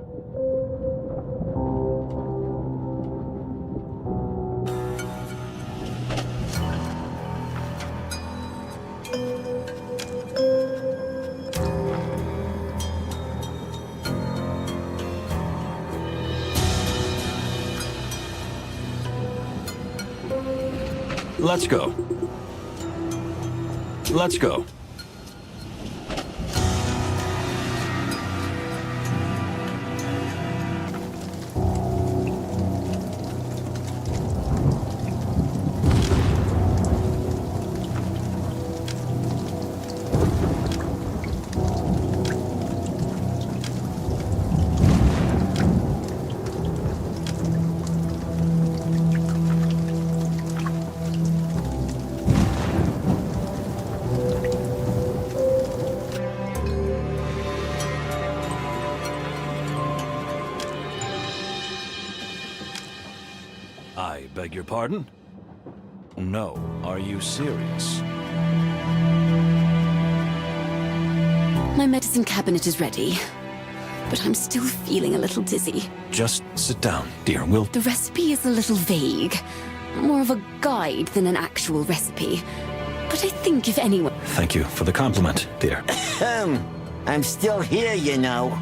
Let's go. Let's go. I beg your pardon? No, are you serious? My medicine cabinet is ready, but I'm still feeling a little dizzy. Just sit down, dear. The recipe is a little vague. More of a guide than an actual recipe. But I think if anyone... Thank you for the compliment, dear. I'm still here, you know.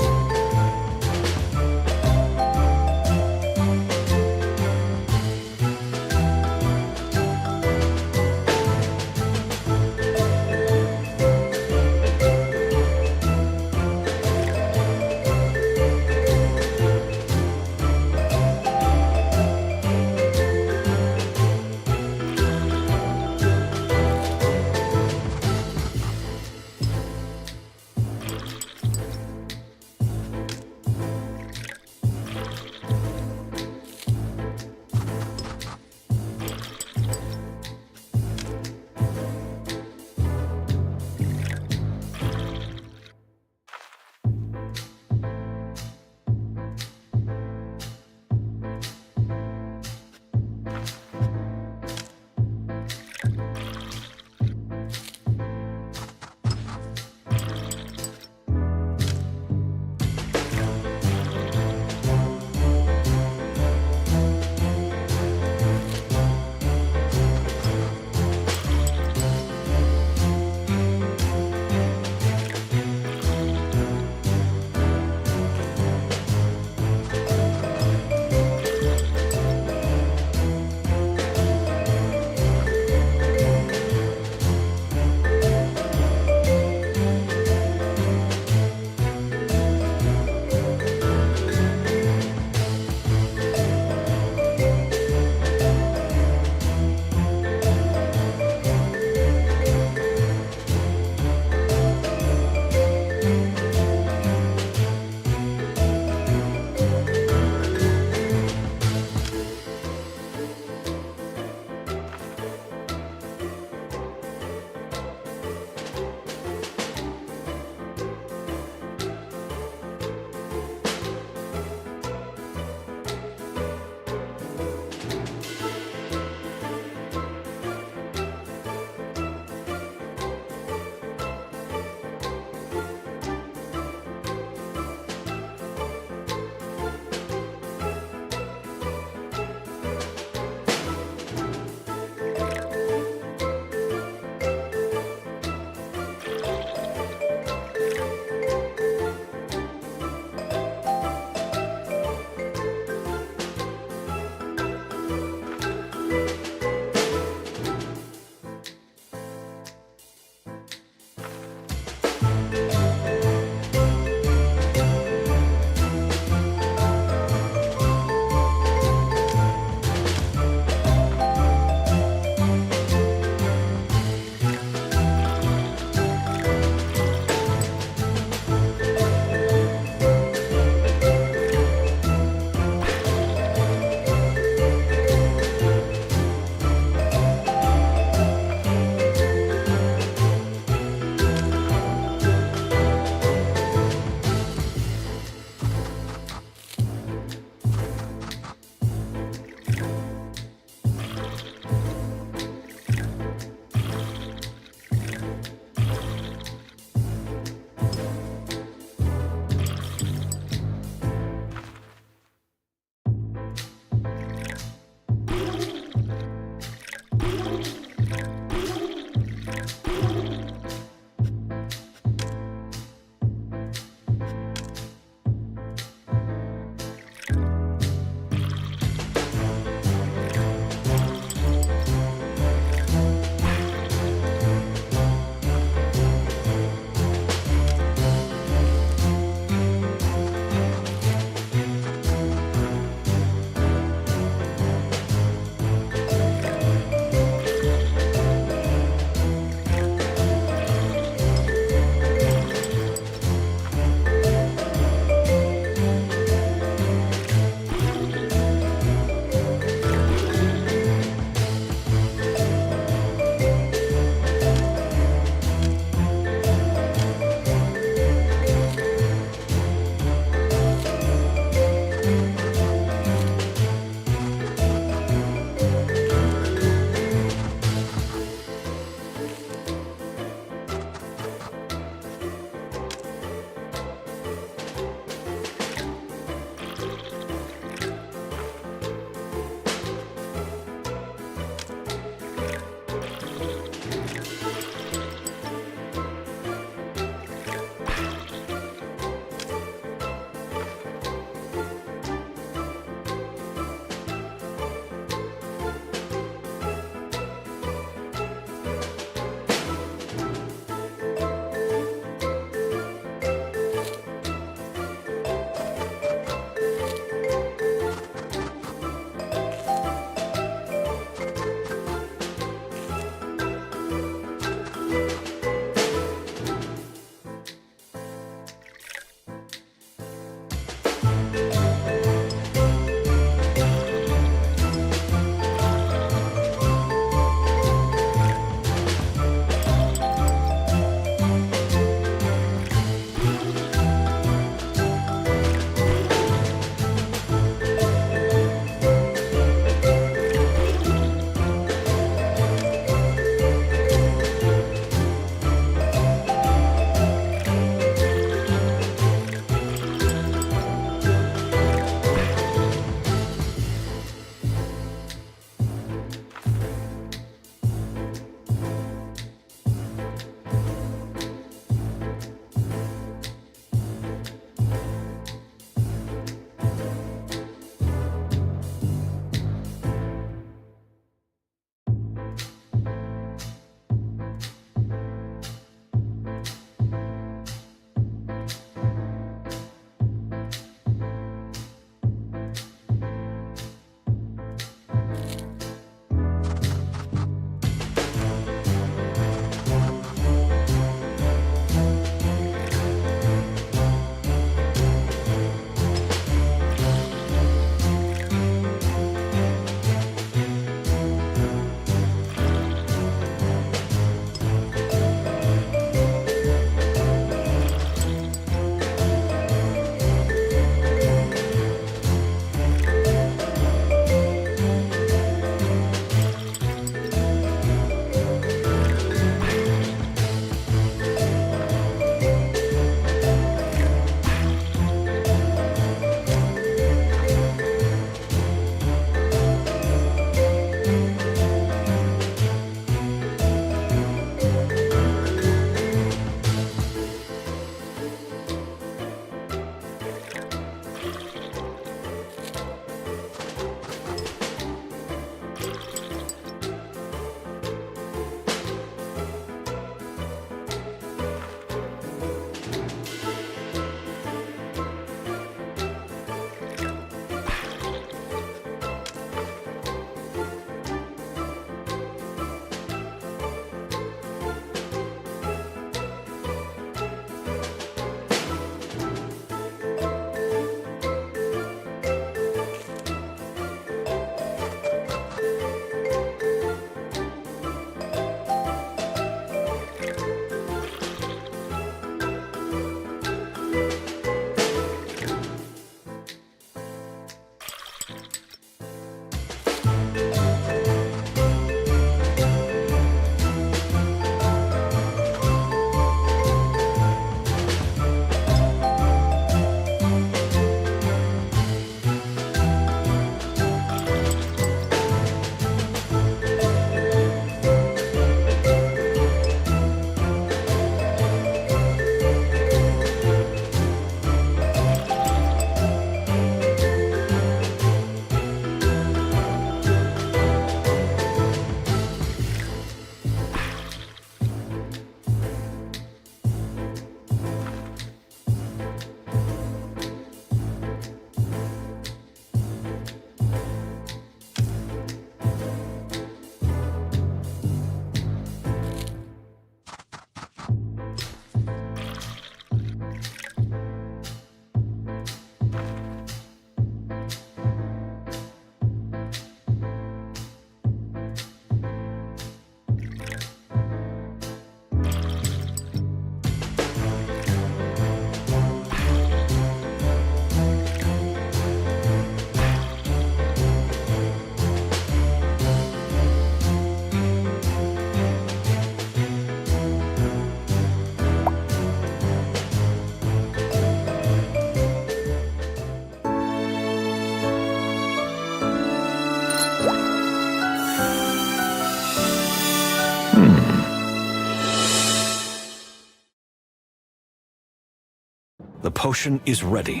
The potion is ready.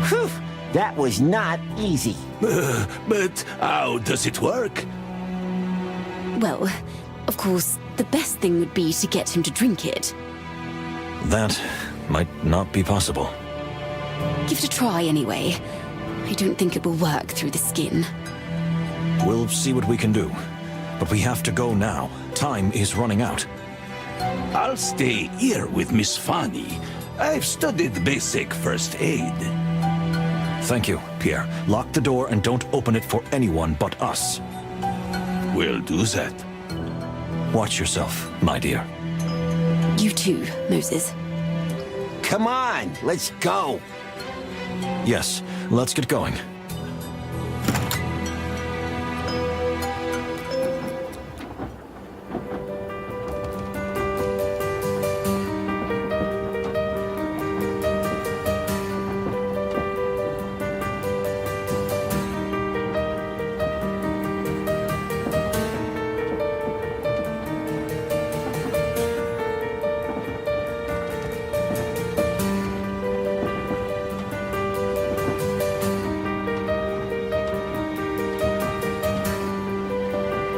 Whew, that was not easy. But how does it work? Well, of course, the best thing would be to get him to drink it. That might not be possible. Give it a try anyway. I don't think it will work through the skin. We'll see what we can do. But we have to go now. Time is running out. I'll stay here with Miss Fanny. I've studied basic first aid. Thank you, Pierre. Lock the door and don't open it for anyone but us. We'll do that. Watch yourself, my dear. You too, Moses. Come on, let's go. Yes, let's get going.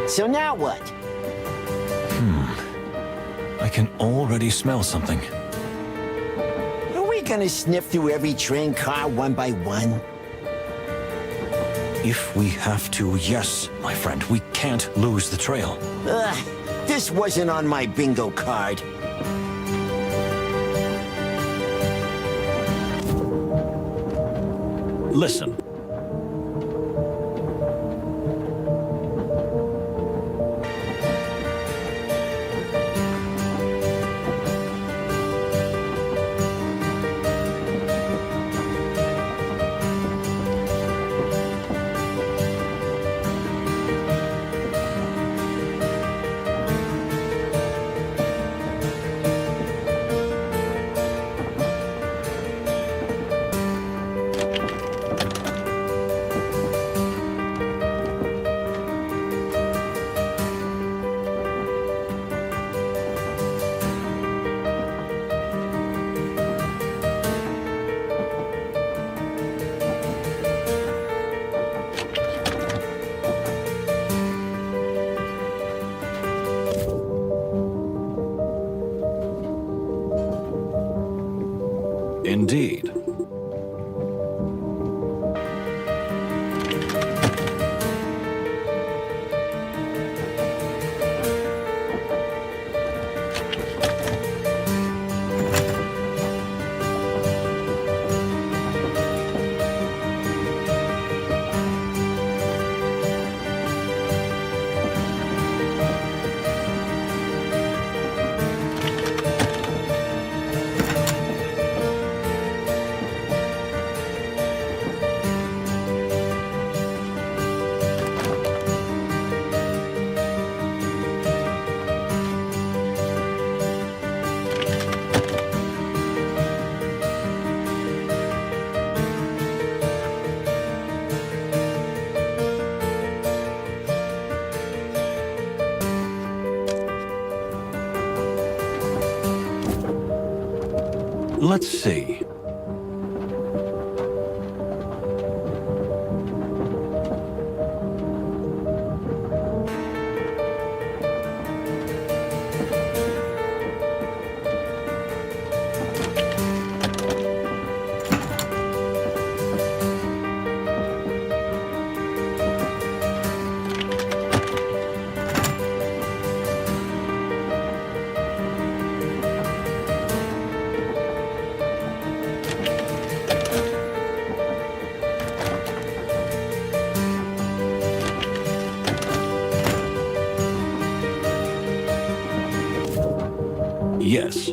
So now what? I can already smell something. Are we gonna sniff through every train car one by one? If we have to, yes, my friend. We can't lose the trail. Ugh, this wasn't on my bingo card. Listen. Indeed. Let's see. Yes.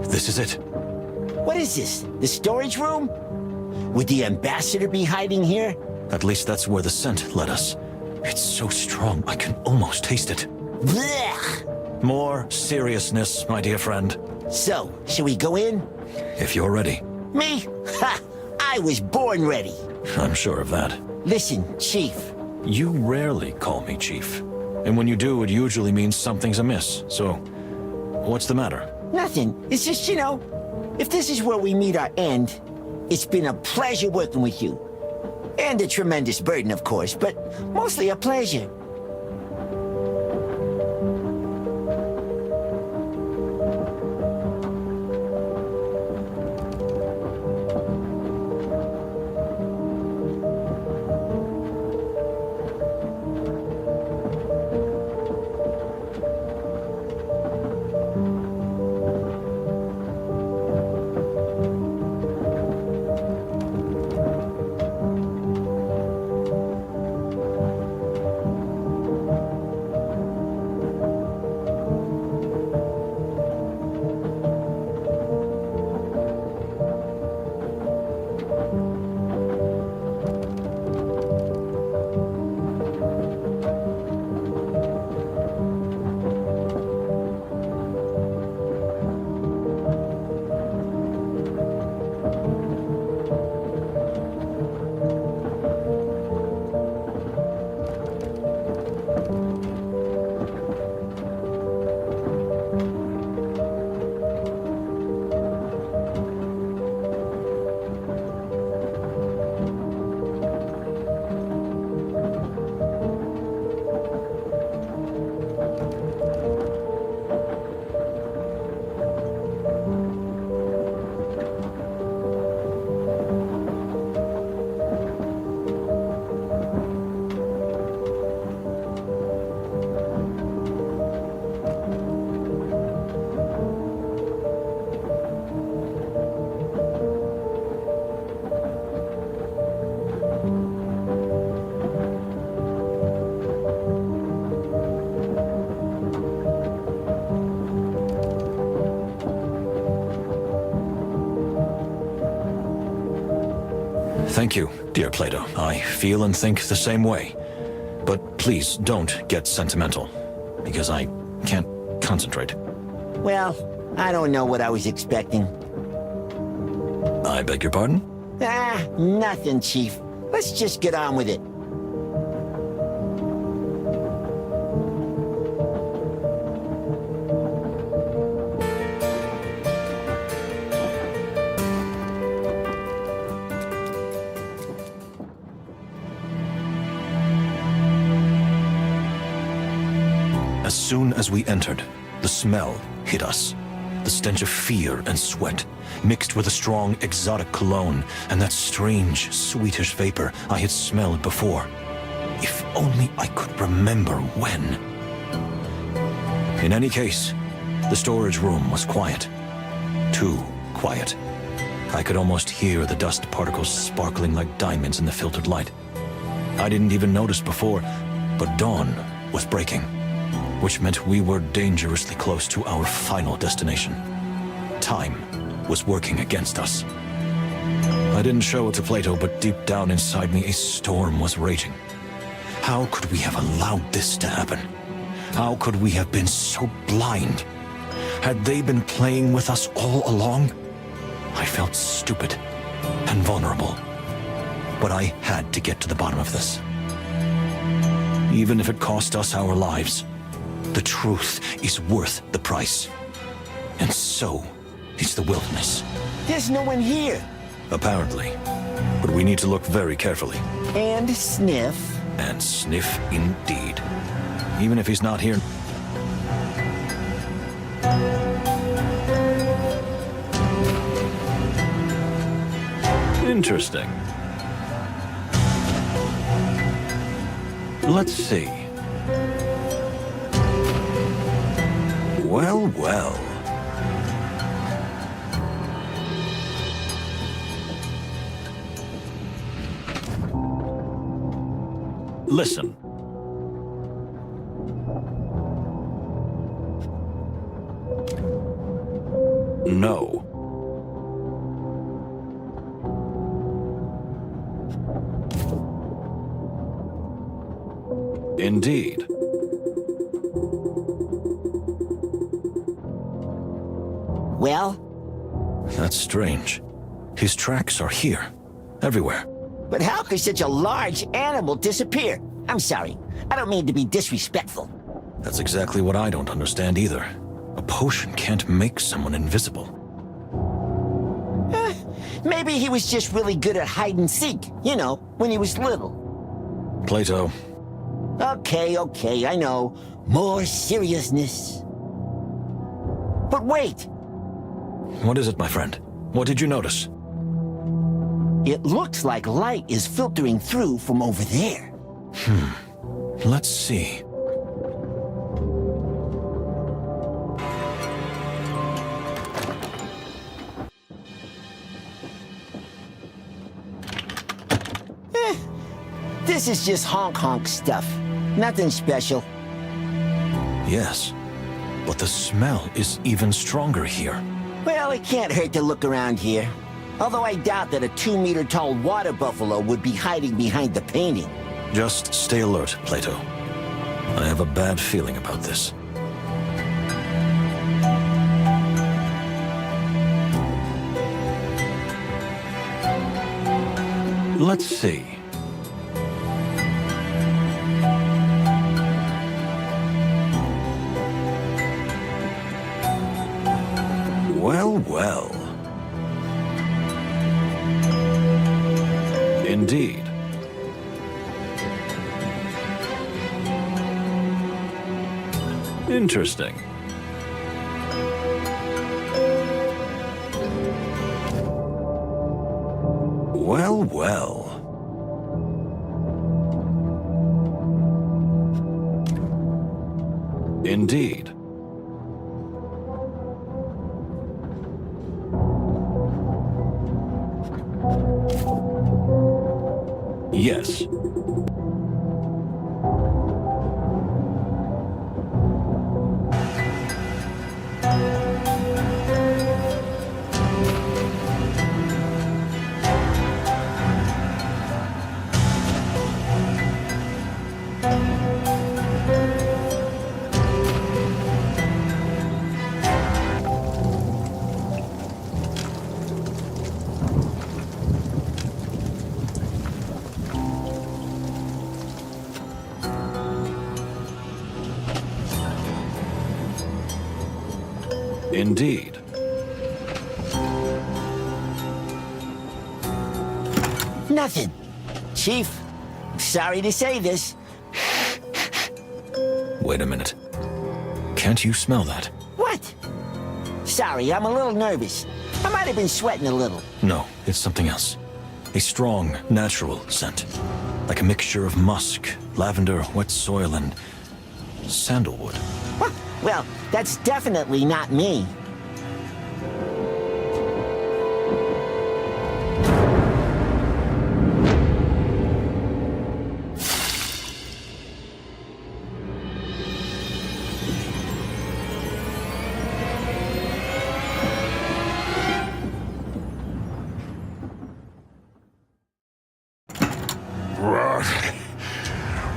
This is it. What is this? The storage room? Would the ambassador be hiding here? At least that's where the scent led us. It's so strong, I can almost taste it. Blech! More seriousness, my dear friend. So, shall we go in? If you're ready. Me? Ha! I was born ready. I'm sure of that. Listen, Chief. You rarely call me Chief. And when you do, it usually means something's amiss. So, what's the matter? Nothing. It's just, if this is where we meet our end, it's been a pleasure working with you. And a tremendous burden, of course, but mostly a pleasure. Thank you, dear Plato. I feel and think the same way. But please don't get sentimental, because I can't concentrate. Well, I don't know what I was expecting. I beg your pardon? Nothing, Chief. Let's just get on with it. As soon as we entered, the smell hit us. The stench of fear and sweat, mixed with a strong exotic cologne and that strange, sweetish vapor I had smelled before. If only I could remember when. In any case, the storage room was quiet. Too quiet. I could almost hear the dust particles sparkling like diamonds in the filtered light. I didn't even notice before, but dawn was breaking, which meant we were dangerously close to our final destination. Time was working against us. I didn't show it to Plato, but deep down inside me, a storm was raging. How could we have allowed this to happen? How could we have been so blind? Had they been playing with us all along? I felt stupid and vulnerable. But I had to get to the bottom of this. Even if it cost us our lives, the truth is worth the price. And so is the wilderness. There's no one here. Apparently. But we need to look very carefully. And sniff. And sniff indeed. Even if he's not here. Interesting. Let's see. Well, well. Listen. No. Well? That's strange. His tracks are here. Everywhere. But how could such a large animal disappear? I'm sorry. I don't mean to be disrespectful. That's exactly what I don't understand either. A potion can't make someone invisible. Maybe he was just really good at hide and seek, you know, when he was little. Plato. Okay, I know. More seriousness. But wait! What is it, my friend? What did you notice? It looks like light is filtering through from over there. Let's see. This is just honk-honk stuff. Nothing special. Yes, but the smell is even stronger here. Well, it can't hurt to look around here. Although I doubt that a 2-meter-tall water buffalo would be hiding behind the painting. Just stay alert, Plato. I have a bad feeling about this. Let's see. Well. Indeed. Interesting. Well. Indeed. Yes. Indeed. Nothing. Chief, sorry to say this. Wait a minute. Can't you smell that? What? Sorry, I'm a little nervous. I might have been sweating a little. No, it's something else. A strong, natural scent. Like a mixture of musk, lavender, wet soil, and sandalwood. Huh. Well, that's definitely not me.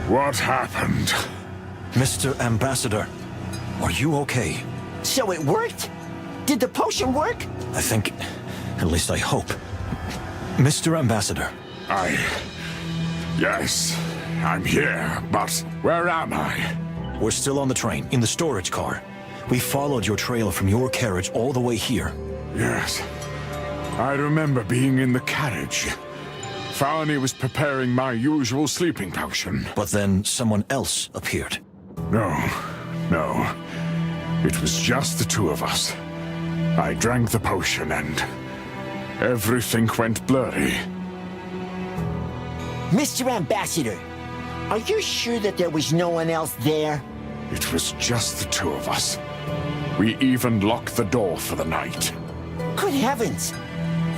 What happened? Mr. Ambassador, are you okay? So it worked? Did the potion work? I think, at least I hope. Mr. Ambassador. Yes, I'm here, but where am I? We're still on the train, in the storage car. We followed your trail from your carriage all the way here. Yes, I remember being in the carriage. Farney was preparing my usual sleeping potion. But then someone else appeared. No. It was just the two of us. I drank the potion and everything went blurry. Mr. Ambassador, are you sure that there was no one else there? It was just the two of us. We even locked the door for the night. Good heavens!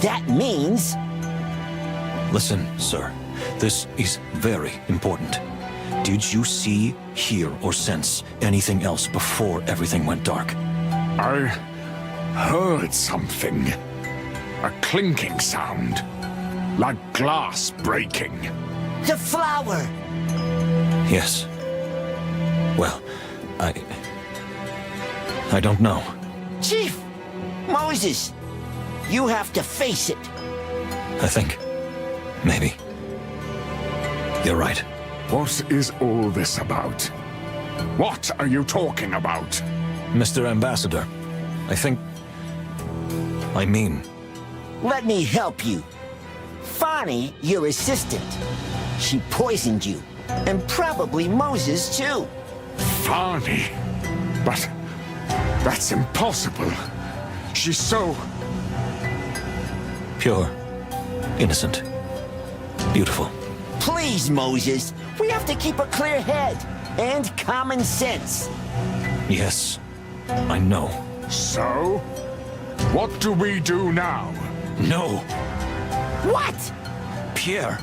That means... Listen, sir. This is very important. Did you see, hear, or sense anything else before everything went dark? I heard something. A clinking sound. Like glass breaking. The flower! Yes. Well, I don't know. Chief! Moses, you have to face it. I think. Maybe. You're right. What is all this about? What are you talking about? Mr. Ambassador, I think... I mean... Let me help you. Fani, your assistant. She poisoned you. And probably Moses, too. Fani? But that's impossible. She's so... Pure. Innocent. Beautiful. Please, Moses. We have to keep a clear head. And common sense. Yes. I know. So? What do we do now? No. What? Pierre.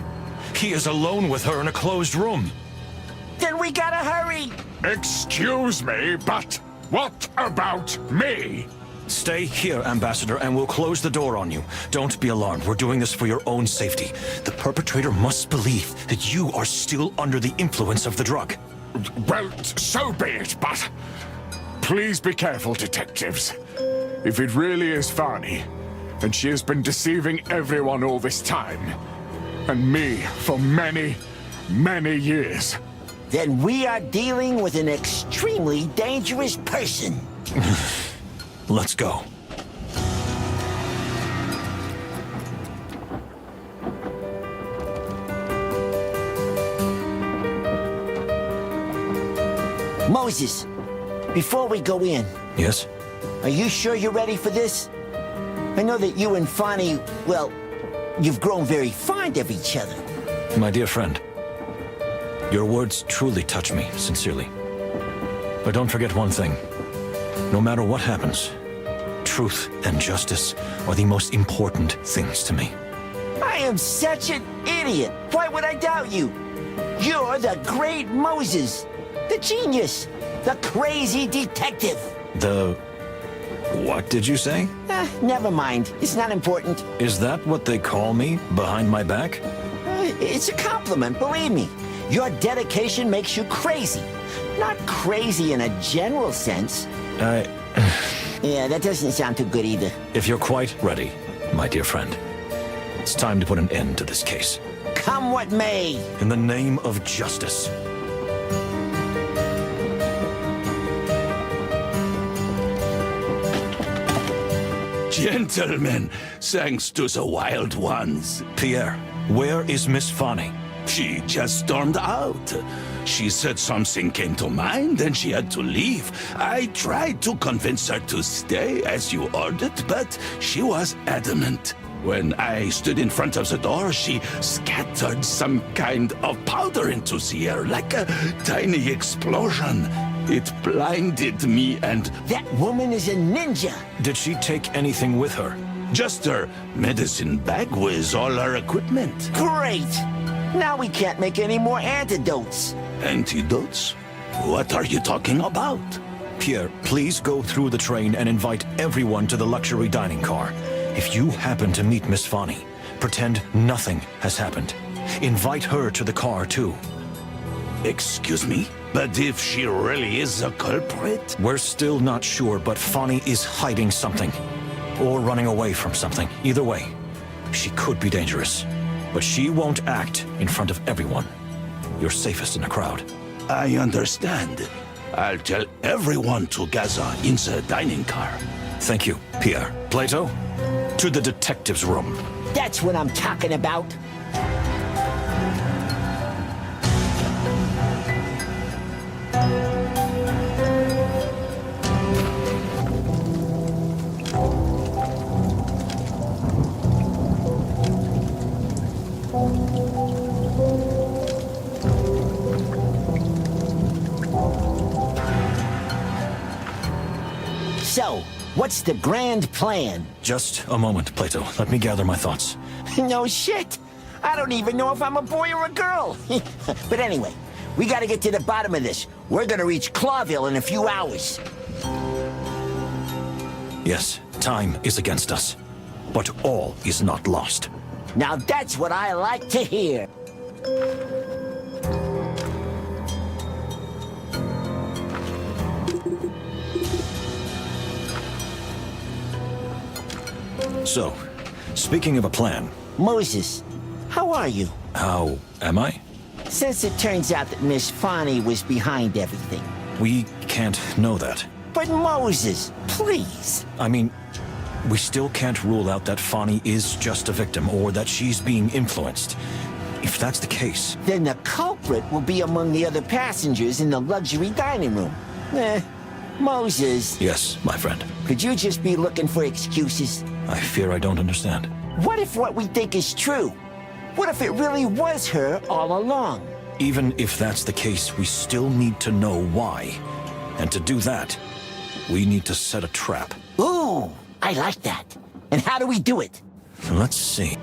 He is alone with her in a closed room. Then we gotta hurry. Excuse me, but what about me? Stay here, Ambassador, and we'll close the door on you. Don't be alarmed. We're doing this for your own safety. The perpetrator must believe that you are still under the influence of the drug. Well, so be it, but... Please be careful, detectives. If it really is Fani, and she has been deceiving everyone all this time, and me for many, many years... Then we are dealing with an extremely dangerous person. Let's go. Moses, before we go in... Yes? Are you sure you're ready for this? I know that you and Fani, well, you've grown very fond of each other. My dear friend, your words truly touch me, sincerely. But don't forget one thing. No matter what happens, truth and justice are the most important things to me. I am such an idiot. Why would I doubt you? You're the great Moses, the genius, the crazy detective. The... what did you say? Never mind. It's not important. Is that what they call me behind my back? It's a compliment, believe me. Your dedication makes you crazy. Not crazy in a general sense. Yeah, that doesn't sound too good either. If you're quite ready, my dear friend, it's time to put an end to this case. Come what may. In the name of justice. Gentlemen, thanks to the wild ones. Pierre, where is Miss Fani? She just stormed out. She said something came to mind and she had to leave. I tried to convince her to stay as you ordered, but she was adamant. When I stood in front of the door, she scattered some kind of powder into the air, like a tiny explosion. It blinded me and... That woman is a ninja. Did she take anything with her? Just her medicine bag with all her equipment. Great! Now we can't make any more antidotes. Antidotes? What are you talking about? Pierre, please go through the train and invite everyone to the luxury dining car. If you happen to meet Miss Fani, pretend nothing has happened. Invite her to the car, too. Excuse me? But if she really is a culprit? We're still not sure, but Fani is hiding something. Or running away from something. Either way, she could be dangerous. But she won't act in front of everyone. You're safest in a crowd. I understand. I'll tell everyone to gather in the dining car. Thank you, Pierre. Plato, to the detective's room. That's what I'm talking about. So, what's the grand plan? Just a moment, Plato. Let me gather my thoughts. No shit. I don't even know if I'm a boy or a girl. But anyway, we gotta get to the bottom of this. We're gonna reach Clawville in a few hours. Yes, time is against us. But all is not lost. Now that's what I like to hear. So, speaking of a plan, Moses, how are you? how am I? Since it turns out that Miss Fani was behind everything. We can't know that. But Moses, please. I mean, we still can't rule out that Fani is just a victim or that she's being influenced. If that's the case... Then the culprit will be among the other passengers in the luxury dining room. Moses. Yes, my friend. Could you just be looking for excuses? I fear I don't understand. What if what we think is true? What if it really was her all along? Even if that's the case, we still need to know why. And to do that, we need to set a trap. Ooh, I like that. And how do we do it? Let's see.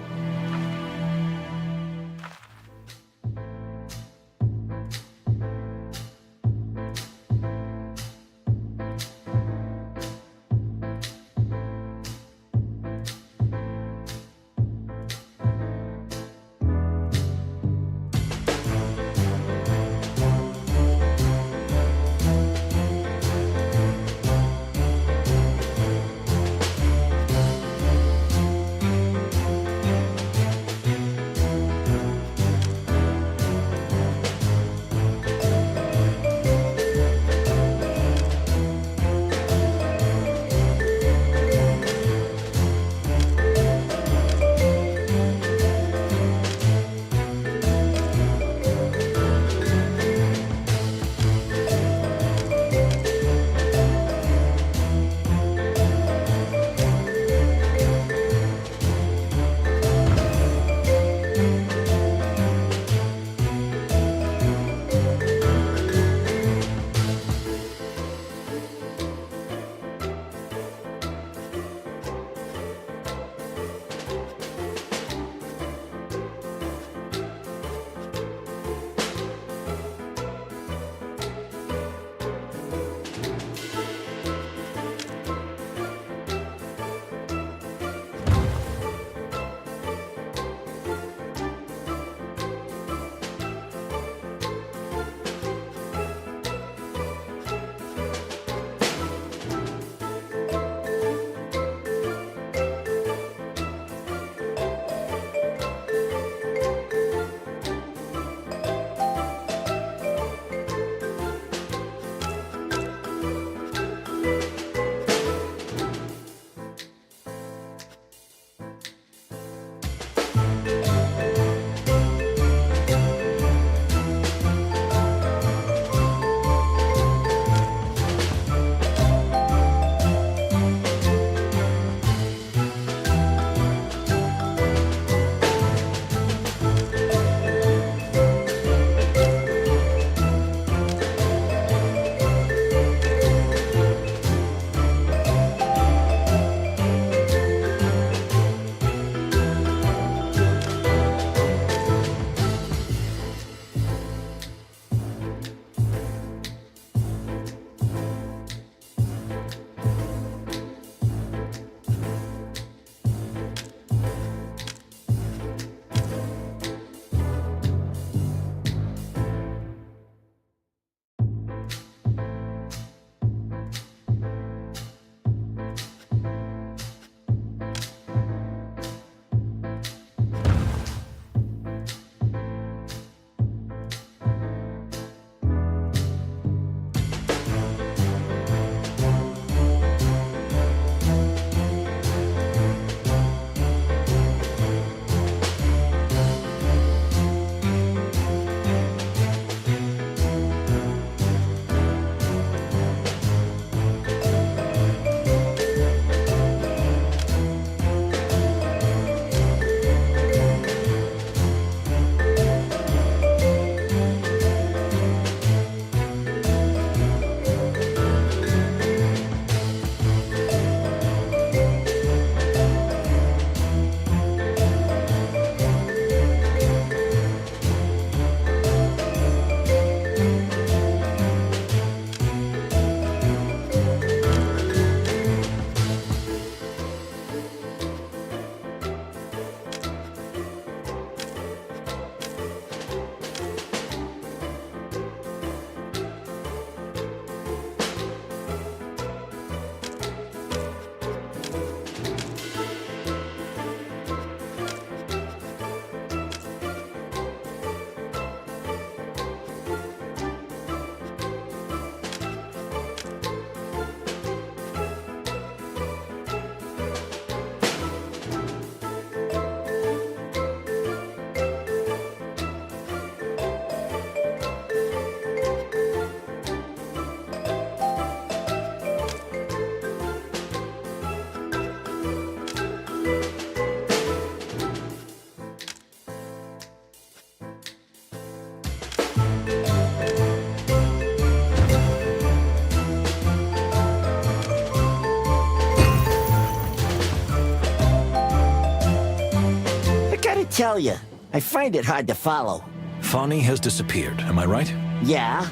gotta tell you, I find it hard to follow. Fani has disappeared, am I right? Yeah?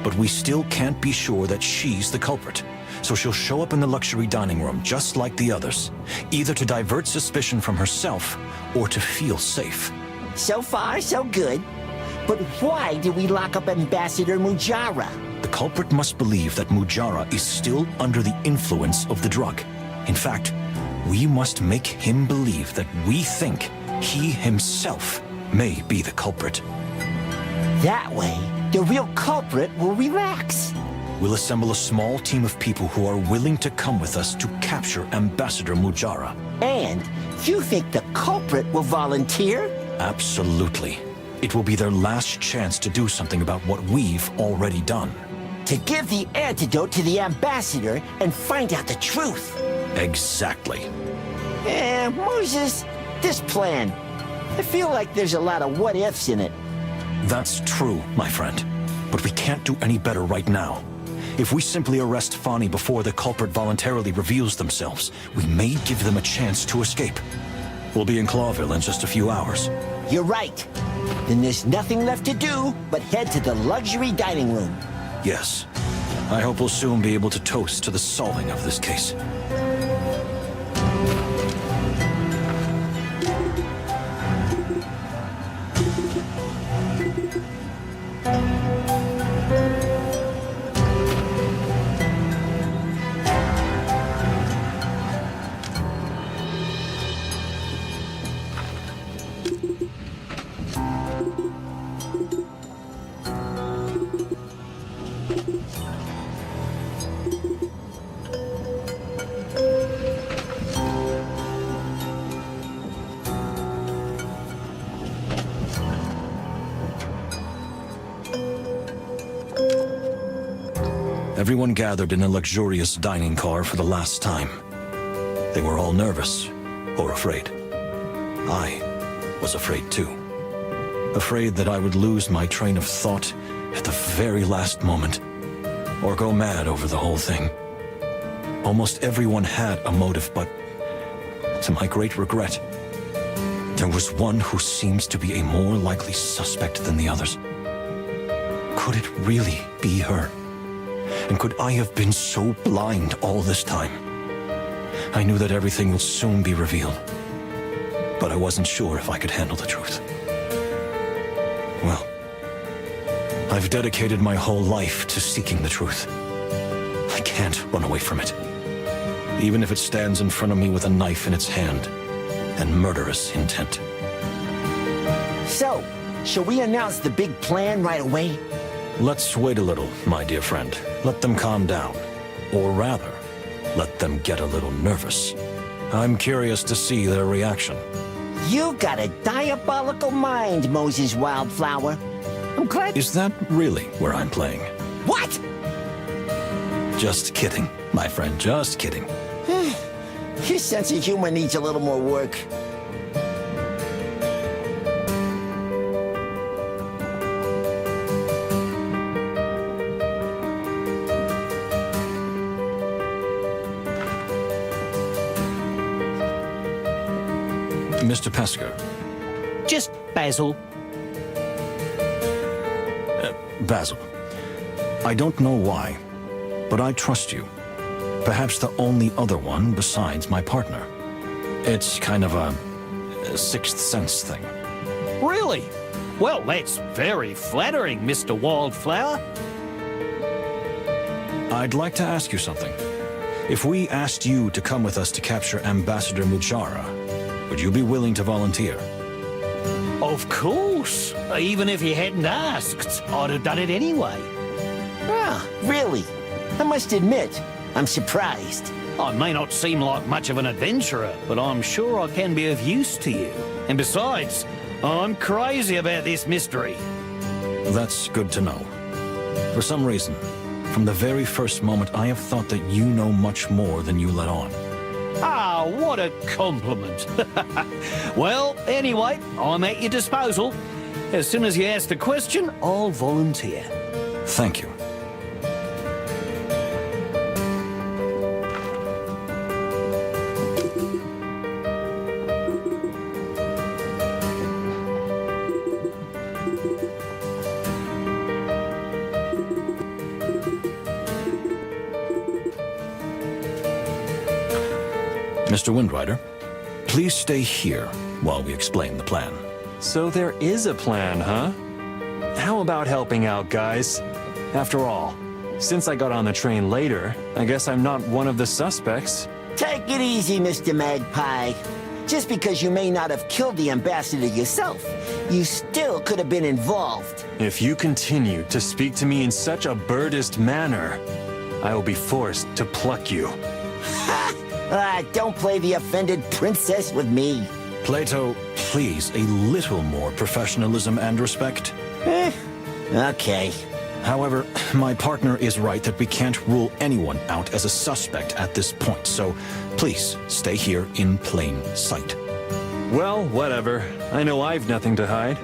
But we still can't be sure that she's the culprit. So she'll show up in the luxury dining room just like the others, either to divert suspicion from herself or to feel safe. So far, so good. But why did we lock up Ambassador Mujara? The culprit must believe that Mujara is still under the influence of the drug. In fact, we must make him believe that we think he himself may be the culprit. That way, the real culprit will relax. We'll assemble a small team of people who are willing to come with us to capture Ambassador Mujara. And you think the culprit will volunteer? Absolutely. It will be their last chance to do something about what we've already done. To give the antidote to the ambassador and find out the truth. Exactly. Moses, this plan, I feel like there's a lot of what-ifs in it. That's true, my friend. But we can't do any better right now. If we simply arrest Fani before the culprit voluntarily reveals themselves, we may give them a chance to escape. We'll be in Clawville in just a few hours. You're right. Then there's nothing left to do but head to the luxury dining room. Yes. I hope we'll soon be able to toast to the solving of this case. Everyone gathered in a luxurious dining car for the last time. They were all nervous, or afraid. I was afraid too. Afraid that I would lose my train of thought at the very last moment, or go mad over the whole thing. Almost everyone had a motive, but to my great regret, there was one who seems to be a more likely suspect than the others. Could it really be her? And could I have been so blind all this time? I knew that everything would soon be revealed, but I wasn't sure if I could handle the truth. Well, I've dedicated my whole life to seeking the truth. I can't run away from it, even if it stands in front of me with a knife in its hand and murderous intent. So, shall we announce the big plan right away? Let's wait a little, my dear friend. Let them calm down. Or rather, let them get a little nervous. I'm curious to see their reaction. You got a diabolical mind, Moses Wildflower. I'm glad... Is that really where I'm playing? What? Just kidding, my friend, just kidding. Your sense of humor needs a little more work. Mr. Pesker. Just Basil. Basil. I don't know why, but I trust you. Perhaps the only other one besides my partner. It's kind of a sixth sense thing. Really? Well, that's very flattering, Mr. Wildflower. I'd like to ask you something. If we asked you to come with us to capture Ambassador Mujara, would you be willing to volunteer? Of course. Even if you hadn't asked, I'd have done it anyway. Ah, really? I must admit, I'm surprised. I may not seem like much of an adventurer, but I'm sure I can be of use to you. And besides, I'm crazy about this mystery. That's good to know. For some reason, from the very first moment, I have thought that you know much more than you let on. Ah, what a compliment. Well, anyway, I'm at your disposal. As soon as you ask the question, I'll volunteer. Thank you. Mr. Windrider, please stay here while we explain the plan. So there is a plan, huh? How about helping out, guys? After all, since I got on the train later, I guess I'm not one of the suspects. Take it easy, Mr. Magpie. Just because you may not have killed the ambassador yourself, you still could have been involved. If you continue to speak to me in such a birdist manner, I will be forced to pluck you. Don't play the offended princess with me. Plato, please, a little more professionalism and respect. Okay. However, my partner is right that we can't rule anyone out as a suspect at this point, so please stay here in plain sight. Well, whatever. I know I've nothing to hide.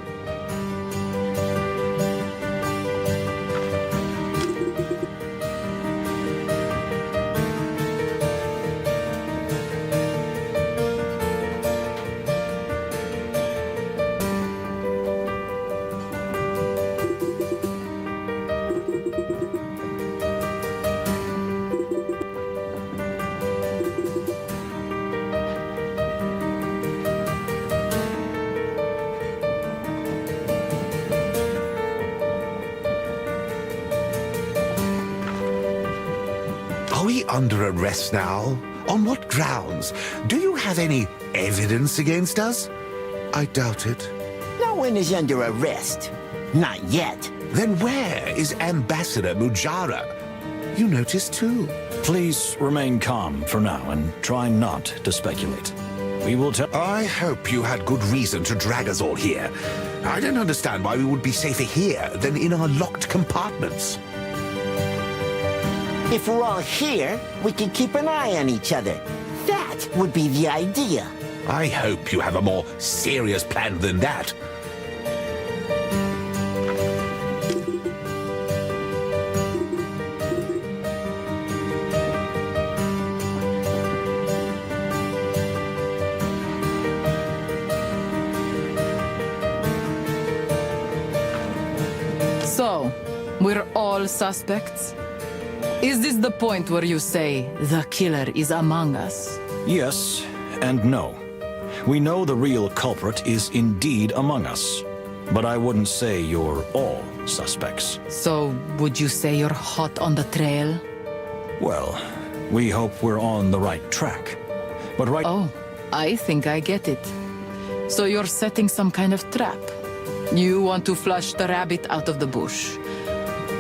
Are we under arrest now? On what grounds? Do you have any evidence against us? I doubt it. No one is under arrest. Not yet. Then where is Ambassador Mujara? You noticed too. Please remain calm for now and try not to speculate. We will tell... I hope you had good reason to drag us all here. I don't understand why we would be safer here than in our locked compartments. If we're all here, we can keep an eye on each other. That would be the idea. I hope you have a more serious plan than that. So, we're all suspects? Is this the point where you say the killer is among us? Yes and no. We know the real culprit is indeed among us, but I wouldn't say you're all suspects. So, would you say you're hot on the trail? Well, we hope we're on the right track. But right... Oh, I think I get it. So you're setting some kind of trap. You want to flush the rabbit out of the bush.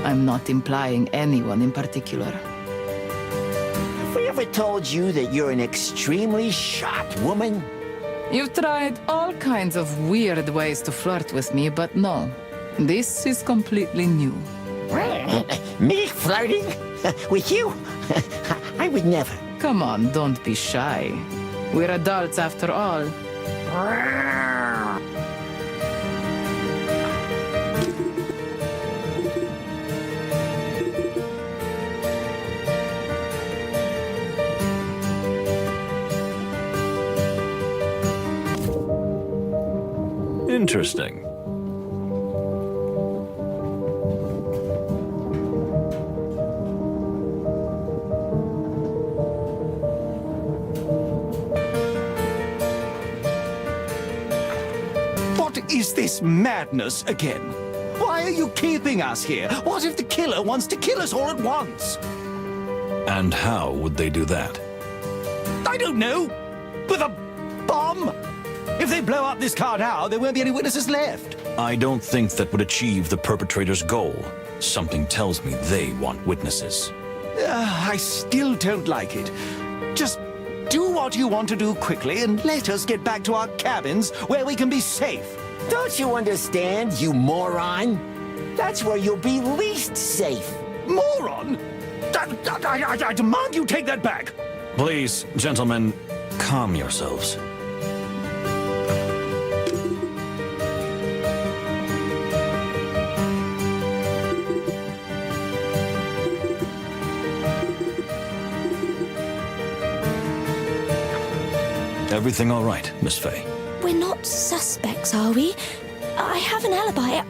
I'm not implying anyone in particular. Have we ever told you that you're an extremely sharp woman? You've tried all kinds of weird ways to flirt with me, but no. This is completely new. Me flirting? With you? I would never. Come on, don't be shy. We're adults after all. Interesting. What is this madness again? Why are you keeping us here? What if the killer wants to kill us all at once? And how would they do that? I don't know. With a bomb? If they blow up this car now, there won't be any witnesses left. I don't think that would achieve the perpetrator's goal. Something tells me they want witnesses. I still don't like it. Just do what you want to do quickly and let us get back to our cabins where we can be safe. Don't you understand, you moron? That's where you'll be least safe. Moron? I demand you take that back. Please, gentlemen, calm yourselves. Everything all right, Miss Fay? We're not suspects, are we? I have an alibi,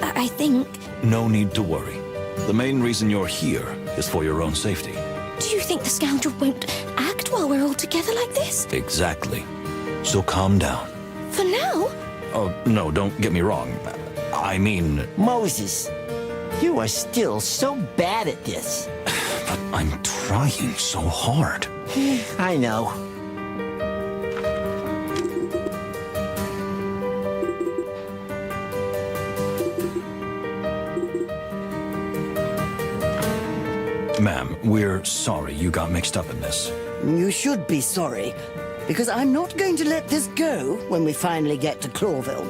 I think. No need to worry. The main reason you're here is for your own safety. Do you think the scoundrel won't act while we're all together like this? Exactly. So calm down. For now? Oh, no, don't get me wrong. I mean, Moses, you are still so bad at this. but I'm trying so hard. I know. Ma'am, we're sorry you got mixed up in this. You should be sorry, because I'm not going to let this go when we finally get to Clawville.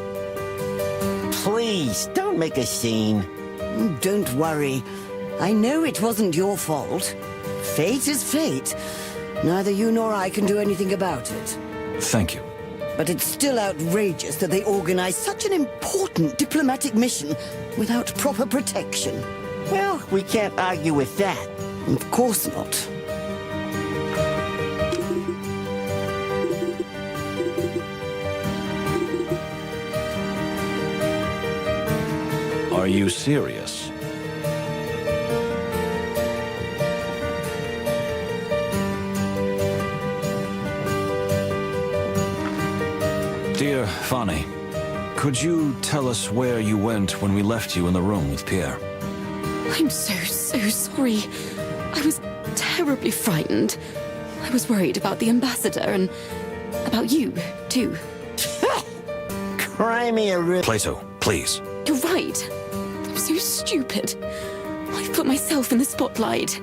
Please, don't make a scene. Don't worry. I know it wasn't your fault. Fate is fate. Neither you nor I can do anything about it. Thank you. But it's still outrageous that they organize such an important diplomatic mission without proper protection. Well, we can't argue with that. Of course not. Are you serious? Dear Fanny, could you tell us where you went when we left you in the room with Pierre? I'm so sorry. I was terribly frightened. I was worried about the ambassador and about you, too. Cry me a river. Plato, please. You're right. I'm so stupid. I've put myself in the spotlight.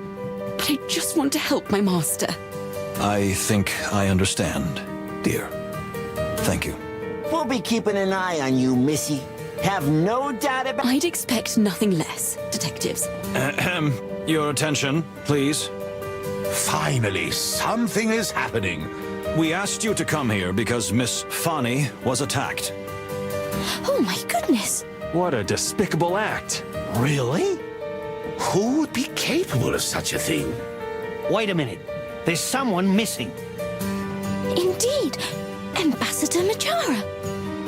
But I just want to help my master. I think I understand, dear. Thank you. We'll be keeping an eye on you, Missy. Have no doubt about... I'd expect nothing less, detectives. Ahem. Your attention, please. Finally, something is happening. We asked you to come here because Miss Fanny was attacked. Oh my goodness. What a despicable act. Really? Who would be capable of such a thing? Wait a minute. There's someone missing. Indeed. Ambassador Majara.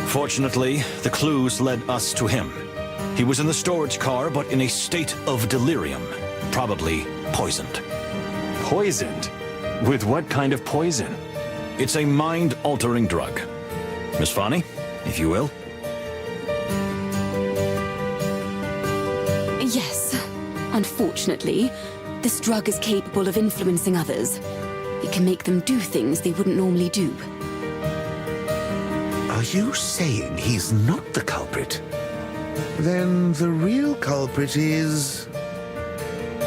Fortunately, the clues led us to him. He was in the storage car, but in a state of delirium. Probably poisoned. Poisoned? With what kind of poison? It's a mind-altering drug. Miss Fanny, if you will. Yes. Unfortunately, this drug is capable of influencing others. It can make them do things they wouldn't normally do. Are you saying he's not the culprit? Then the real culprit is...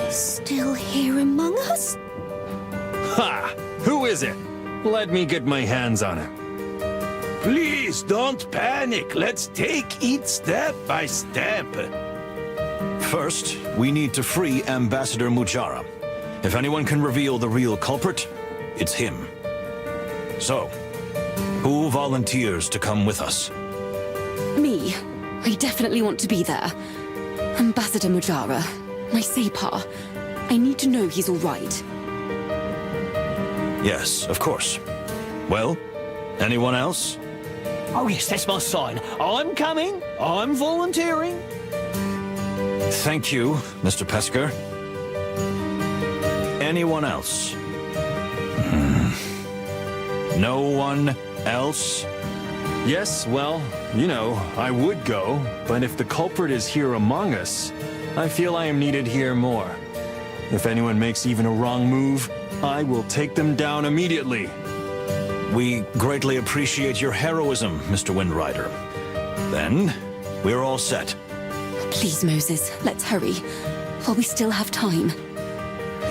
Still here among us? Ha! Who is it? Let me get my hands on him. Please don't panic. Let's take it step by step. First, we need to free Ambassador Mujara. If anyone can reveal the real culprit, it's him. So, who volunteers to come with us? Me. I definitely want to be there. Ambassador Mujara. My Separ. I need to know he's all right. Yes, of course. Well, anyone else? Oh yes, that's my sign. I'm coming. I'm volunteering. Thank you, Mr. Pesker. Anyone else? No one else? Yes, well, you know, I would go, but if the culprit is here among us, I feel I am needed here more. If anyone makes even a wrong move, I will take them down immediately. We greatly appreciate your heroism, Mr. Windrider. Then, we're all set. Please, Moses, let's hurry, while we still have time.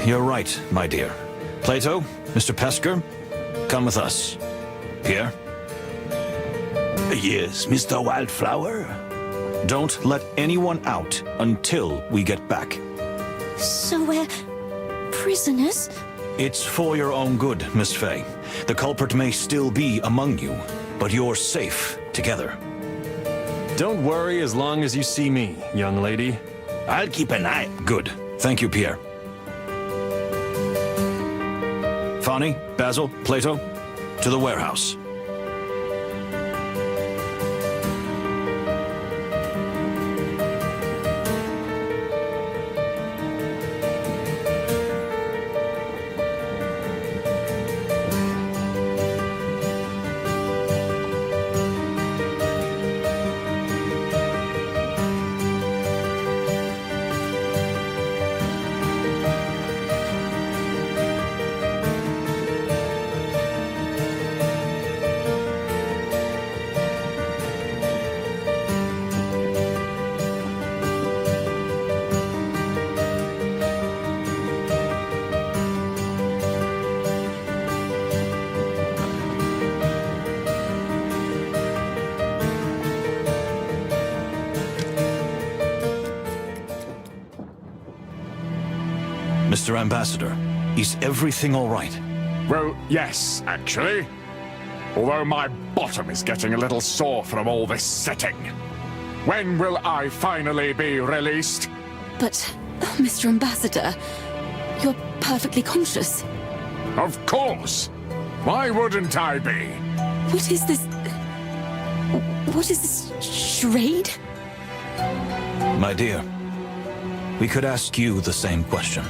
You're right, my dear. Plato, Mr. Pesker, come with us. Pierre? Yes, Mr. Wildflower? Don't let anyone out until we get back. So we're prisoners? It's for your own good, Miss Fay. The culprit may still be among you, but you're safe together. Don't worry as long as you see me, young lady. I'll keep an eye. Good. Thank you, Pierre. Fanny, Basil, Plato, to the warehouse. Mr. Ambassador, is everything all right? Well, yes, actually. Although my bottom is getting a little sore from all this sitting. When will I finally be released? But, Mr. Ambassador, you're perfectly conscious. Of course. Why wouldn't I be? What is this... What is this charade? My dear, we could ask you the same question.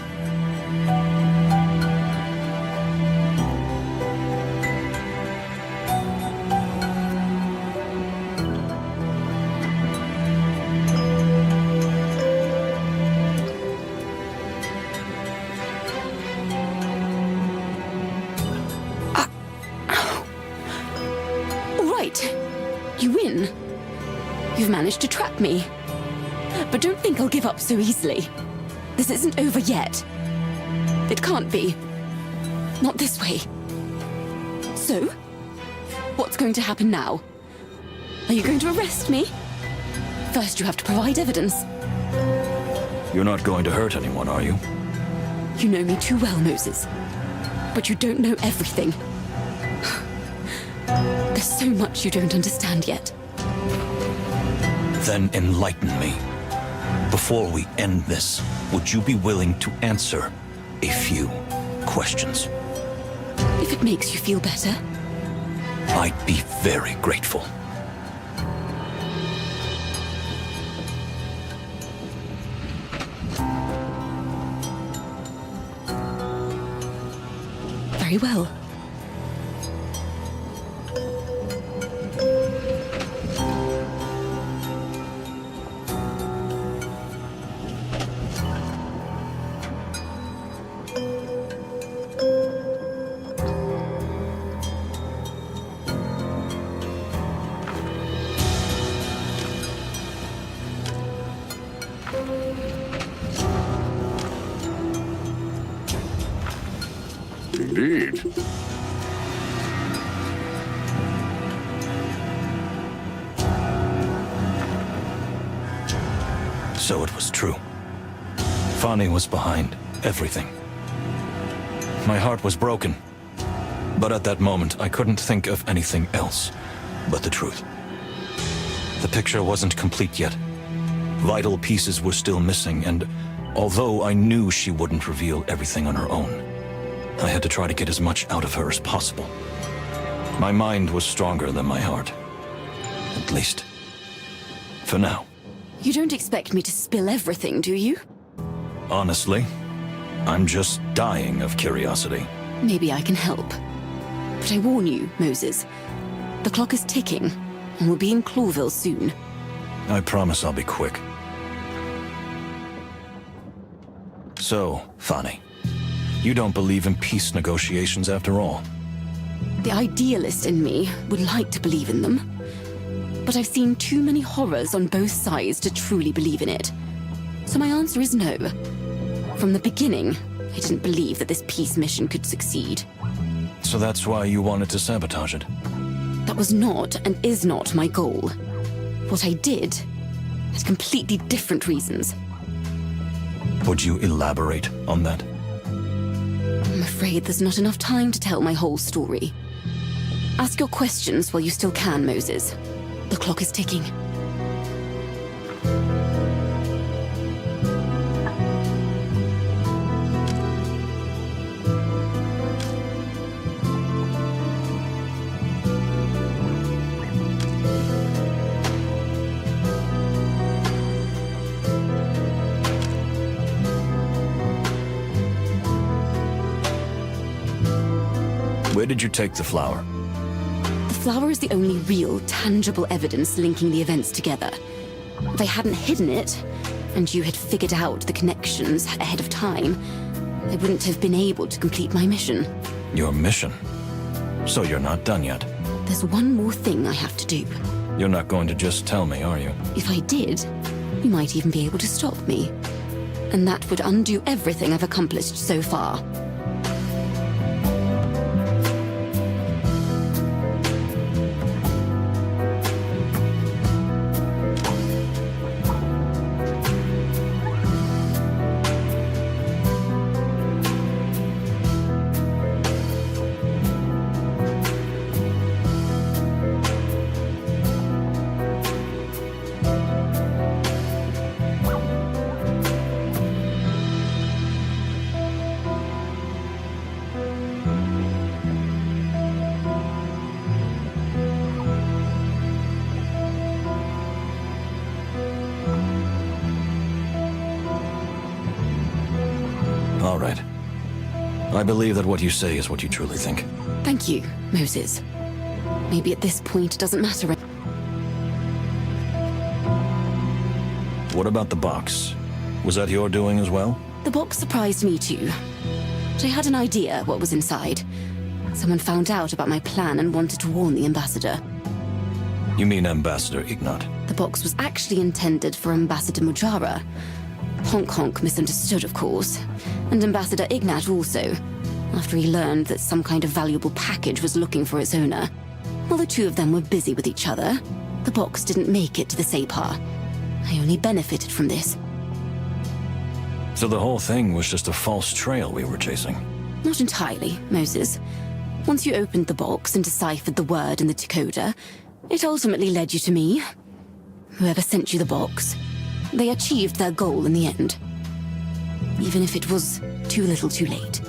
You win. You've managed to trap me. But don't think I'll give up so easily. This isn't over yet. It can't be. Not this way. So, what's going to happen now? Are you going to arrest me? First, you have to provide evidence. You're not going to hurt anyone, are you? You know me too well, Moses. But you don't know everything. There's so much you don't understand yet. Then enlighten me. Before we end this, would you be willing to answer a few questions? If it makes you feel better. I'd be very grateful. Very well. Indeed. So it was true. Fani was behind everything. My heart was broken. But at that moment, I couldn't think of anything else but the truth. The picture wasn't complete yet. Vital pieces were still missing, and although I knew she wouldn't reveal everything on her own, I had to try to get as much out of her as possible. My mind was stronger than my heart. At least, for now. You don't expect me to spill everything, do you? Honestly, I'm just dying of curiosity. Maybe I can help. But I warn you, Moses, the clock is ticking, and we'll be in Clawville soon. I promise I'll be quick. So, Fani, you don't believe in peace negotiations after all? The idealist in me would like to believe in them. But I've seen too many horrors on both sides to truly believe in it. So my answer is no. From the beginning, I didn't believe that this peace mission could succeed. So that's why you wanted to sabotage it? That was not and is not my goal. What I did had completely different reasons. Would you elaborate on that? I'm afraid there's not enough time to tell my whole story. Ask your questions while you still can, Moses. The clock is ticking. Where did you take the flower? The flower is the only real, tangible evidence linking the events together. If I hadn't hidden it, and you had figured out the connections ahead of time, I wouldn't have been able to complete my mission. Your mission? So you're not done yet? There's one more thing I have to do. You're not going to just tell me, are you? If I did, you might even be able to stop me. And that would undo everything I've accomplished so far. I believe that what you say is what you truly think. Thank you, Moses. Maybe at this point it doesn't matter. What about the box? Was that your doing as well? The box surprised me too. But I had an idea what was inside. Someone found out about my plan and wanted to warn the ambassador. You mean Ambassador Ignat? The box was actually intended for Ambassador Mujara. Honk Honk misunderstood, of course. And Ambassador Ignat also, after he learned that some kind of valuable package was looking for its owner. While the two of them were busy with each other, the box didn't make it to the Separ. I only benefited from this. So the whole thing was just a false trail we were chasing? Not entirely, Moses. Once you opened the box and deciphered the word in the decoder, it ultimately led you to me. Whoever sent you the box, they achieved their goal in the end. Even if it was too little too late.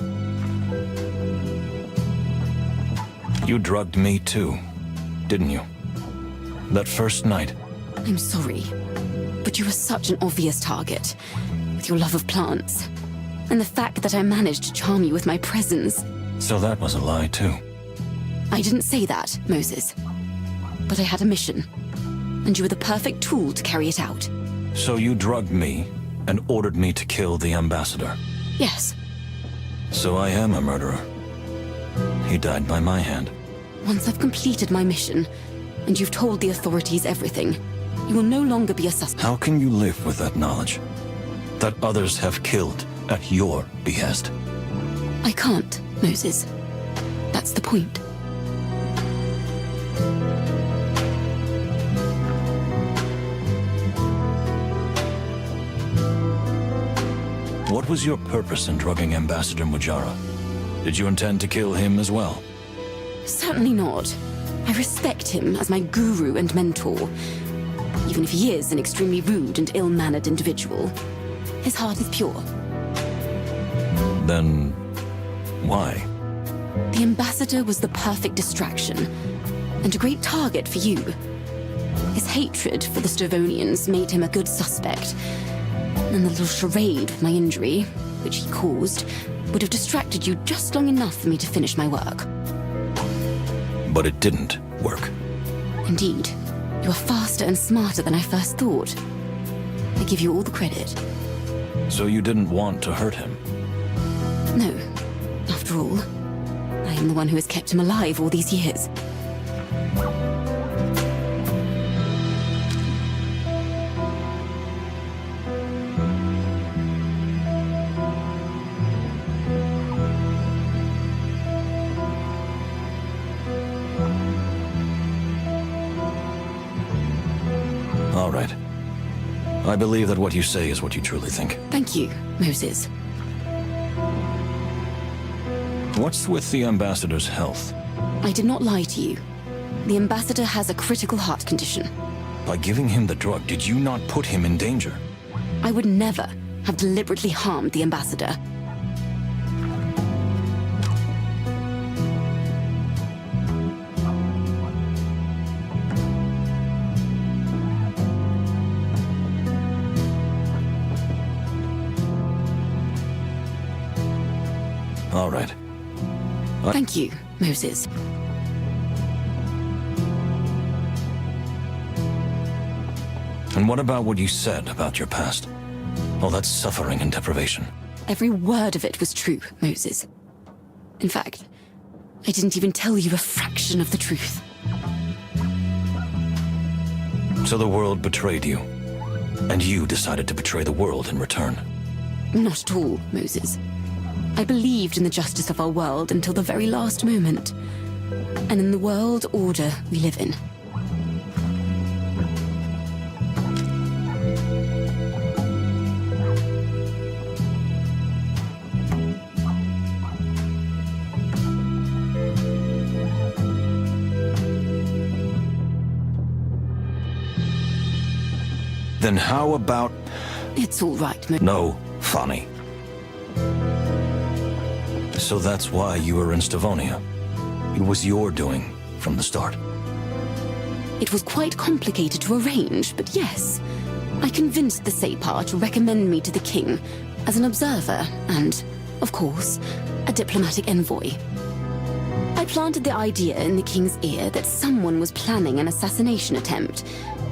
You drugged me too, didn't you? That first night. I'm sorry, but you were such an obvious target, with your love of plants, and the fact that I managed to charm you with my presence. So that was a lie too. I didn't say that, Moses. But I had a mission, and you were the perfect tool to carry it out. So you drugged me and ordered me to kill the ambassador? Yes. So I am a murderer. He died by my hand. Once I've completed my mission, and you've told the authorities everything, you will no longer be a suspect. How can you live with that knowledge? That others have killed at your behest? I can't, Moses. That's the point. What was your purpose in drugging Ambassador Mujara? Did you intend to kill him as well? Certainly not. I respect him as my guru and mentor. Even if he is an extremely rude and ill-mannered individual, his heart is pure. Then, why? The ambassador was the perfect distraction, and a great target for you. His hatred for the Stavonians made him a good suspect, and the little charade with my injury, which he caused, would have distracted you just long enough for me to finish my work. But it didn't work. Indeed. You are faster and smarter than I first thought. I give you all the credit. So you didn't want to hurt him? No. After all, I am the one who has kept him alive all these years. All right. I believe that what you say is what you truly think. Thank you, Moses. What's with the ambassador's health? I did not lie to you. The ambassador has a critical heart condition. By giving him the drug, did you not put him in danger? I would never have deliberately harmed the ambassador. All right. Thank you, Moses. And what about what you said about your past? All that suffering and deprivation. Every word of it was true, Moses. In fact, I didn't even tell you a fraction of the truth. So the world betrayed you, and you decided to betray the world in return. Not at all, Moses. I believed in the justice of our world until the very last moment, and in the world order we live in. Then how about... It's all right, No, funny. So that's why you were in Stavonia. It was your doing from the start. It was quite complicated to arrange, but yes. I convinced the Separ to recommend me to the king as an observer and of course, a diplomatic envoy. I planted the idea in the king's ear that someone was planning an assassination attempt,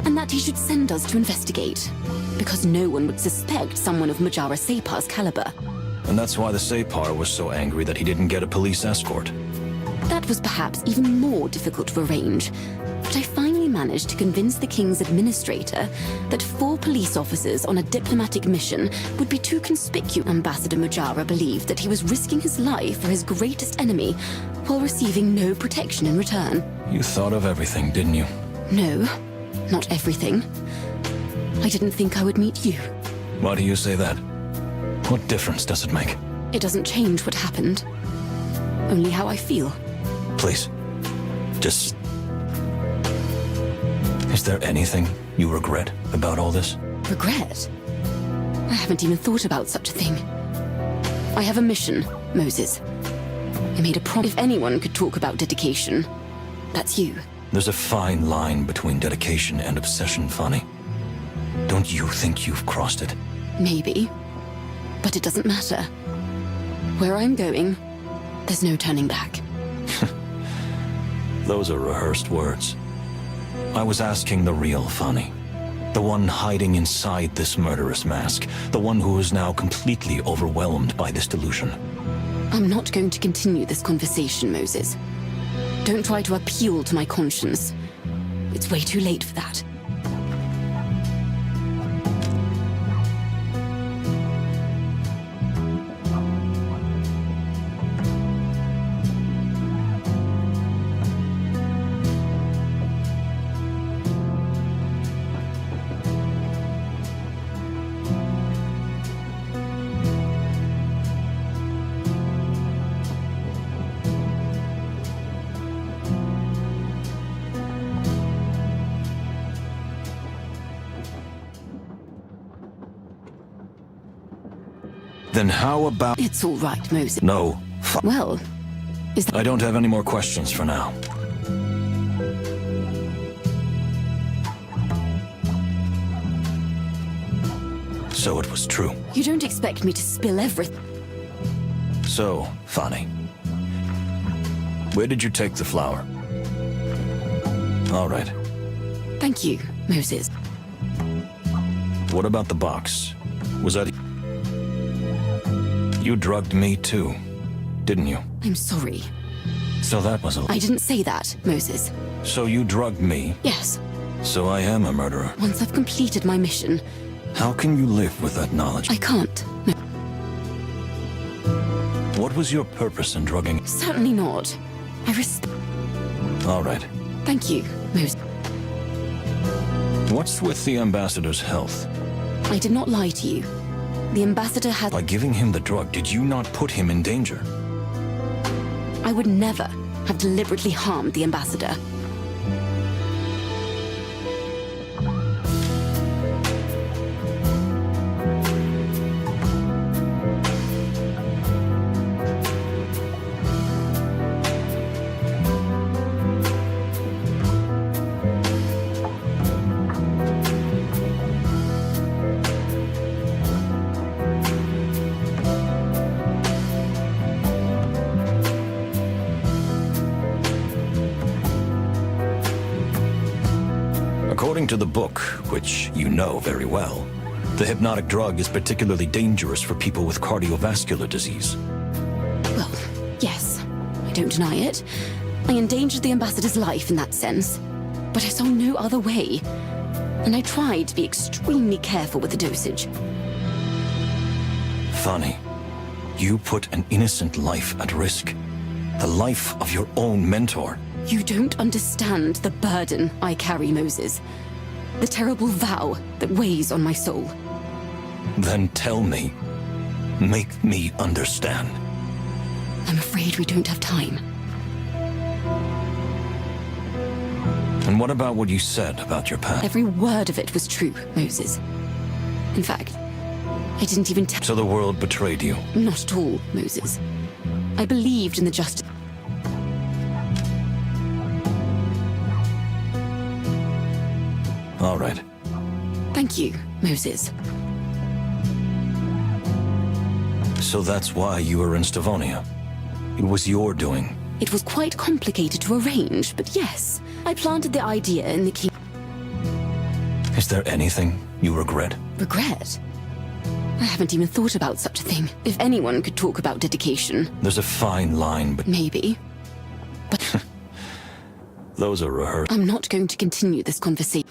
and that he should send us to investigate, because no one would suspect someone of Majara Separ's caliber. And that's why the Separ was so angry that he didn't get a police escort. That was perhaps even more difficult to arrange, but I finally managed to convince the king's administrator that 4 police officers on a diplomatic mission would be too conspicuous. Ambassador Majara believed that he was risking his life for his greatest enemy while receiving no protection in return. You thought of everything, didn't you? No, not everything. I didn't think I would meet you. Why do you say that? What difference does it make? It doesn't change what happened, only how I feel. Please, just... Is there anything you regret about all this? Regret? I haven't even thought about such a thing. I have a mission, Moses. I made a promise. If anyone could talk about dedication, that's you. There's a fine line between dedication and obsession, Fanny. Don't you think you've crossed it? Maybe. But it doesn't matter. Where I'm going, there's no turning back. Those are rehearsed words. I was asking the real Fanny. The one hiding inside this murderous mask. The one who is now completely overwhelmed by this delusion. I'm not going to continue this conversation, Moses. Don't try to appeal to my conscience. It's way too late for that. Then how about... It's all right, Moses. No. Well, I don't have any more questions for now. So it was true. You don't expect me to spill everything. So, Fanny, where did you take the flower? All right. Thank you, Moses. What about the box? Was that... You drugged me too, didn't you? I'm sorry. So that was a... I didn't say that, Moses. So you drugged me? Yes. So I am a murderer. Once I've completed my mission... How can you live with that knowledge? I can't. No. What was your purpose in drugging? Certainly not. I respect... All right. Thank you, Moses. What's with the ambassador's health? I did not lie to you. The ambassador had... By giving him the drug, did you not put him in danger? I would never have deliberately harmed the ambassador. According to the book, which you know very well, the hypnotic drug is particularly dangerous for people with cardiovascular disease. Well, yes. I don't deny it. I endangered the ambassador's life in that sense. But I saw no other way. And I tried to be extremely careful with the dosage. Fanny, you put an innocent life at risk. The life of your own mentor. You don't understand the burden I carry, Moses. The terrible vow that weighs on my soul. Then tell me. Make me understand. I'm afraid we don't have time. And what about what you said about your past? Every word of it was true, Moses. In fact, I didn't even tell... So the world betrayed you? Not at all, Moses. I believed in the justice... All right. Thank you, Moses. So that's why you were in Stavonia. It was your doing. It was quite complicated to arrange, but yes, I planted the idea in the king. Is there anything you regret? Regret? I haven't even thought about such a thing. If anyone could talk about dedication. There's a fine line, but Maybe. But those are rehearsed. I'm not going to continue this conversation.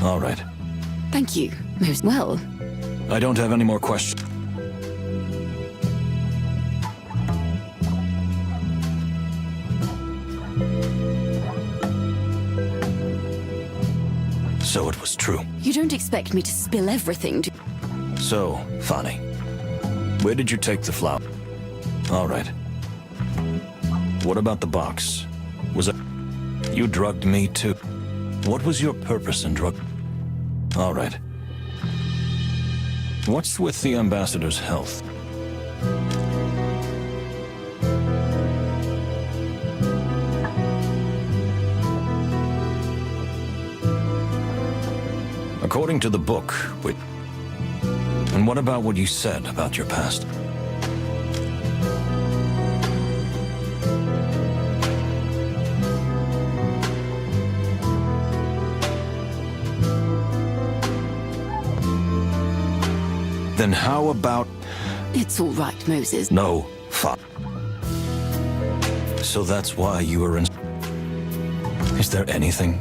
All right. Thank you, most well. I don't have any more questions. So it was true. You don't expect me to spill everything, do you? So, Fanny, where did you take the flower? All right. What about the box? Was it... You drugged me too. What was your purpose in drug... All right. What's with the ambassador's health? According to the book, which... And what about what you said about your past? Then how about... It's all right, Moses. No, fuck. So that's why you were in... Is there anything?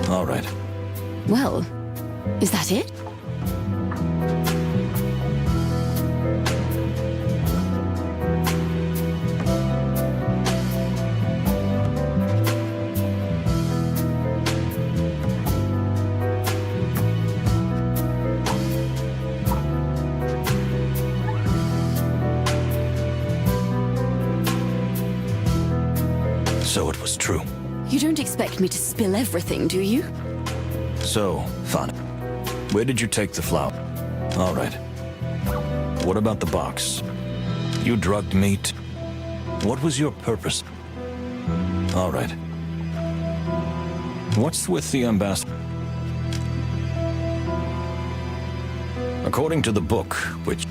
All right. Well, is that it? So it was true. You don't expect me to spill everything, do you? So, Fanny, where did you take the flower? All right. What about the box? You drugged me too. What was your purpose? All right. What's with the ambassador? According to the book, which...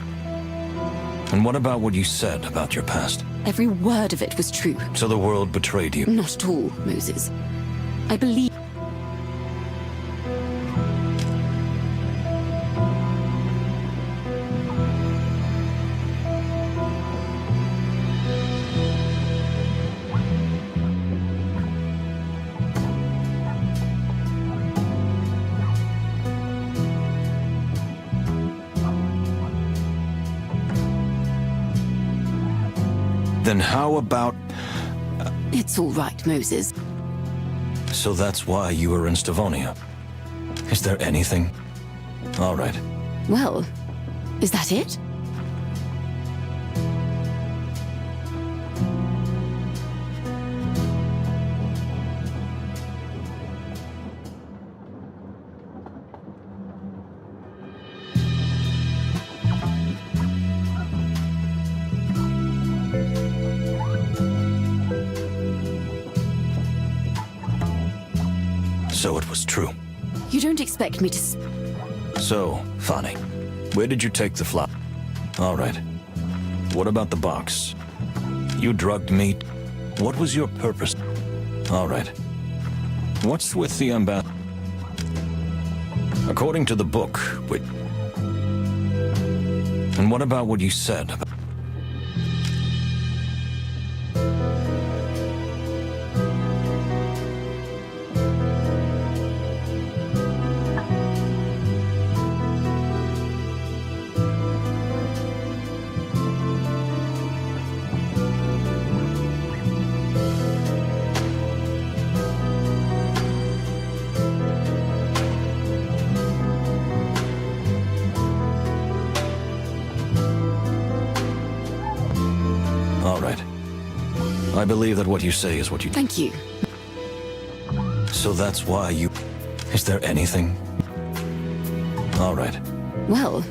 And what about what you said about your past? Every word of it was true. So the world betrayed you. Not at all, Moses. I believe... Then how about... It's all right, Moses. So that's why you were in Stavonia. Is there anything? All right. Well, is that it? So it was true. You don't expect me to... So, Fanny, where did you take the flower? All right. What about the box? You drugged me. What was your purpose? All right. What's with the ambassador? According to the book, which... And what about what you said about... All right. I believe that what you say is what you... Thank you. So that's why you... Is there anything? All right. Well,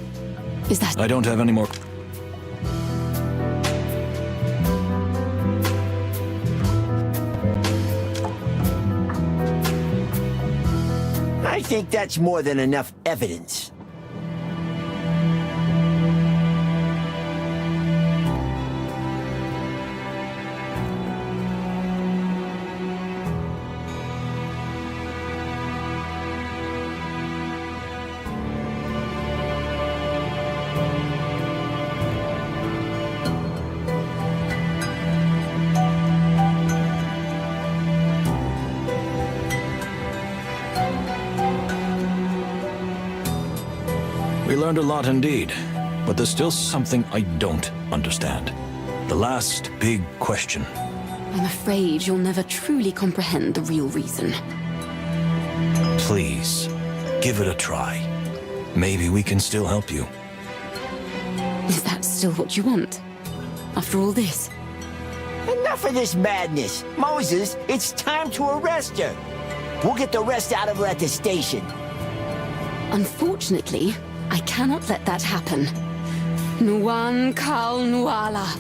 is that... I don't have any more... think that's more than enough evidence. We learned a lot indeed, but there's still something I don't understand. The last big question. I'm afraid you'll never truly comprehend the real reason. Please, give it a try. Maybe we can still help you. Is that still what you want? After all this? Enough of this madness. Moses, it's time to arrest her. We'll get the rest out of her at the station. Unfortunately, I cannot let that happen. Nuan Kal Nuala.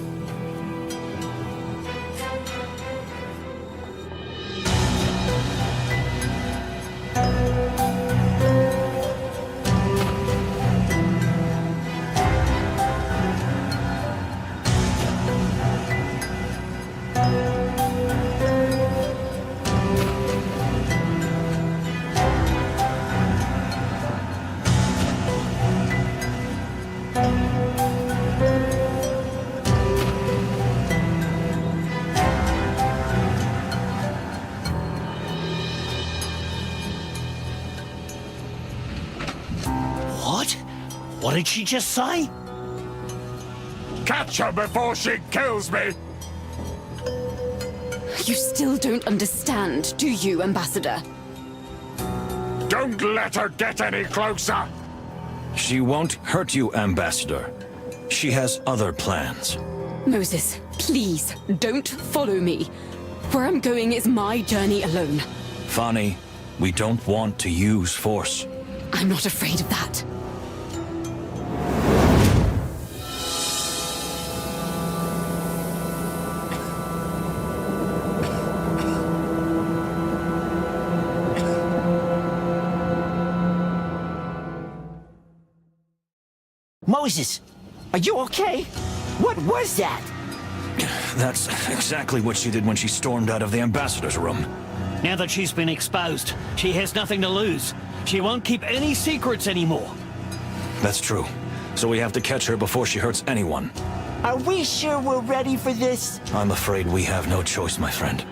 What did she just say? Catch her before she kills me! You still don't understand, do you, Ambassador? Don't let her get any closer! She won't hurt you, Ambassador. She has other plans. Moses, please, don't follow me. Where I'm going is my journey alone. Fani, we don't want to use force. I'm not afraid of that. Moses, are you okay? What was that? That's exactly what she did when she stormed out of the ambassador's room. Now that she's been exposed, she has nothing to lose. She won't keep any secrets anymore. That's true. So we have to catch her before she hurts anyone. Are we sure we're ready for this? I'm afraid we have no choice, my friend.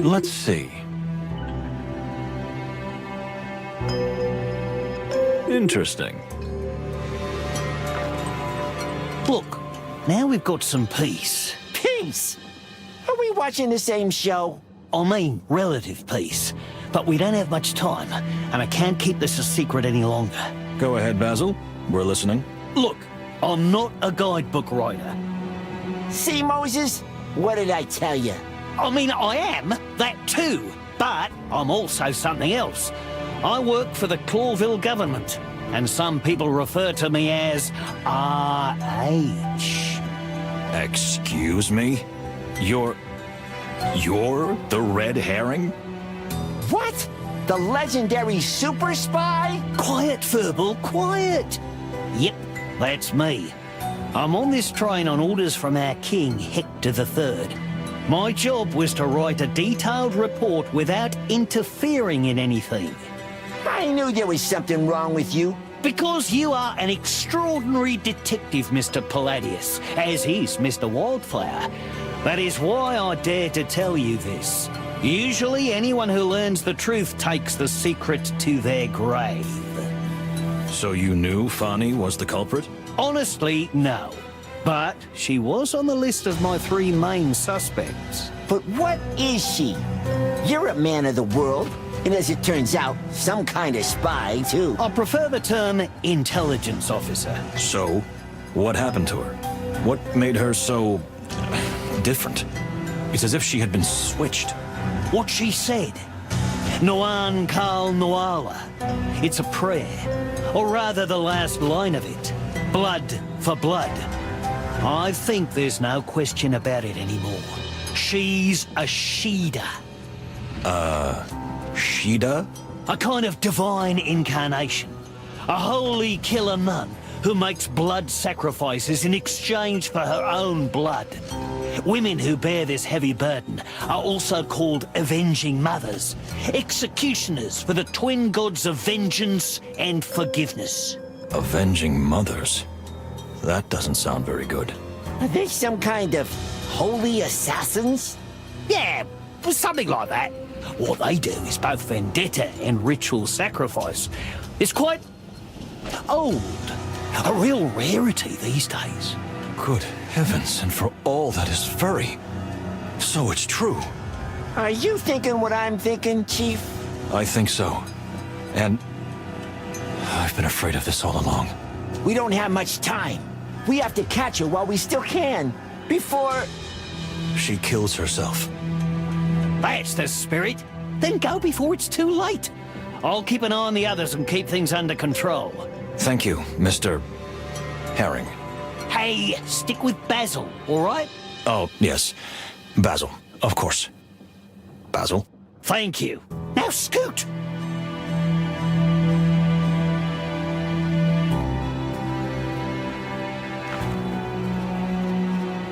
Let's see. Interesting. Look, now we've got some peace. Peace? Are we watching the same show? I mean, relative peace. But we don't have much time, and I can't keep this a secret any longer. Go ahead, Basil. We're listening. Look, I'm not a guidebook writer. See, Moses? What did I tell you? I mean, I am that too, but I'm also something else. I work for the Clawville government, and some people refer to me as RH. Excuse me? You're the red herring? What? The legendary super spy? Quiet, Verbal, quiet. Yep, that's me. I'm on this train on orders from our king, Hector III. My job was to write a detailed report without interfering in anything. I knew there was something wrong with you. Because you are an extraordinary detective, Mr. Palladius, as is Mr. Wildflower. That is why I dare to tell you this. Usually anyone who learns the truth takes the secret to their grave. So you knew Fani was the culprit? Honestly, no. But she was on the list of my 3 main suspects. But what is she? You're a man of the world, and as it turns out, some kind of spy, too. I prefer the term intelligence officer. So, what happened to her? What made her so different? It's as if she had been switched. What she said. Nuan Kal Nuala. It's a prayer. Or rather, the last line of it. Blood for blood. I think there's no question about it anymore. She's a Sheeda. Shida? A kind of divine incarnation. A holy killer nun who makes blood sacrifices in exchange for her own blood. Women who bear this heavy burden are also called avenging mothers, executioners for the twin gods of vengeance and forgiveness. Avenging mothers? That doesn't sound very good. Are they some kind of holy assassins? Yeah, something like that. What they do is both vendetta and ritual sacrifice. It's quite old. A real rarity these days. Good heavens, and for all that is furry. So it's true. Are you thinking what I'm thinking, Chief? I think so. And I've been afraid of this all along. We don't have much time. We have to catch her while we still can. Before... She kills herself. That's the spirit. Then go before it's too late. I'll keep an eye on the others and keep things under control. Thank you, Mr. Herring. Hey, stick with Basil, all right? Oh, yes. Basil, of course. Basil? Thank you. Now scoot!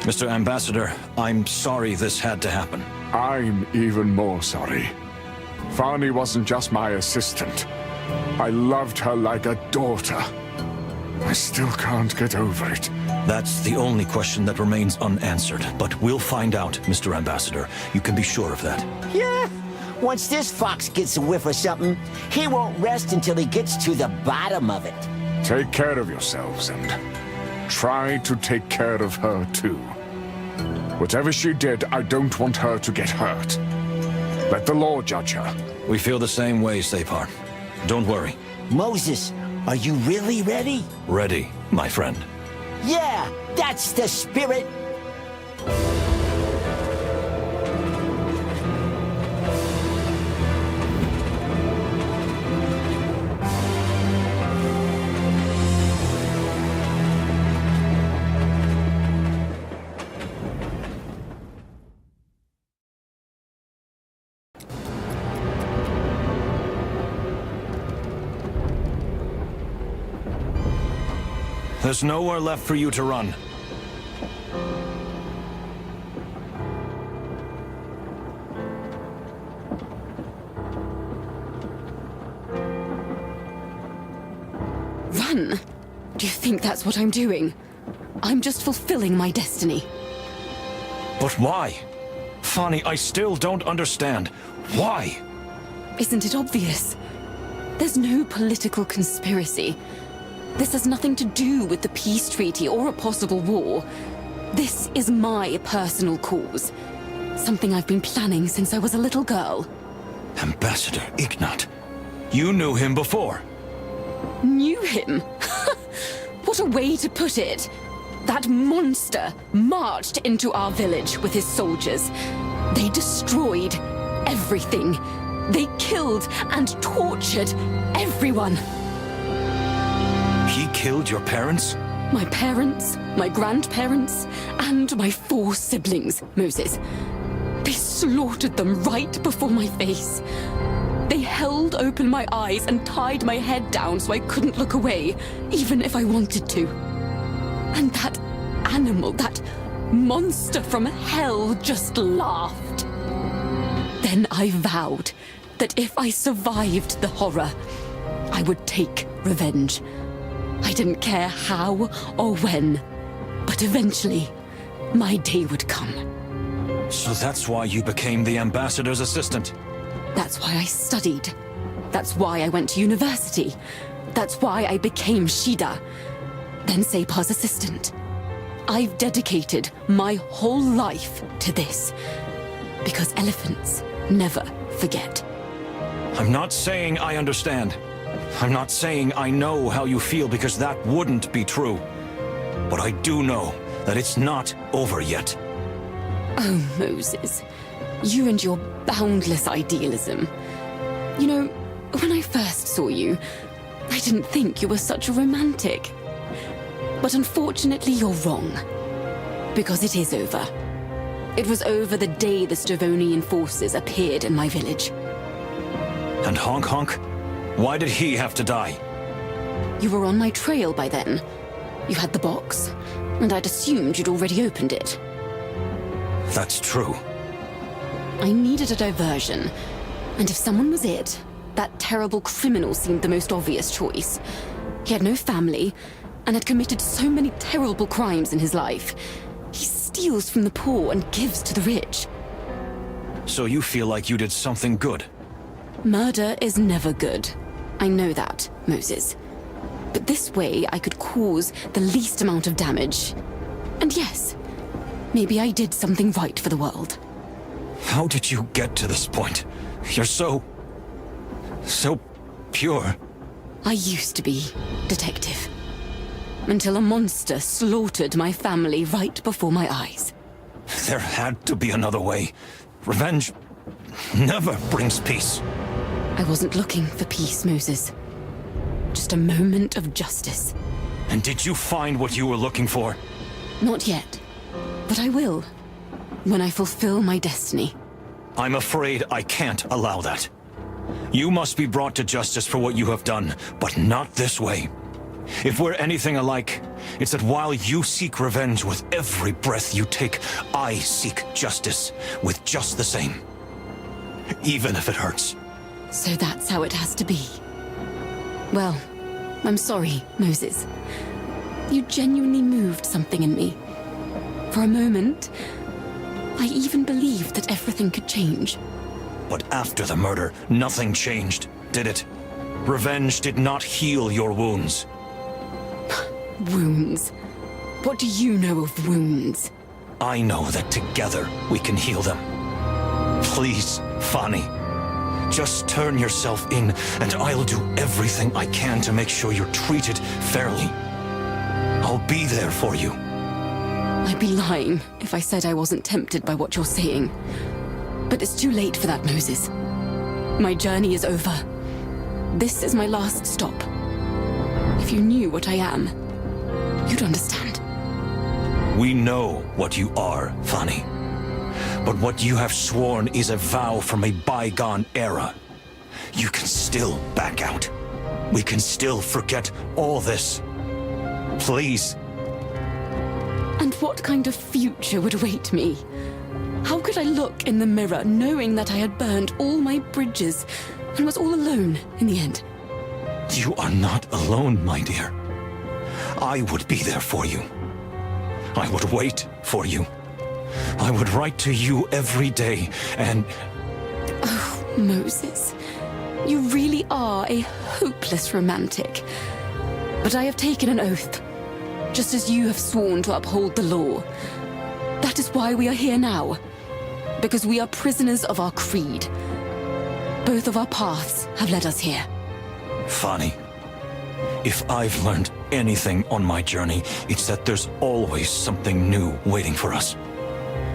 Mr. Ambassador, I'm sorry this had to happen. I'm even more sorry. Farney wasn't just my assistant. I loved her like a daughter. I still can't get over it. That's the only question that remains unanswered, but we'll find out, Mr. Ambassador. You can be sure of that. Yeah. Once this fox gets a whiff of something, he won't rest until he gets to the bottom of it. Take care of yourselves and try to take care of her too. Whatever she did, I don't want her to get hurt. Let the law judge her. We feel the same way, Separ. Don't worry. Moses, are you really ready? Ready, my friend. Yeah, that's the spirit. There's nowhere left for you to run. Run? Do you think that's what I'm doing? I'm just fulfilling my destiny. But why? Fanny, I still don't understand. Why? Isn't it obvious? There's no political conspiracy. This has nothing to do with the peace treaty or a possible war. This is my personal cause. Something I've been planning since I was a little girl. Ambassador Ignat. You knew him before. Knew him? What a way to put it. That monster marched into our village with his soldiers. They destroyed everything. They killed and tortured everyone. He killed your parents? My parents, my grandparents, and my 4 siblings, Moses. They slaughtered them right before my face. They held open my eyes and tied my head down so I couldn't look away, even if I wanted to. And that animal, that monster from hell, just laughed. Then I vowed that if I survived the horror, I would take revenge. I didn't care how or when, but eventually, my day would come. So that's why you became the ambassador's assistant? That's why I studied. That's why I went to university. That's why I became Shida, then Separ's assistant. I've dedicated my whole life to this, because elephants never forget. I'm not saying I understand. I'm not saying I know how you feel, because that wouldn't be true. But I do know that it's not over yet. Oh, Moses. You and your boundless idealism. You know, when I first saw you, I didn't think you were such a romantic. But unfortunately, you're wrong. Because it is over. It was over the day the Stravonian forces appeared in my village. And Honk Honk? Why did he have to die? You were on my trail by then. You had the box, and I'd assumed you'd already opened it. That's true. I needed a diversion, and if someone was it, that terrible criminal seemed the most obvious choice. He had no family, and had committed so many terrible crimes in his life. He steals from the poor and gives to the rich. So you feel like you did something good? Murder is never good. I know that, Moses. But this way I could cause the least amount of damage. And yes, maybe I did something right for the world. How did you get to this point? You're so pure. I used to be, Detective. Until a monster slaughtered my family right before my eyes. There had to be another way. Revenge never brings peace. I wasn't looking for peace, Moses. Just a moment of justice. And did you find what you were looking for? Not yet. But I will. When I fulfill my destiny. I'm afraid I can't allow that. You must be brought to justice for what you have done, but not this way. If we're anything alike, it's that while you seek revenge with every breath you take, I seek justice with just the same. Even if it hurts. So that's how it has to be. Well, I'm sorry, Moses. You genuinely moved something in me. For a moment, I even believed that everything could change. But after the murder, nothing changed, did it? Revenge did not heal your wounds. Wounds? What do you know of wounds? I know that together we can heal them. Please, Fanny. Just turn yourself in, and I'll do everything I can to make sure you're treated fairly. I'll be there for you. I'd be lying if I said I wasn't tempted by what you're saying. But it's too late for that, Moses. My journey is over. This is my last stop. If you knew what I am, you'd understand. We know what you are, Fanny. But what you have sworn is a vow from a bygone era. You can still back out. We can still forget all this. Please. And what kind of future would await me? How could I look in the mirror knowing that I had burned all my bridges and was all alone in the end? You are not alone, my dear. I would be there for you. I would wait for you. I would write to you every day, and... Oh, Moses. You really are a hopeless romantic. But I have taken an oath, just as you have sworn to uphold the law. That is why we are here now. Because we are prisoners of our creed. Both of our paths have led us here. Fanny, if I've learned anything on my journey, it's that there's always something new waiting for us.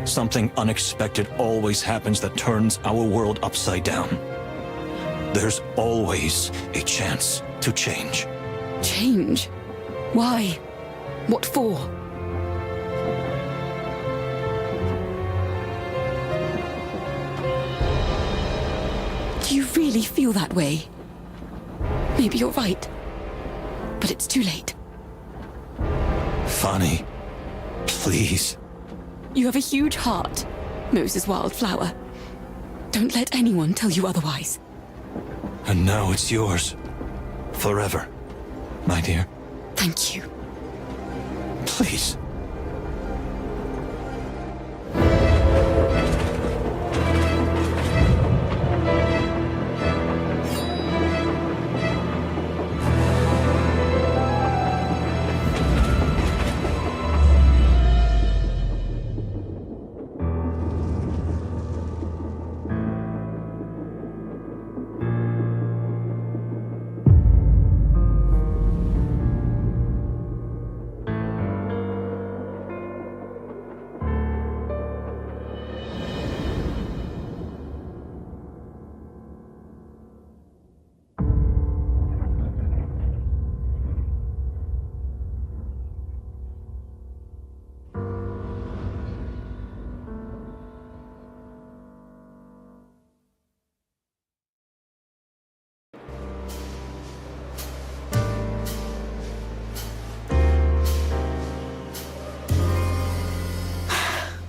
Something unexpected always happens that turns our world upside down. There's always a chance to change. Change? Why? What for? Do you really feel that way? Maybe you're right. But it's too late. Fanny, please. You have a huge heart, Moses Wildflower. Don't let anyone tell you otherwise. And now it's yours. Forever, my dear. Thank you. Please.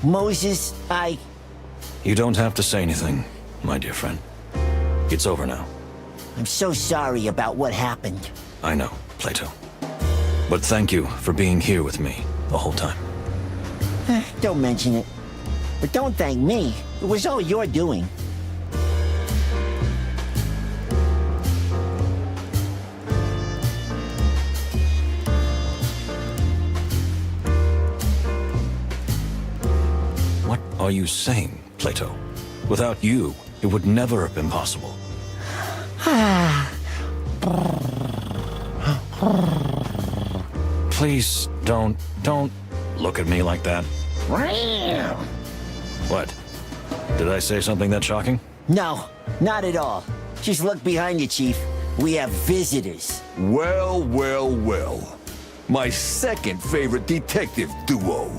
Moses, You don't have to say anything, my dear friend. It's over now. I'm so sorry about what happened. I know, Plato. But thank you for being here with me the whole time. Don't mention it. But don't thank me. It was all your doing. What are you saying, Plato? Without you, it would never have been possible. Please don't look at me like that. What? Did I say something that shocking? No, not at all. Just look behind you, Chief. We have visitors. Well, well, well. My second favorite detective duo.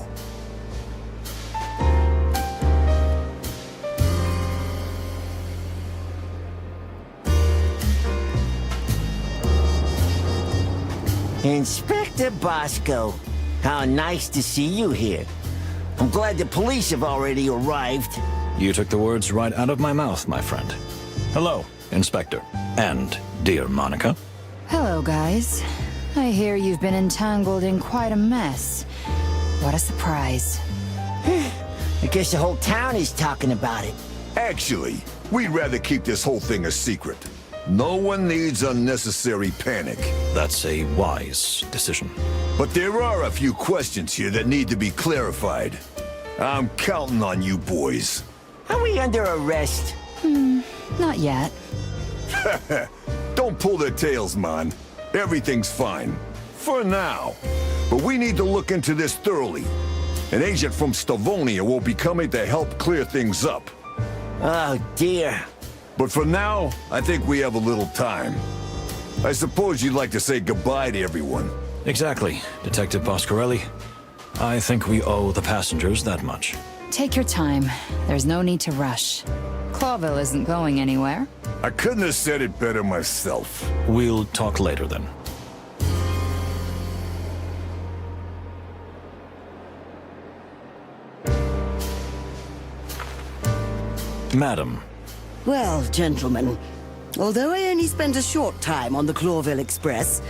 Inspector Bosco, how nice to see you here. I'm glad the police have already arrived. You took the words right out of my mouth, my friend. Hello, Inspector. And dear Monica. Hello, guys. I hear you've been entangled in quite a mess. What a surprise. I guess the whole town is talking about it. Actually, we'd rather keep this whole thing a secret. No one needs unnecessary panic. That's a wise decision. But there are a few questions here that need to be clarified. I'm counting on you boys. Are we under arrest? Not yet. Don't pull their tails, man. Everything's fine. For now. But we need to look into this thoroughly. An agent from Stavonia will be coming to help clear things up. Oh, dear. But for now, I think we have a little time. I suppose you'd like to say goodbye to everyone. Exactly, Detective Boscarelli. I think we owe the passengers that much. Take your time. There's no need to rush. Clawville isn't going anywhere. I couldn't have said it better myself. We'll talk later then. Madam. Well, gentlemen, although I only spent a short time on the Clawville Express,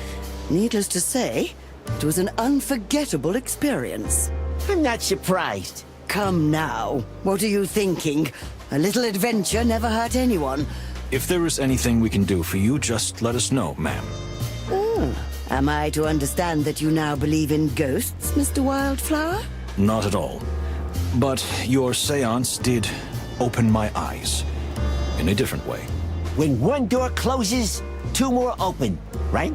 needless to say, it was an unforgettable experience. I'm not surprised. Come now, what are you thinking? A little adventure never hurt anyone. If there is anything we can do for you, just let us know, ma'am. Am I to understand that you now believe in ghosts, Mr. Wildflower? Not at all. But your seance did open my eyes. In a different way. When one door closes, two more open, right?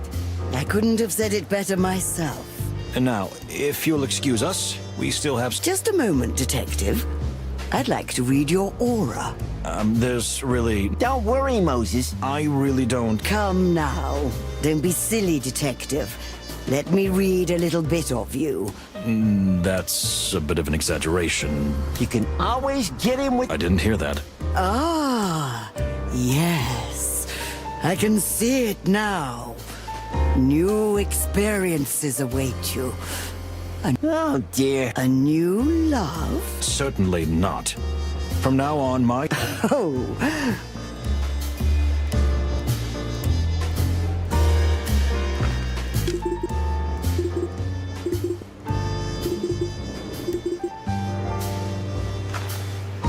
I couldn't have said it better myself. And now, if you'll excuse us, we still have... Just a moment, Detective. I'd like to read your aura. There's really... Don't worry, Moses. I really don't... Come now. Don't be silly, Detective. Let me read a little bit of you. That's a bit of an exaggeration. You can always get him with... I didn't hear that. Ah, yes. I can see it now. New experiences await you. Oh, dear. A new love? Certainly not. From now on, my... Oh.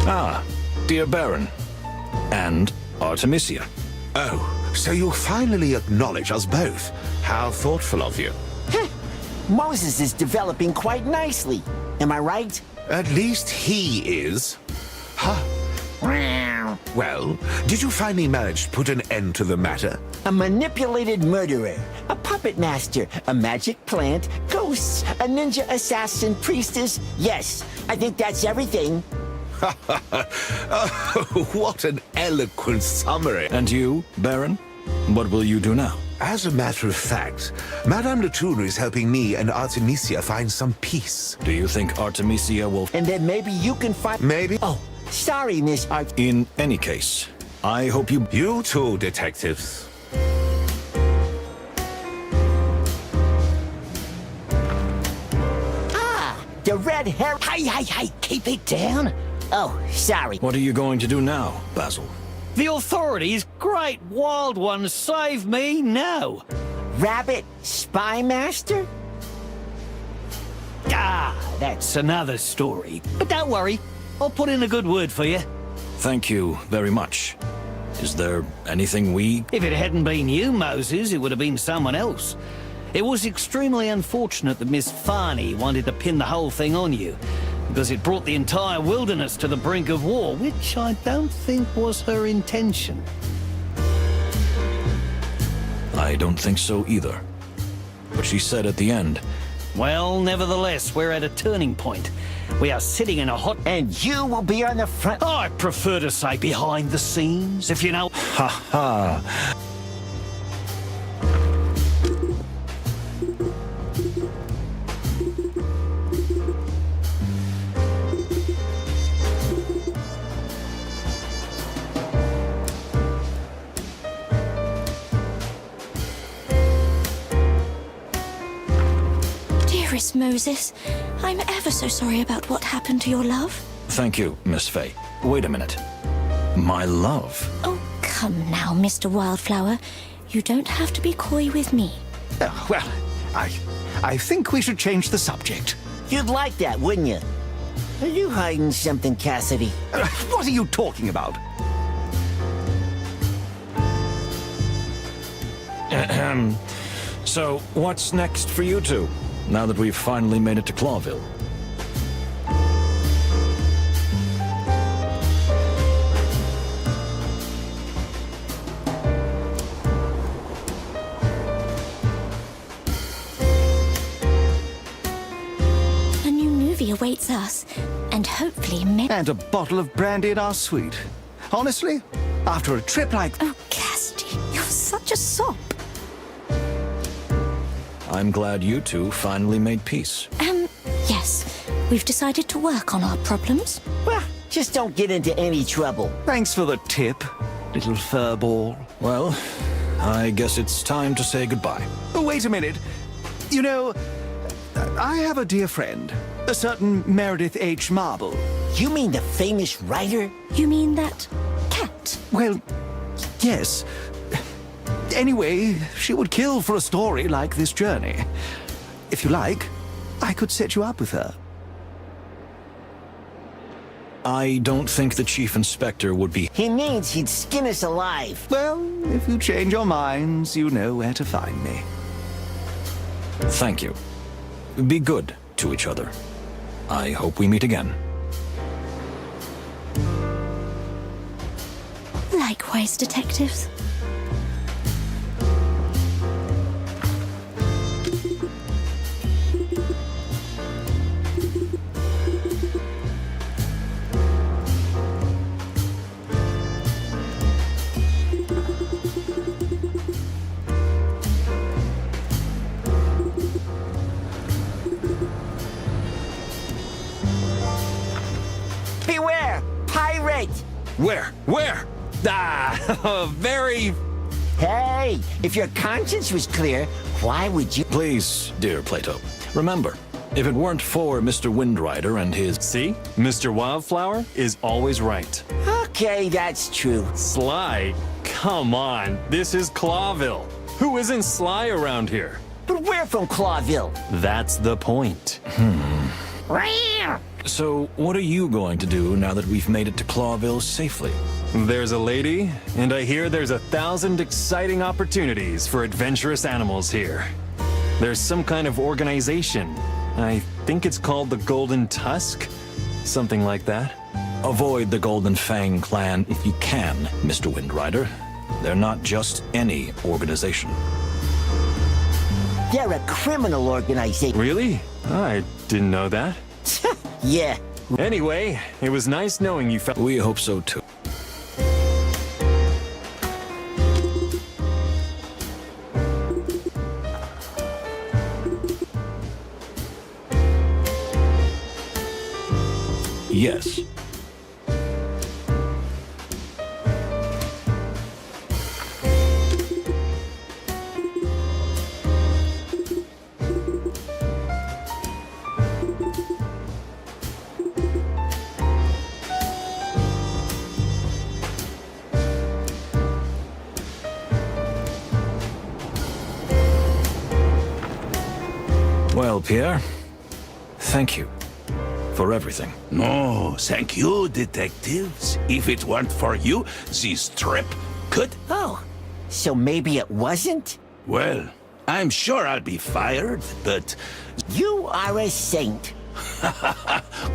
Ah, dear Baron. And Artemisia. Oh, so you finally acknowledge us both. How thoughtful of you. Moses is developing quite nicely. Am I right? At least he is. Huh. Well, did you finally manage to put an end to the matter? A manipulated murderer, a puppet master, a magic plant, ghosts, a ninja assassin, priestess. Yes, I think that's everything. Oh, what an eloquent summary. And you, Baron? What will you do now? As a matter of fact, Madame Latour is helping me and Artemisia find some peace. Do you think Artemisia will... And then maybe you can find... Maybe. Oh, sorry, Miss Art... In any case, I hope you... You too, detectives. The red hair... Hey, keep it down. Oh, sorry. What are you going to do now, Basil? The authorities, great wild ones, save me now. Rabbit Spy Master? Ah, that's another story. But don't worry, I'll put in a good word for you. Thank you very much. Is there anything we... If it hadn't been you, Moses, it would have been someone else. It was extremely unfortunate that Miss Farney wanted to pin the whole thing on you, because it brought the entire wilderness to the brink of war, which I don't think was her intention. I don't think so either. But she said at the end... Well, nevertheless, we're at a turning point. We are sitting in a hot... And you will be on the front... I prefer to say behind the scenes, if you know... Ha ha! Dearest Moses, I'm ever so sorry about what happened to your love. Thank you, Miss Faye. Wait a minute. My love? Oh, come now, Mr. Wildflower. You don't have to be coy with me. Well, I think we should change the subject. You'd like that, wouldn't you? Are you hiding something, Cassidy? What are you talking about? So, what's next for you two, now that we've finally made it to Clawville? A new movie awaits us, and hopefully And a bottle of brandy in our suite. Honestly, after a trip like... Oh, Cassidy, you're such a sop. I'm glad you two finally made peace. Yes. We've decided to work on our problems. Well, just don't get into any trouble. Thanks for the tip, little furball. Well, I guess it's time to say goodbye. Oh, wait a minute. You know, I have a dear friend, a certain Meredith H. Marble. You mean the famous writer? You mean that cat? Well, yes. Anyway, she would kill for a story like this journey. If you like, I could set you up with her. I don't think the Chief Inspector would be... He means he'd skin us alive. Well, if you change your minds, you know where to find me. Thank you. Be good to each other. I hope we meet again. Likewise, detectives. Beware! Pirate! Where? Ah, very... Hey, if your conscience was clear, why would you... Please, dear Plato, remember, if it weren't for Mr. Windrider and his... See? Mr. Wildflower is always right. Okay, that's true. Sly? Come on, this is Clawville. Who isn't Sly around here? But we're from Clawville. That's the point. So, what are you going to do now that we've made it to Clawville safely? There's a lady, and I hear there's 1,000 exciting opportunities for adventurous animals here. There's some kind of organization. I think it's called the Golden Tusk? Something like that. Avoid the Golden Fang clan if you can, Mr. Windrider. They're not just any organization. They're a criminal organization. Really? I didn't know that. Yeah. Anyway, it was nice knowing you. We hope so too. Yes. Pierre, thank you for everything. No, thank you, detectives. If it weren't for you, this trip could... Oh, so maybe it wasn't? Well, I'm sure I'll be fired, but... You are a saint.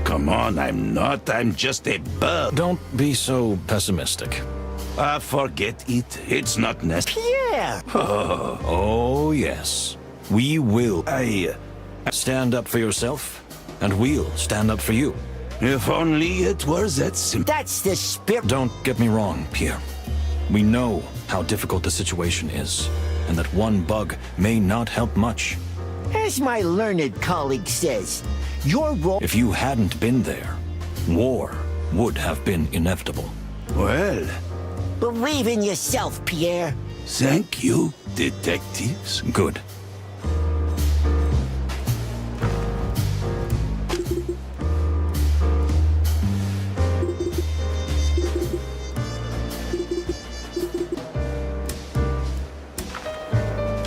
Come on, I'm not. I'm just a bug. Don't be so pessimistic. Forget it. It's not necessary. Pierre! Oh, yes. We will. Stand up for yourself, and we'll stand up for you. If only it were that simple. That's the spirit. Don't get me wrong, Pierre. We know how difficult the situation is, and that one bug may not help much. As my learned colleague says, your role... If you hadn't been there, war would have been inevitable. Well... Believe in yourself, Pierre. Thank you, detectives. Good.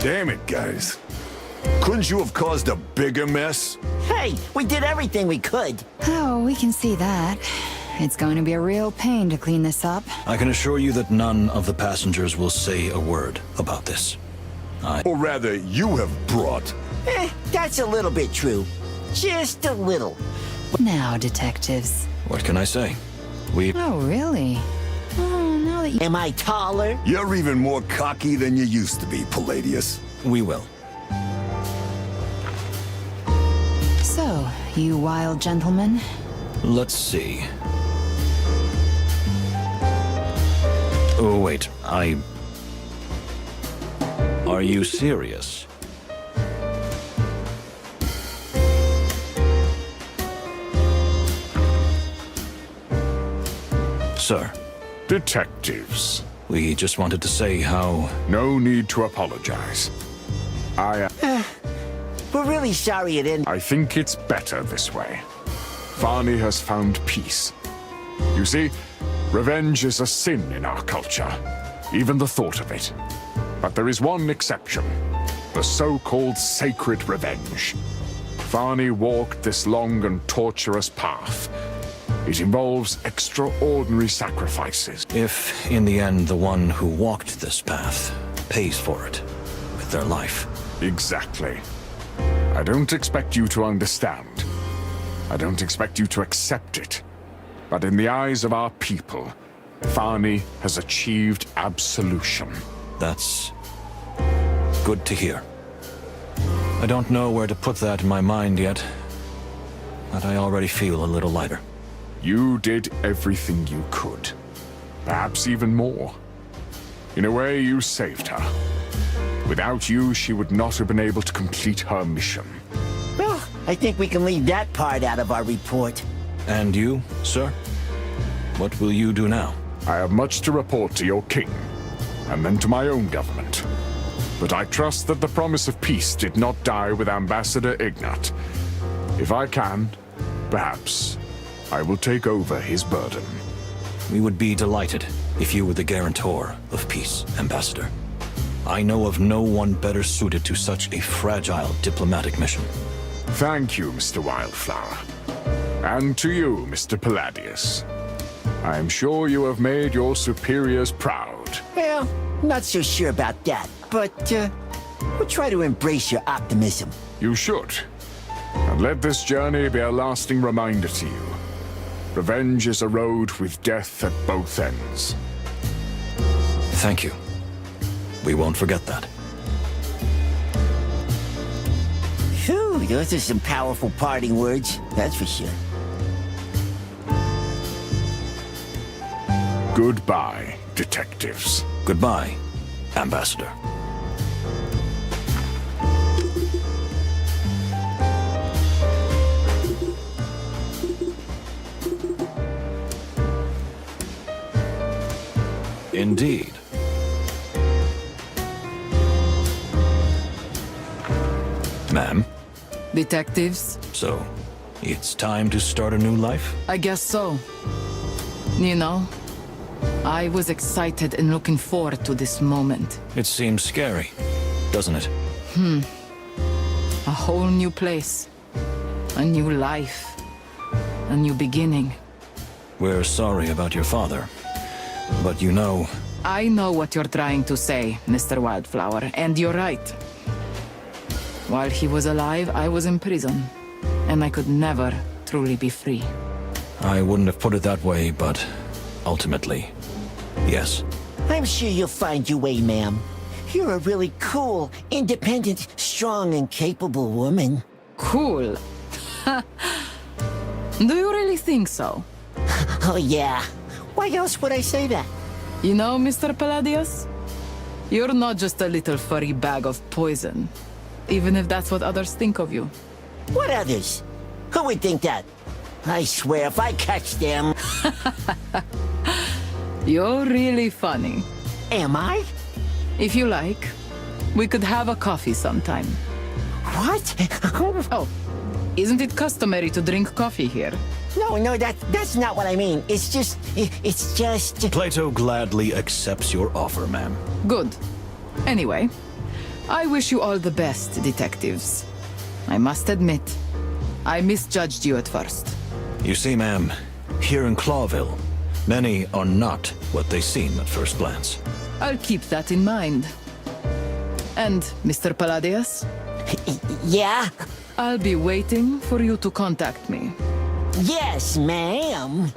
Damn it, guys. Couldn't you have caused a bigger mess? Hey, we did everything we could. Oh, we can see that. It's going to be a real pain to clean this up. I can assure you that none of the passengers will say a word about this. Or rather, you have brought. That's a little bit true. Just a little. Now, detectives. What can I say? Oh, really? Oh, now that you... Am I taller? You're even more cocky than you used to be, Palladius. We will. So, you wild gentlemen? Let's see. Oh, wait, Are you serious? Sir. Detectives. We just wanted to say how... No need to apologize. We're really sorry it ended. I think it's better this way. Farney has found peace. You see, revenge is a sin in our culture, even the thought of it. But there is one exception, the so-called sacred revenge. Farney walked this long and torturous path. It involves extraordinary sacrifices. If, in the end, the one who walked this path pays for it with their life. Exactly. I don't expect you to understand. I don't expect you to accept it. But in the eyes of our people, Farney has achieved absolution. That's good to hear. I don't know where to put that in my mind yet, but I already feel a little lighter. You did everything you could. Perhaps even more. In a way, you saved her. Without you, she would not have been able to complete her mission. Well, I think we can leave that part out of our report. And you, sir? What will you do now? I have much to report to your king, and then to my own government. But I trust that the promise of peace did not die with Ambassador Ignat. If I can, perhaps, I will take over his burden. We would be delighted if you were the guarantor of peace, Ambassador. I know of no one better suited to such a fragile diplomatic mission. Thank you, Mr. Wildflower. And to you, Mr. Palladius. I am sure you have made your superiors proud. Well, not so sure about that, but we'll try to embrace your optimism. You should. And let this journey be a lasting reminder to you. Revenge is a road with death at both ends. Thank you. We won't forget that. Phew, those are some powerful parting words, that's for sure. Goodbye, detectives. Goodbye, Ambassador. Indeed. Ma'am? Detectives? So, it's time to start a new life? I guess so. You know, I was excited and looking forward to this moment. It seems scary, doesn't it? A whole new place. A new life. A new beginning. We're sorry about your father. But you know... I know what you're trying to say, Mr. Wildflower, and you're right. While he was alive, I was in prison. And I could never truly be free. I wouldn't have put it that way, but ultimately, yes. I'm sure you'll find your way, ma'am. You're a really cool, independent, strong, and capable woman. Cool. Do you really think so? Oh, yeah. Why else would I say that? You know, Mr. Palladius, you're not just a little furry bag of poison, even if that's what others think of you. What others? Who would think that? I swear, if I catch them... You're really funny. Am I? If you like, we could have a coffee sometime. What? Oh, isn't it customary to drink coffee here? No, that's not what I mean. It's just... Plato gladly accepts your offer, ma'am. Good. Anyway, I wish you all the best, detectives. I must admit, I misjudged you at first. You see, ma'am, here in Clawville, many are not what they seem at first glance. I'll keep that in mind. And, Mr. Palladius? Yeah? I'll be waiting for you to contact me. Yes, ma'am.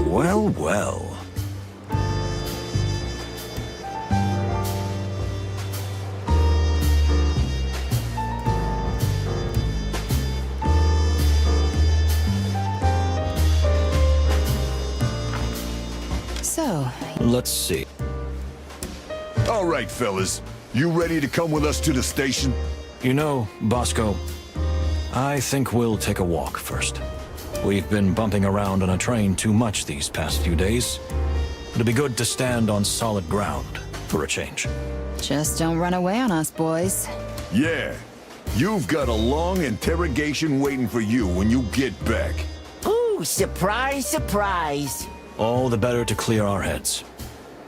Well, well. So... Let's see. All right, fellas. You ready to come with us to the station? You know, Bosco, I think we'll take a walk first. We've been bumping around on a train too much these past few days. It'd be good to stand on solid ground for a change. Just don't run away on us, boys. Yeah. You've got a long interrogation waiting for you when you get back. Ooh, surprise, surprise. All the better to clear our heads.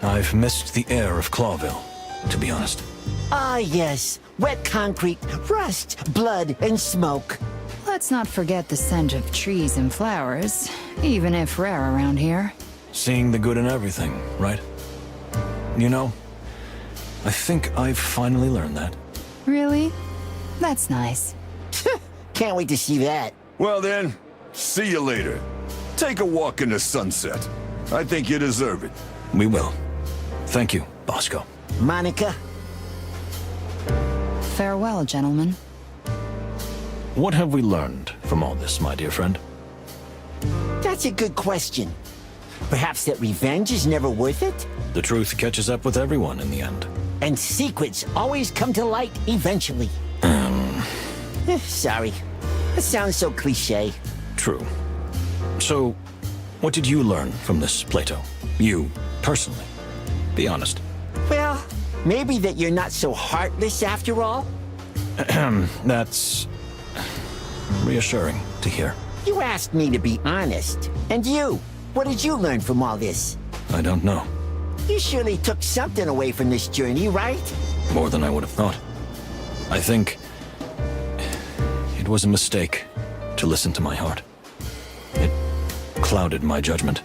I've missed the air of Clawville, to be honest. Ah, yes. Wet concrete, rust, blood, and smoke. Let's not forget the scent of trees and flowers, even if rare around here. Seeing the good in everything, right? You know, I think I've finally learned that. Really? That's nice. Can't wait to see that. Well then, see you later. Take a walk in the sunset. I think you deserve it. We will. Thank you, Bosco. Monica? Farewell, gentlemen. What have we learned from all this, my dear friend? That's a good question. Perhaps that revenge is never worth it? The truth catches up with everyone in the end. And secrets always come to light eventually. Sorry. It sounds so cliche. True. So, what did you learn from this, Plato? You, personally. Be honest. Well, maybe that you're not so heartless after all? That's... reassuring to hear. You asked me to be honest. And you? What did you learn from all this? I don't know. You surely took something away from this journey, right? More than I would have thought. I think... it was a mistake to listen to my heart. It clouded my judgment.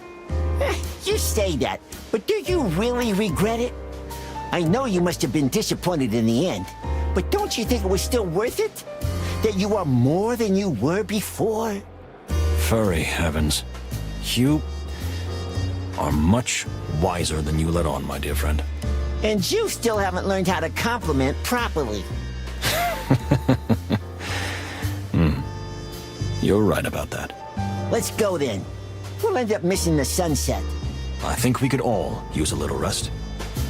You say that, but do you really regret it? I know you must have been disappointed in the end, but don't you think it was still worth it? That you are more than you were before? Furry heavens. You are much wiser than you let on, my dear friend. And you still haven't learned how to compliment properly. You're right about that. Let's go then. We'll end up missing the sunset. I think we could all use a little rest.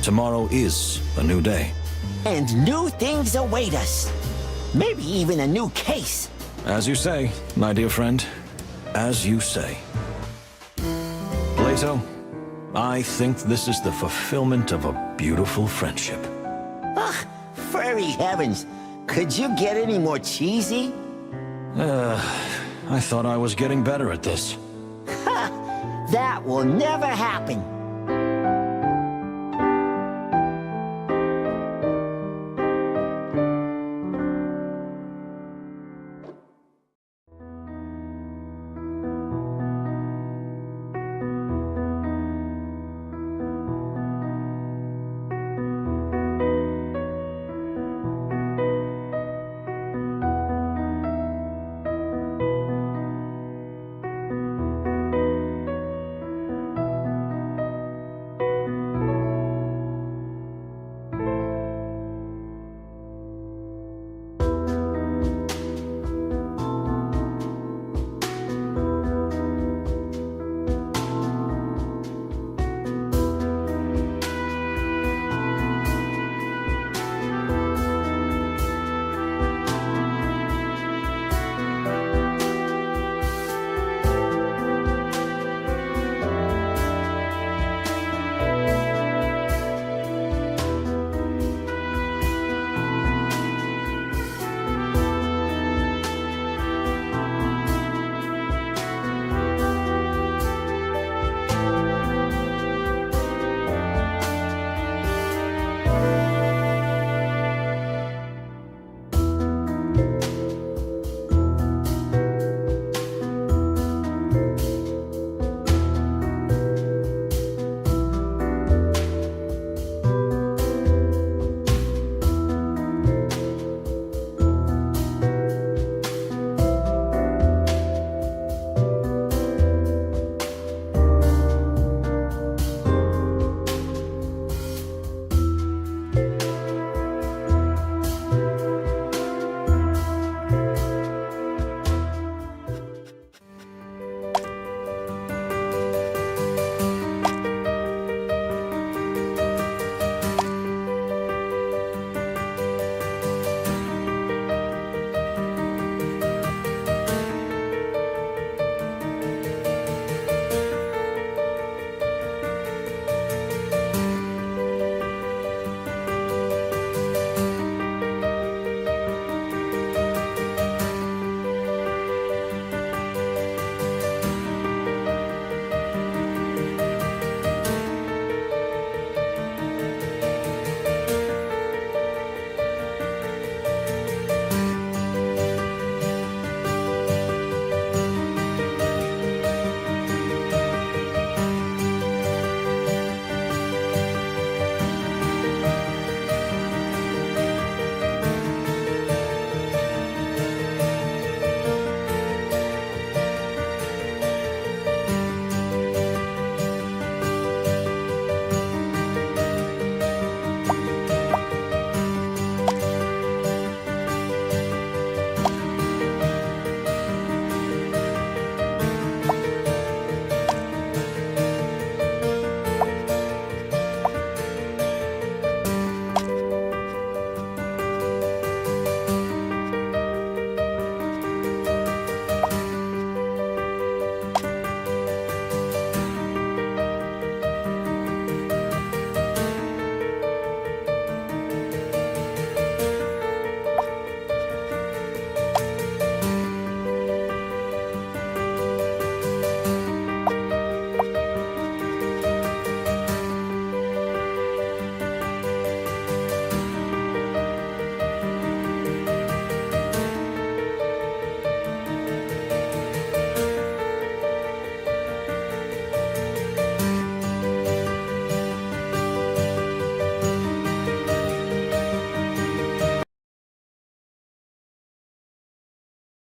Tomorrow is a new day. And new things await us. Maybe even a new case. As you say, my dear friend. As you say. Plato, I think this is the fulfillment of a beautiful friendship. Ugh, furry heavens. Could you get any more cheesy? I thought I was getting better at this. Ha! That will never happen.